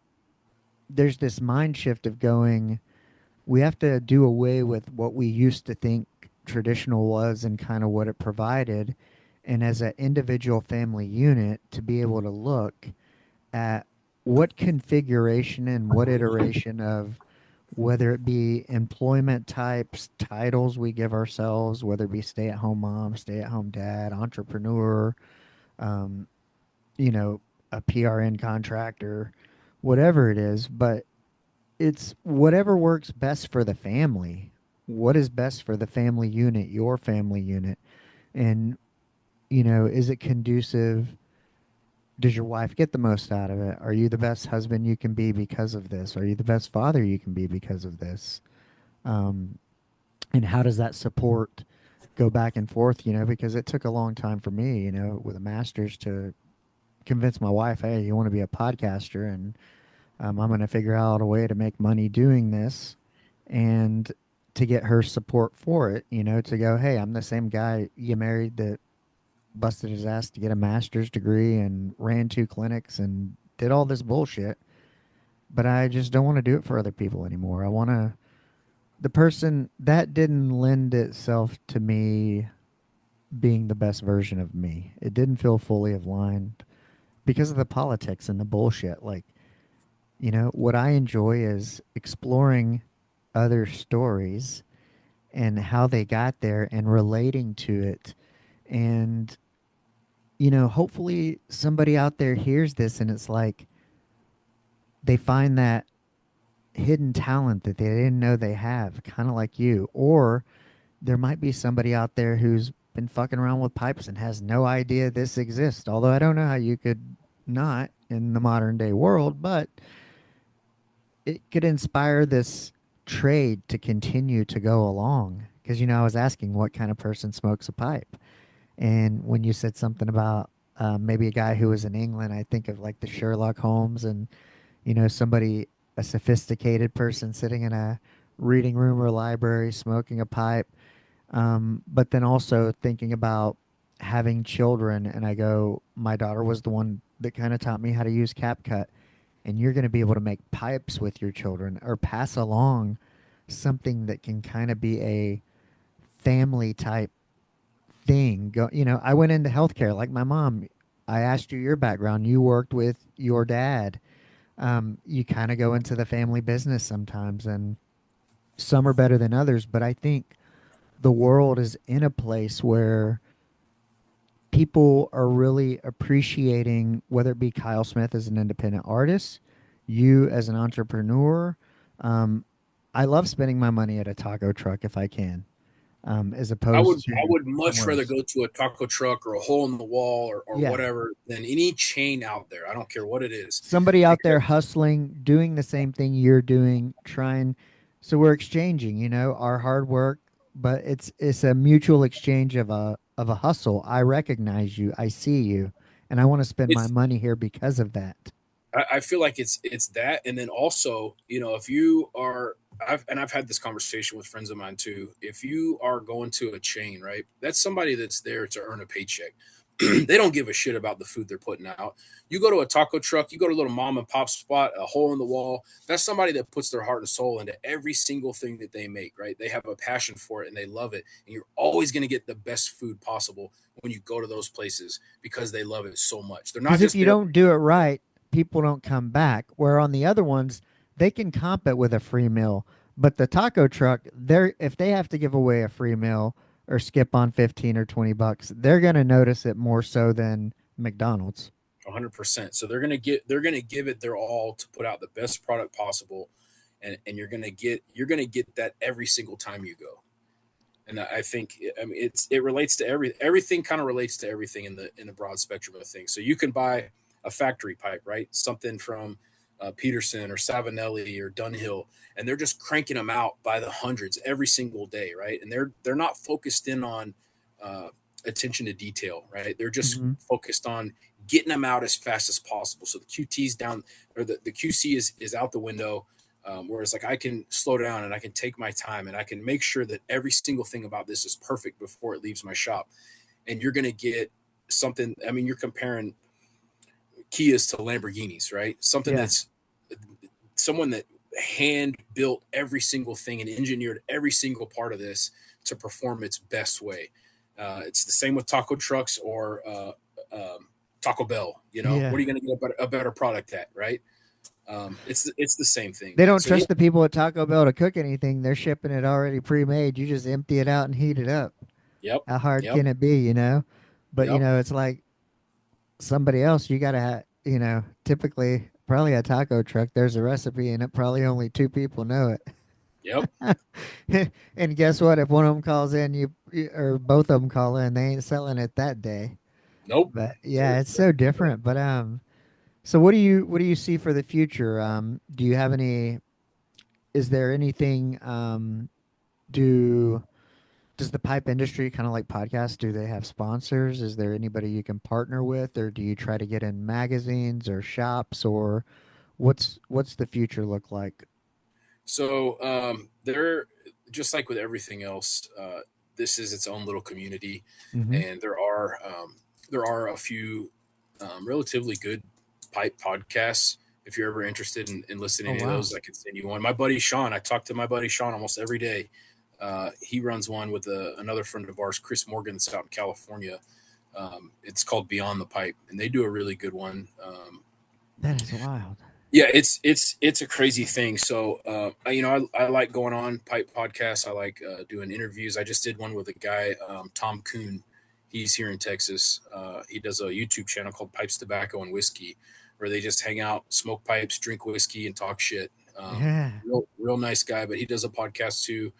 there's this mind shift of going, we have to do away with what we used to think traditional was and kind of what it provided. And as an individual family unit, to be able to look at what configuration and what iteration of, whether it be employment types, titles we give ourselves, whether it be stay at home mom, stay at home dad, entrepreneur, um, you know, a PRN contractor, whatever it is, but it's whatever works best for the family. what is best for the family unit, your family unit, and is it conducive? Does your wife get the most out of it? Are you the best husband you can be because of this? Are you the best father you can be because of this? Um, and how does that support go back and forth? Because it took a long time for me, with a master's to convince my wife, hey, you want to be a podcaster, and I'm going to figure out a way to make money doing this, and to get her support for it, to go, hey, I'm the same guy you married that busted his ass to get a master's degree and ran two clinics and did all this bullshit. But I just don't want to do it for other people anymore. I want to, the person that didn't lend itself to me being the best version of me. It didn't feel fully aligned because of the politics and the bullshit. Like, what I enjoy is exploring other stories and how they got there and relating to it. And, hopefully somebody out there hears this and it's like they find that hidden talent that they didn't know they have, kind of like you. Or there might be somebody out there who's been fucking around with pipes and has no idea this exists. Although I don't know how you could not in the modern day world, but it could inspire this trade to continue to go along. Because, I was asking what kind of person smokes a pipe. And when you said something about maybe a guy who was in England, I think of like the Sherlock Holmes and, somebody, a sophisticated person sitting in a reading room or library smoking a pipe. But then also thinking about having children. And I go, my daughter was the one that kind of taught me how to use CapCut. And you're going to be able to make pipes with your children or pass along something that can kind of be a family type thing. I went into healthcare like my mom. I asked you your background. You worked with your dad. You kind of go into the family business sometimes, and some are better than others. But I think the world is in a place where people are really appreciating whether it be Kyle Smith as an independent artist, you as an entrepreneur. Um, I love spending my money at a taco truck if I can, as opposed I to would much somewhere rather else. go to a taco truck or a hole in the wall or Yeah, whatever than any chain out there. I don't care what it is. somebody out there Because hustling, doing the same thing you're doing, trying. So we're exchanging, our hard work, but it's a mutual exchange of a hustle. I recognize you, I see you, and I want to spend my it's money here because of that. I feel like it's that, and then also, if you are, I've had this conversation with friends of mine too. If you are going to a chain, right, that's somebody that's there to earn a paycheck. They don't give a shit about the food they're putting out. You go to a taco truck, you go to a little mom and pop spot, a hole in the wall. That's somebody that puts their heart and soul into every single thing that they make, right? They have a passion for it and they love it. And you're always going to get the best food possible when you go to those places because they love it so much. They're not Because if just you there. don't do it right, people don't come back. Where on the other ones, they can comp it with a free meal. But the taco truck, they're if they have to give away a free meal or skip on 15 or $20, they're gonna notice it more so than McDonald's. 100%. So they're gonna give it their all to put out the best product possible, and you're gonna get that every single time you go. And I think, I mean, it relates to everything kind of relates to everything in the broad spectrum of things. So you can buy a factory pipe, right? Something from Peterson or Savinelli or Dunhill, and they're just cranking them out by the hundreds every single day, right? And they're not focused in on uh, attention to detail, right? They're just Hmm. focused on getting them out as fast as possible. So the QT's down, or the QC is out the window. Whereas, like, I can slow down and I can take my time and I can make sure that every single thing about this is perfect before it leaves my shop. And you're going to get something. I mean, you're comparing Kias to Lamborghinis, right? Something Yeah. that's someone that hand built every single thing and engineered every single part of this to perform its best way. It's the same with taco trucks or Taco Bell. What Yeah. are you going to get a better product at, right? It's the same thing, They man. don't So yeah, trust the people at Taco Bell to cook anything. They're shipping it already pre-made. You just empty it out and heat it up. yep, How hard yep, can it be? But yep. it's like somebody else you gotta have, typically probably a taco truck, there's a recipe and it probably only two people know it. Yep. And guess what? If one of them calls in, or both of them call in, they ain't selling it that day. Nope. But yeah, it's so different. But so what do you see for the future? Do you have any? Is there anything? Do does the pipe industry kind of like podcasts? Do they have sponsors? Is there anybody you can partner with, or do you try to get in magazines or shops, or what's the future look like? So they're just like with everything else. This is its own little community, Mm-hmm. and there are a few relatively good pipe podcasts. If you're ever interested in listening Oh to any of wow. those, I can send you one. My buddy Sean, I talk to my buddy Sean almost every day. He runs one with another friend of ours, Chris Morgan, that's out in California. It's called Beyond the Pipe, and they do a really good one. That is wild. Yeah, it's a crazy thing. So, I like going on pipe podcasts. I like doing interviews. I just did one with a guy, Tom Kuhn. He's here in Texas. He does a YouTube channel called Pipes, Tobacco, and Whiskey, where they just hang out, smoke pipes, drink whiskey, and talk shit. Yeah. Real nice guy, but he does a podcast too.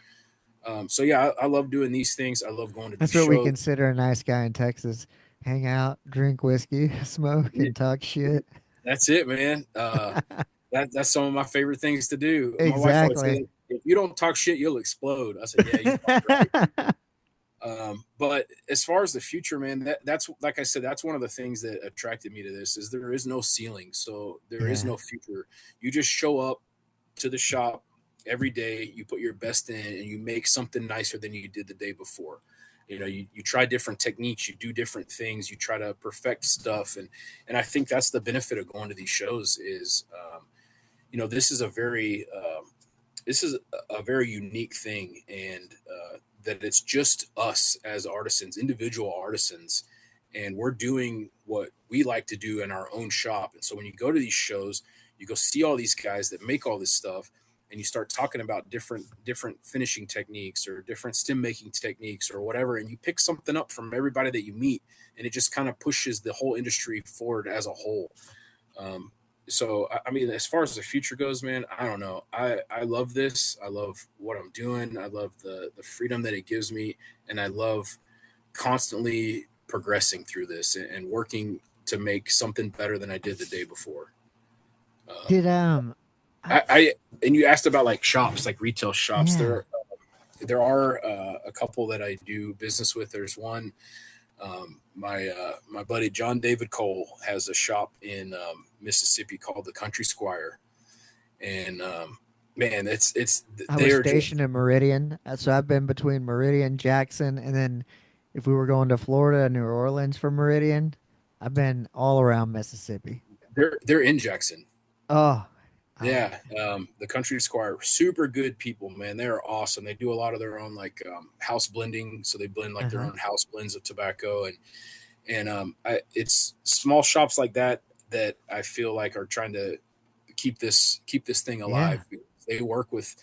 So yeah, I love doing these things. I love going to these That's what we shows. consider a nice guy in Texas. Hang out, drink whiskey, smoke, Yeah, and talk shit. that's it, man. That's some of my favorite things to do. My wife always Exactly. says, "If you don't talk shit, you'll explode." I said, "Yeah, you fucking right." But as far as the future, man, that's like I said, that's one of the things that attracted me to this is there is no ceiling, so there is Yeah. no future. You just show up to the shop every day, you put your best in, and you make something nicer than you did the day before. You try different techniques, you do different things, you try to perfect stuff, and I think that's the benefit of going to these shows is, this is a very unique thing, and that it's just us as artisans, individual artisans, and we're doing what we like to do in our own shop. And so when you go to these shows, you go see all these guys that make all this stuff, and you start talking about different finishing techniques or different stem making techniques or whatever, and you pick something up from everybody that you meet, and it just kind of pushes the whole industry forward as a whole. um, so I mean, as far as the future goes, man, I don't know. I love this. I love what I'm doing. I love the freedom that it gives me, and I love constantly progressing through this and working to make something better than I did the day before. Um, Did I, I and you asked about like shops, like retail shops. yeah. There are a couple that I do business with. There's one. My buddy John David Cole has a shop in Mississippi called the Country Squire, and man, it's I was they're just stationed in Meridian, so I've been between Meridian, Jackson, and then if we were going to Florida, New Orleans for Meridian, I've been all around Mississippi. they're in Jackson. Oh, I Yeah, the Country Squire, super good people, man. They're awesome. They do a lot of their own like house blending, so they blend like their uh-huh. own house blends of tobacco, and it's small shops like that that I feel like are trying to keep this thing Yeah. alive. They work with,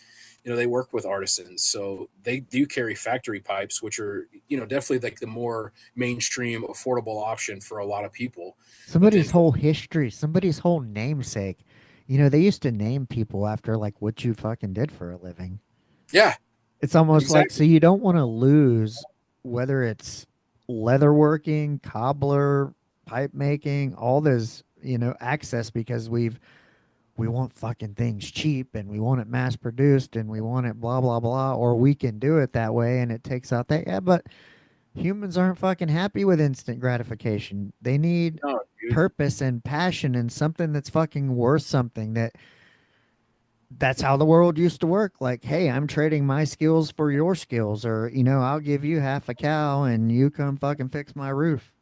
they work with artisans, so they do carry factory pipes, which are definitely like the more mainstream, affordable option for a lot of people. But then, Somebody's whole history, somebody's whole namesake. They used to name people after like what you fucking did for a living. yeah, It's almost like so exactly. you don't want to lose whether it's leatherworking, cobbler, pipe making, all this, access because we want fucking things cheap and we want it mass produced and we want it blah blah blah or we can do it that way and it takes out that yeah, but humans aren't fucking happy with instant gratification. They need No, dude. purpose and passion and something that's fucking worth something that's how the world used to work. Like, hey, I'm trading my skills for your skills, or I'll give you half a cow and you come fucking fix my roof.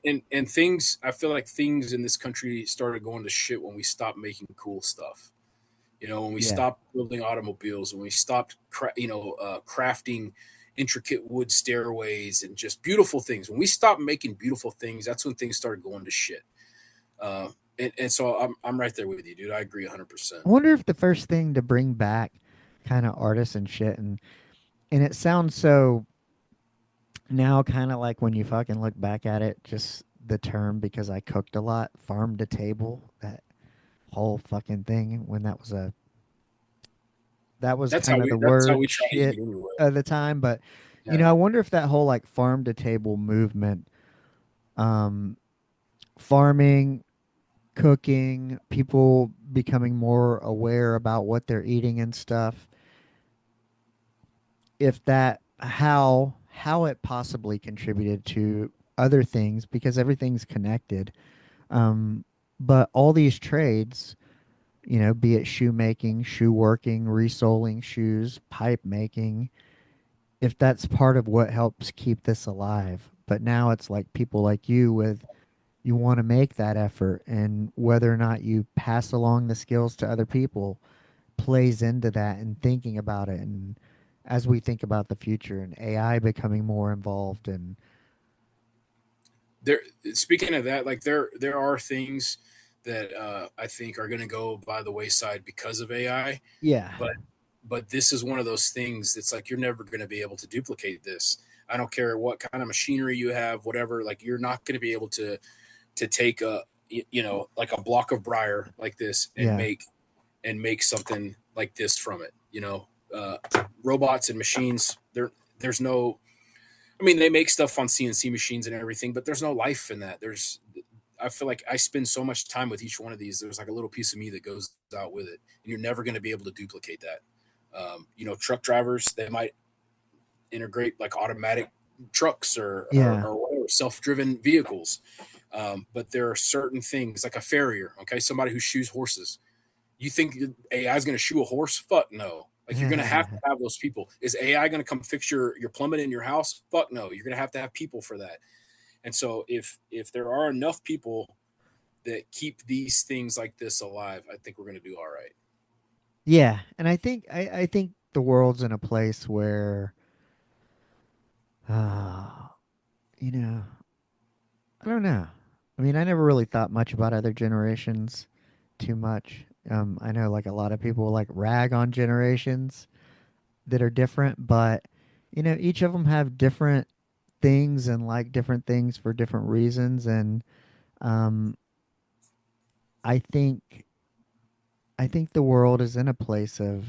And things, I feel like things in this country started going to shit when we stopped making cool stuff. When we Yeah. stopped building automobiles, when we stopped crafting intricate wood stairways and just beautiful things, when we stopped making beautiful things, that's when things started going to shit. uh, and so I'm right there with you, dude. I agree 100%. I wonder if the first thing to bring back kind of artists and shit and it sounds so now kind of like when you fucking look back at it, just the term because I cooked a lot, farm to table, that whole fucking thing when that was a That was That's how kind of we the that's how word we try to shit eat anyway. of the time. But Yeah. I wonder if that whole like farm to table movement, um, farming, cooking, people becoming more aware about what they're eating and stuff, if that how it possibly contributed to other things because everything's connected. Um, but all these trades, be it shoemaking, shoe working, resoling shoes, pipe making, if that's part of what helps keep this alive. But now it's like people like you with you want to make that effort, and whether or not you pass along the skills to other people plays into that and thinking about it. And as we think about the future and AI becoming more involved and There, speaking of that, like there are things that I think are going to go by the wayside because of AI, yeah, but this is one of those things that's like you're never going to be able to duplicate this. I don't care what kind of machinery you have, whatever. Like you're not going to be able to take like a block of briar like this and yeah, make something like this from it. Robots and machines. There's no. I mean, they make stuff on CNC machines and everything, but there's no life in that. I feel like I spend so much time with each one of these. There's like a little piece of me that goes out with it, and you're never going to be able to duplicate that. Truck drivers, they might integrate like automatic trucks yeah, or whatever, self-driven vehicles. But there are certain things like a farrier, okay, somebody who shoes horses. You think AI is going to shoe a horse? Fuck no. Like you're going to have those people. Is AI going to come fix your plumbing in your house? Fuck no. You're going to have people for that. And so if there are enough people that keep these things like this alive, I think we're going to do all right. yeah. And I think the world's in a place where, uh, you know, I don't know. I mean, I never really thought much about other generations too much. I know like a lot of people like rag on generations that are different, but each of them have different things and like different things for different reasons. And um, I think I think the world is in a place of,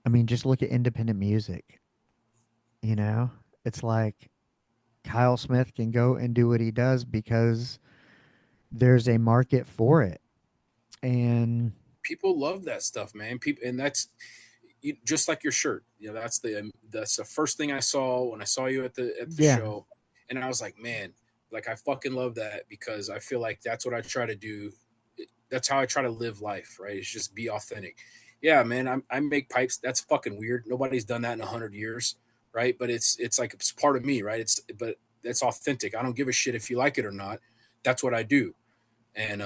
I mean, just look at independent music. You know, it's like Kyle Smith can go and do what he does because there's a market for it. And People love that stuff, man. People, and that's just like your shirt. That's the first thing I saw when I saw you at the yeah, show, and I was like, man, like I fucking love that because I feel like that's what I try to do. That's how I try to live life, right? It's just be authentic. Yeah, man, I make pipes. That's fucking weird. Nobody's done that in 100 years, right? But it's like it's part of me, right? But it's authentic. I don't give a shit if you like it or not. That's what I do, and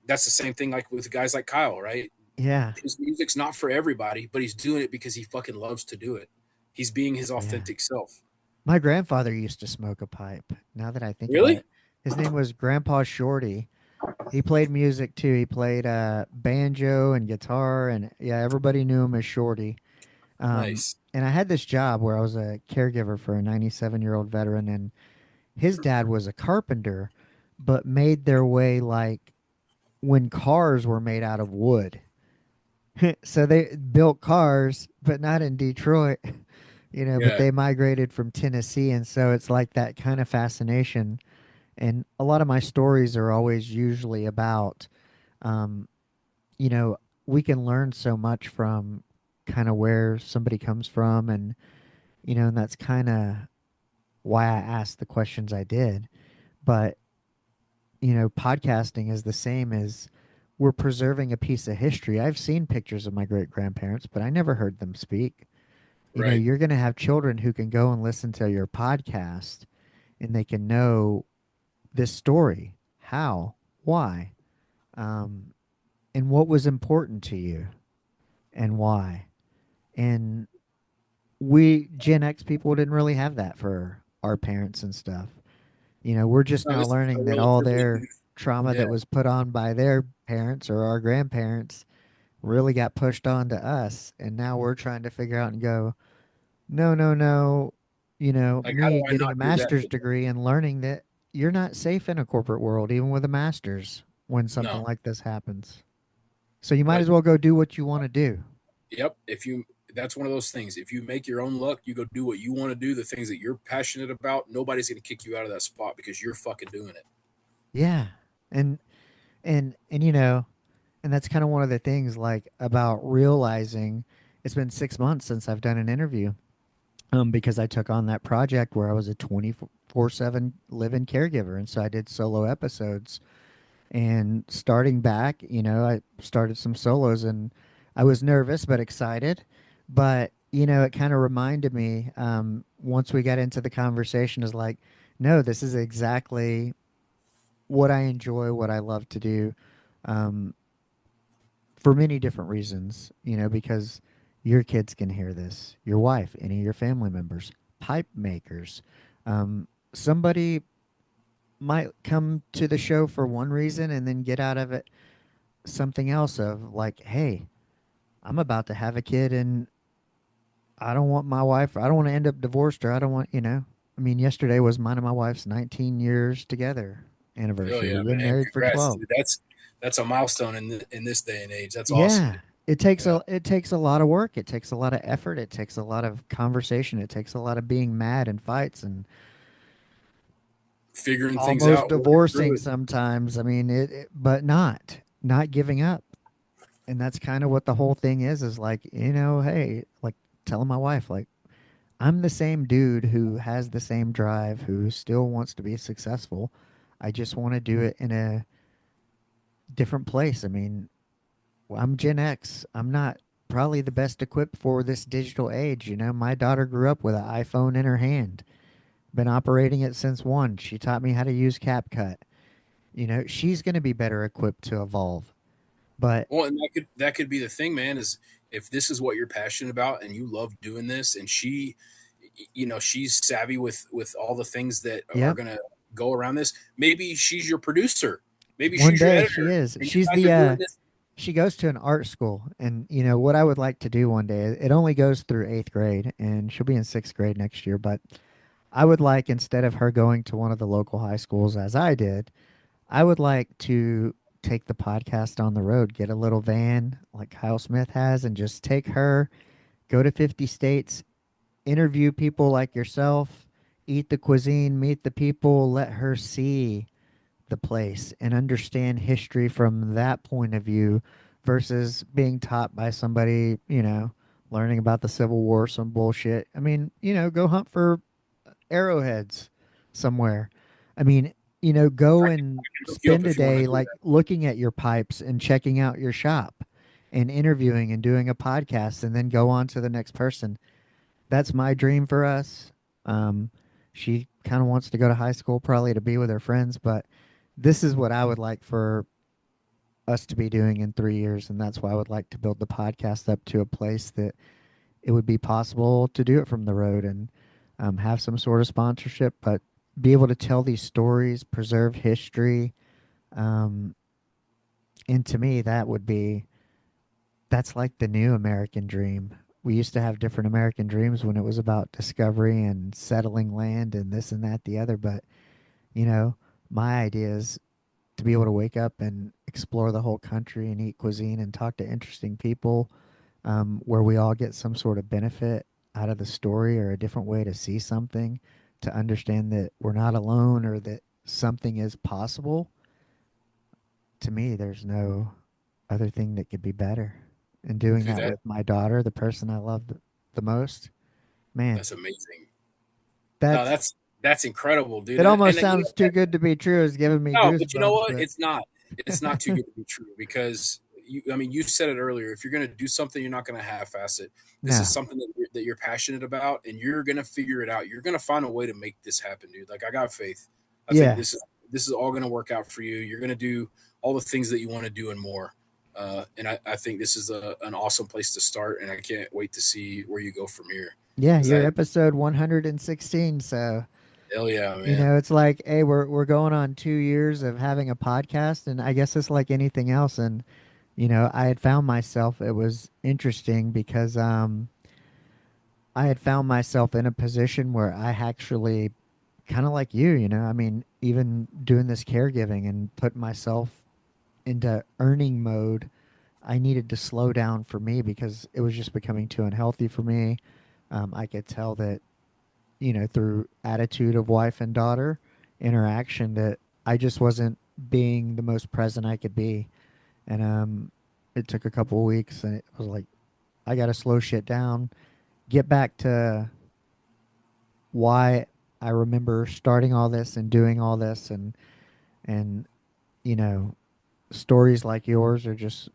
that's the same thing like with guys like Kyle, right? yeah, His music's not for everybody, but he's doing it because he fucking loves to do it. He's being his yeah. authentic self. My grandfather used to smoke a pipe. Now that I think about Really? it, his name was Grandpa Shorty. He played music too. He played banjo and guitar, and yeah, everybody knew him as Shorty. Nice. And I had this job where I was a caregiver for a 97-year-old veteran, and his dad was a carpenter, but made their way like when cars were made out of wood. So they built cars, but not in Detroit, but Yeah. they migrated from Tennessee. And so it's like that kind of fascination. And a lot of my stories are always usually about, um, you know, we can learn so much from kind of where somebody comes from. And that's kind of why I asked the questions I did. But podcasting is the same as we're preserving a piece of history. I've seen pictures of my great grandparents, but I never heard them speak. Right. You're going to have children who can go and listen to your podcast and they can know this story, how, why, um, and what was important to you and why. And we Gen X people didn't really have that for our parents and stuff. We're just No, now this is a learning that all relatively their new. trauma Yeah. that was put on by their parents or our grandparents really got pushed on to us. And now we're trying to figure out and go, no, no, no. Like, how do Me I getting a not do that master's to them? degree and learning that you're not safe in a corporate world, even with a master's, when something No. like this happens. So you might But as well go do what you want to do. Yep. If you, that's one of those things. If you make your own luck, you go do what you want to do, the things that you're passionate about. Nobody's going to kick you out of that spot because you're fucking doing it. Yeah. And and you know, and that's kind of one of the things like about realizing it's been 6 months since I've done an interview. Because I took on that project where I was a 24/7 live-in caregiver, and so I did solo episodes. And starting back, I started some solos, and I was nervous but excited. But it kind of reminded me, once we got into the conversation, is like, no, this is exactly what I enjoy, what I love to do. Um, for many different reasons, because your kids can hear this, your wife, any of your family members, pipe makers. Somebody might come to the show for one reason and then get out of it something else of like, hey, I'm about to have a kid and I don't want my wife, I don't want to end up divorced, or I don't want, I mean, yesterday was mine and my wife's 19 years together Oh anniversary. yeah, We've been man! married for Congrats, 12. dude. That's a milestone in this day and age. That's awesome, Yeah. dude. Yeah, It takes a lot of work. It takes a lot of effort. It takes a lot of conversation. It takes a lot of being mad and fights and figuring things almost out, working through divorcing it. sometimes. I mean, but not giving up. And that's kind of what the whole thing is like, hey, like telling my wife, like, I'm the same dude who has the same drive, who still wants to be successful. I just want to do it in a different place. I mean, I'm Gen X. I'm not probably the best equipped for this digital age. My daughter grew up with an iPhone in her hand, been operating it since one. She taught me how to use CapCut. She's going to be better equipped to evolve. But Well, and that could be the thing, man. Is if this is what you're passionate about and you love doing this, and she's savvy with all the things that are yep, gonna go around this. Maybe she's your producer. Maybe one she's your day she editor, is. and you guys are doing this. She goes to an art school, and what I would like to do one day. It only goes through 8th grade, and she'll be in 6th grade next year. But I would like, instead of her going to one of the local high schools as I did, I would like to take the podcast on the road, get a little van like Kyle Smith has, and just take her, go to 50 states, interview people like yourself, eat the cuisine, meet the people, let her see the place and understand history from that point of view versus being taught by somebody, learning about the Civil War, some bullshit. I mean, go hunt for arrowheads somewhere. I mean, go I can, and I can hook you up spend a if you want day to do like looking at your pipes and checking out your shop and interviewing and doing a podcast and then go on to the next person. That's my dream for us. Um, she kind of wants to go to high school probably to be with her friends, but this is what I would like for us to be doing in 3 years. And that's why I would like to build the podcast up to a place that it would be possible to do it from the road and have some sort of sponsorship, but be able to tell these stories, preserve history. Um, and to me, that's like the new American dream. We used to have different American dreams when it was about discovery and settling land and this and that, the other. But, you know, my idea is to be able to wake up and explore the whole country and eat cuisine and talk to interesting people, where we all get some sort of benefit out of the story or a different way to see something, to understand that we're not alone or that something is possible. To me, there's no other thing that could be better. And doing Dude, that with my daughter, the person I love the most, man, that's amazing. No, that's that's incredible, dude. it. Almost And sounds too good to be true. It's giving me no, but you know goosebumps, what? but It's not. It's not too good to be true because I mean, you said it earlier. If you're going to do something, you're not going to half-ass it. This is no, something that you're passionate about, and you're going to figure it out. You're going to find a way to make this happen, dude. Like I got faith. I think yeah, this is all going to work out for you. You're going to do all the things that you want to do and more. And I think this is an awesome place to start, and I can't wait to see where you go from here. yeah. Because You're that, episode 116, so hell yeah, man. it's like, hey, we're going on 2 years of having a podcast, and I guess it's like anything else. And I had found myself. It was interesting because I had found myself in a position where I actually kind of like you. I mean, even doing this caregiving and putting myself into earning mode. I needed to slow down for me because it was just becoming too unhealthy for me. I could tell that, through attitude of wife and daughter interaction, that I just wasn't being the most present I could be. And it took a couple of weeks, and it was like, I got to slow shit down, get back to why I remember starting all this and doing all this, and you know, stories like yours are just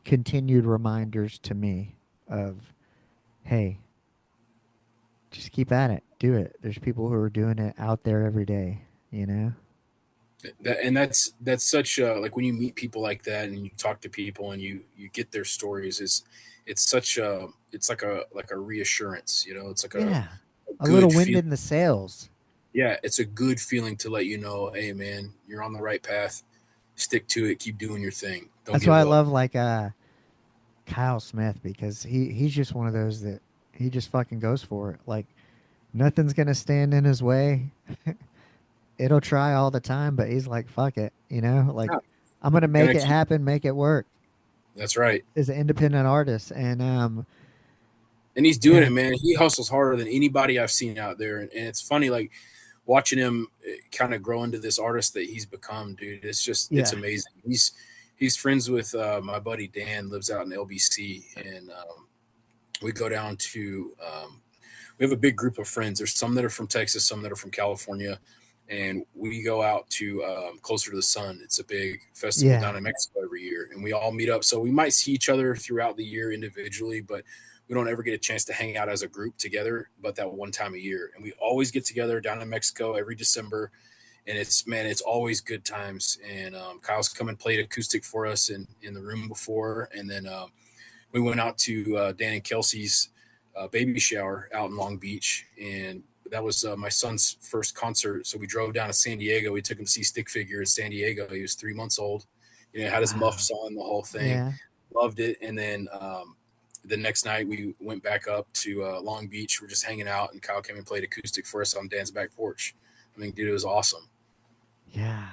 continued reminders to me of, hey, just keep at it, do it. There's people who are doing it out there every day, you know? And that's such like when you meet people like that and you talk to people and you get their stories, it's such a it's like a reassurance, it's like Yeah. a A little good wind feeling. in the sails. Yeah, it's a good feeling to let you know, hey man, you're on the right path. Stick to it, keep doing your thing, don't That's why give I up. love like Kyle Smith, because he's just one of those that he just fucking goes for it. Like nothing's gonna stand in his way. It'll try all the time, but he's like, fuck it, like Yeah, I'm gonna gonna make it keep. happen, make it work That's right. as an independent artist. And And he's doing yeah, it, man. He hustles harder than anybody I've seen out there, and it's funny, like watching him kind of grow into this artist that he's become, dude. It's yeah, amazing. He's friends with my buddy Dan, lives out in LBC, and we go down to we have a big group of friends. There's some that are from Texas, some that are from California, and we go out to Closer to the Sun. It's a big festival yeah, down in Mexico every year, and we all meet up. So we might see each other throughout the year individually, but we don't ever get a chance to hang out as a group together. But that one time a year, and we always get together down in Mexico every December. And it's man, it's always good times. And Kyle's come and played acoustic for us in the room before, and then we went out to Dan and Kelsey's baby shower out in Long Beach, and that was my son's first concert. So we drove down to San Diego. We took him to see Stick Figure in San Diego. He was 3 months old. Had his wow, muffs on, the whole thing. yeah, Loved it. And then the next night we went back up to Long Beach. We're just hanging out, and Kyle came and played acoustic for us on Dan's back porch. I mean, dude, it was awesome. yeah,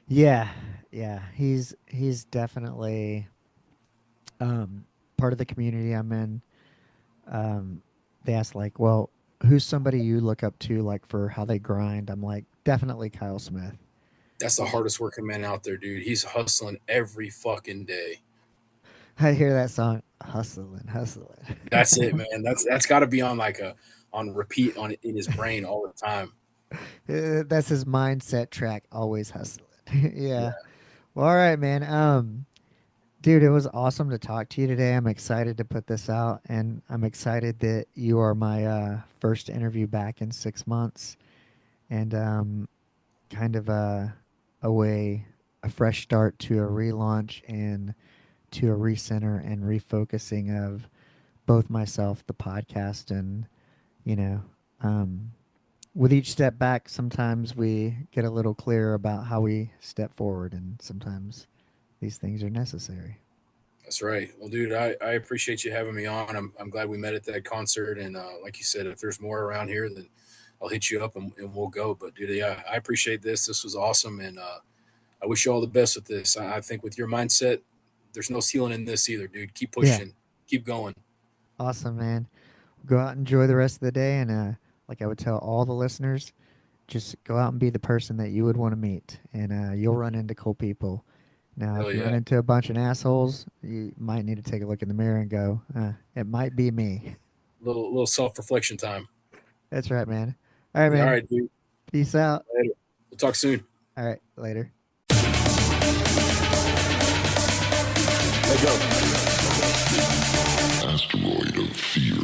yeah, yeah. He's definitely part of the community I'm in. um, they asked like, well, who's somebody you look up to like for how they grind? I'm like, definitely Kyle Smith. That's the He's, hardest working man out there, dude. He's hustling every fucking day. I hear that song, hustling, hustling. That's it, man. That's got to be on like a on repeat on in his brain all the time. That's his mindset track, always hustling. Yeah, Yeah. Well, all right, man. Dude, it was awesome to talk to you today. I'm excited to put this out, and I'm excited that you are my first interview back in 6 months, and kind of a way, a fresh start to a relaunch and to a recenter and refocusing of both myself, the podcast, and you know, um, with each step back, sometimes we get a little clearer about how we step forward, and sometimes these things are necessary. that's right. Well, dude, I appreciate you having me on. I'm glad we met at that concert. And like you said, if there's more around here, then I'll hit you up and we'll go. But dude, yeah, I appreciate this. This was awesome, and I wish you all the best with this. I think with your mindset, there's no ceiling in this either, dude. Keep Yeah, pushing, keep going. awesome, man. Go out and enjoy the rest of the day, and like I would tell all the listeners, just go out and be the person that you would want to meet, and you'll run into cool people. Now, Hell if you yeah. run into a bunch of assholes, you might need to take a look in the mirror and go, it might be me. Little self reflection time. That's right, man. All right, All man. right, dude. Peace out. Later. We'll talk soon. All right, later. Let go. Asteroid of fear.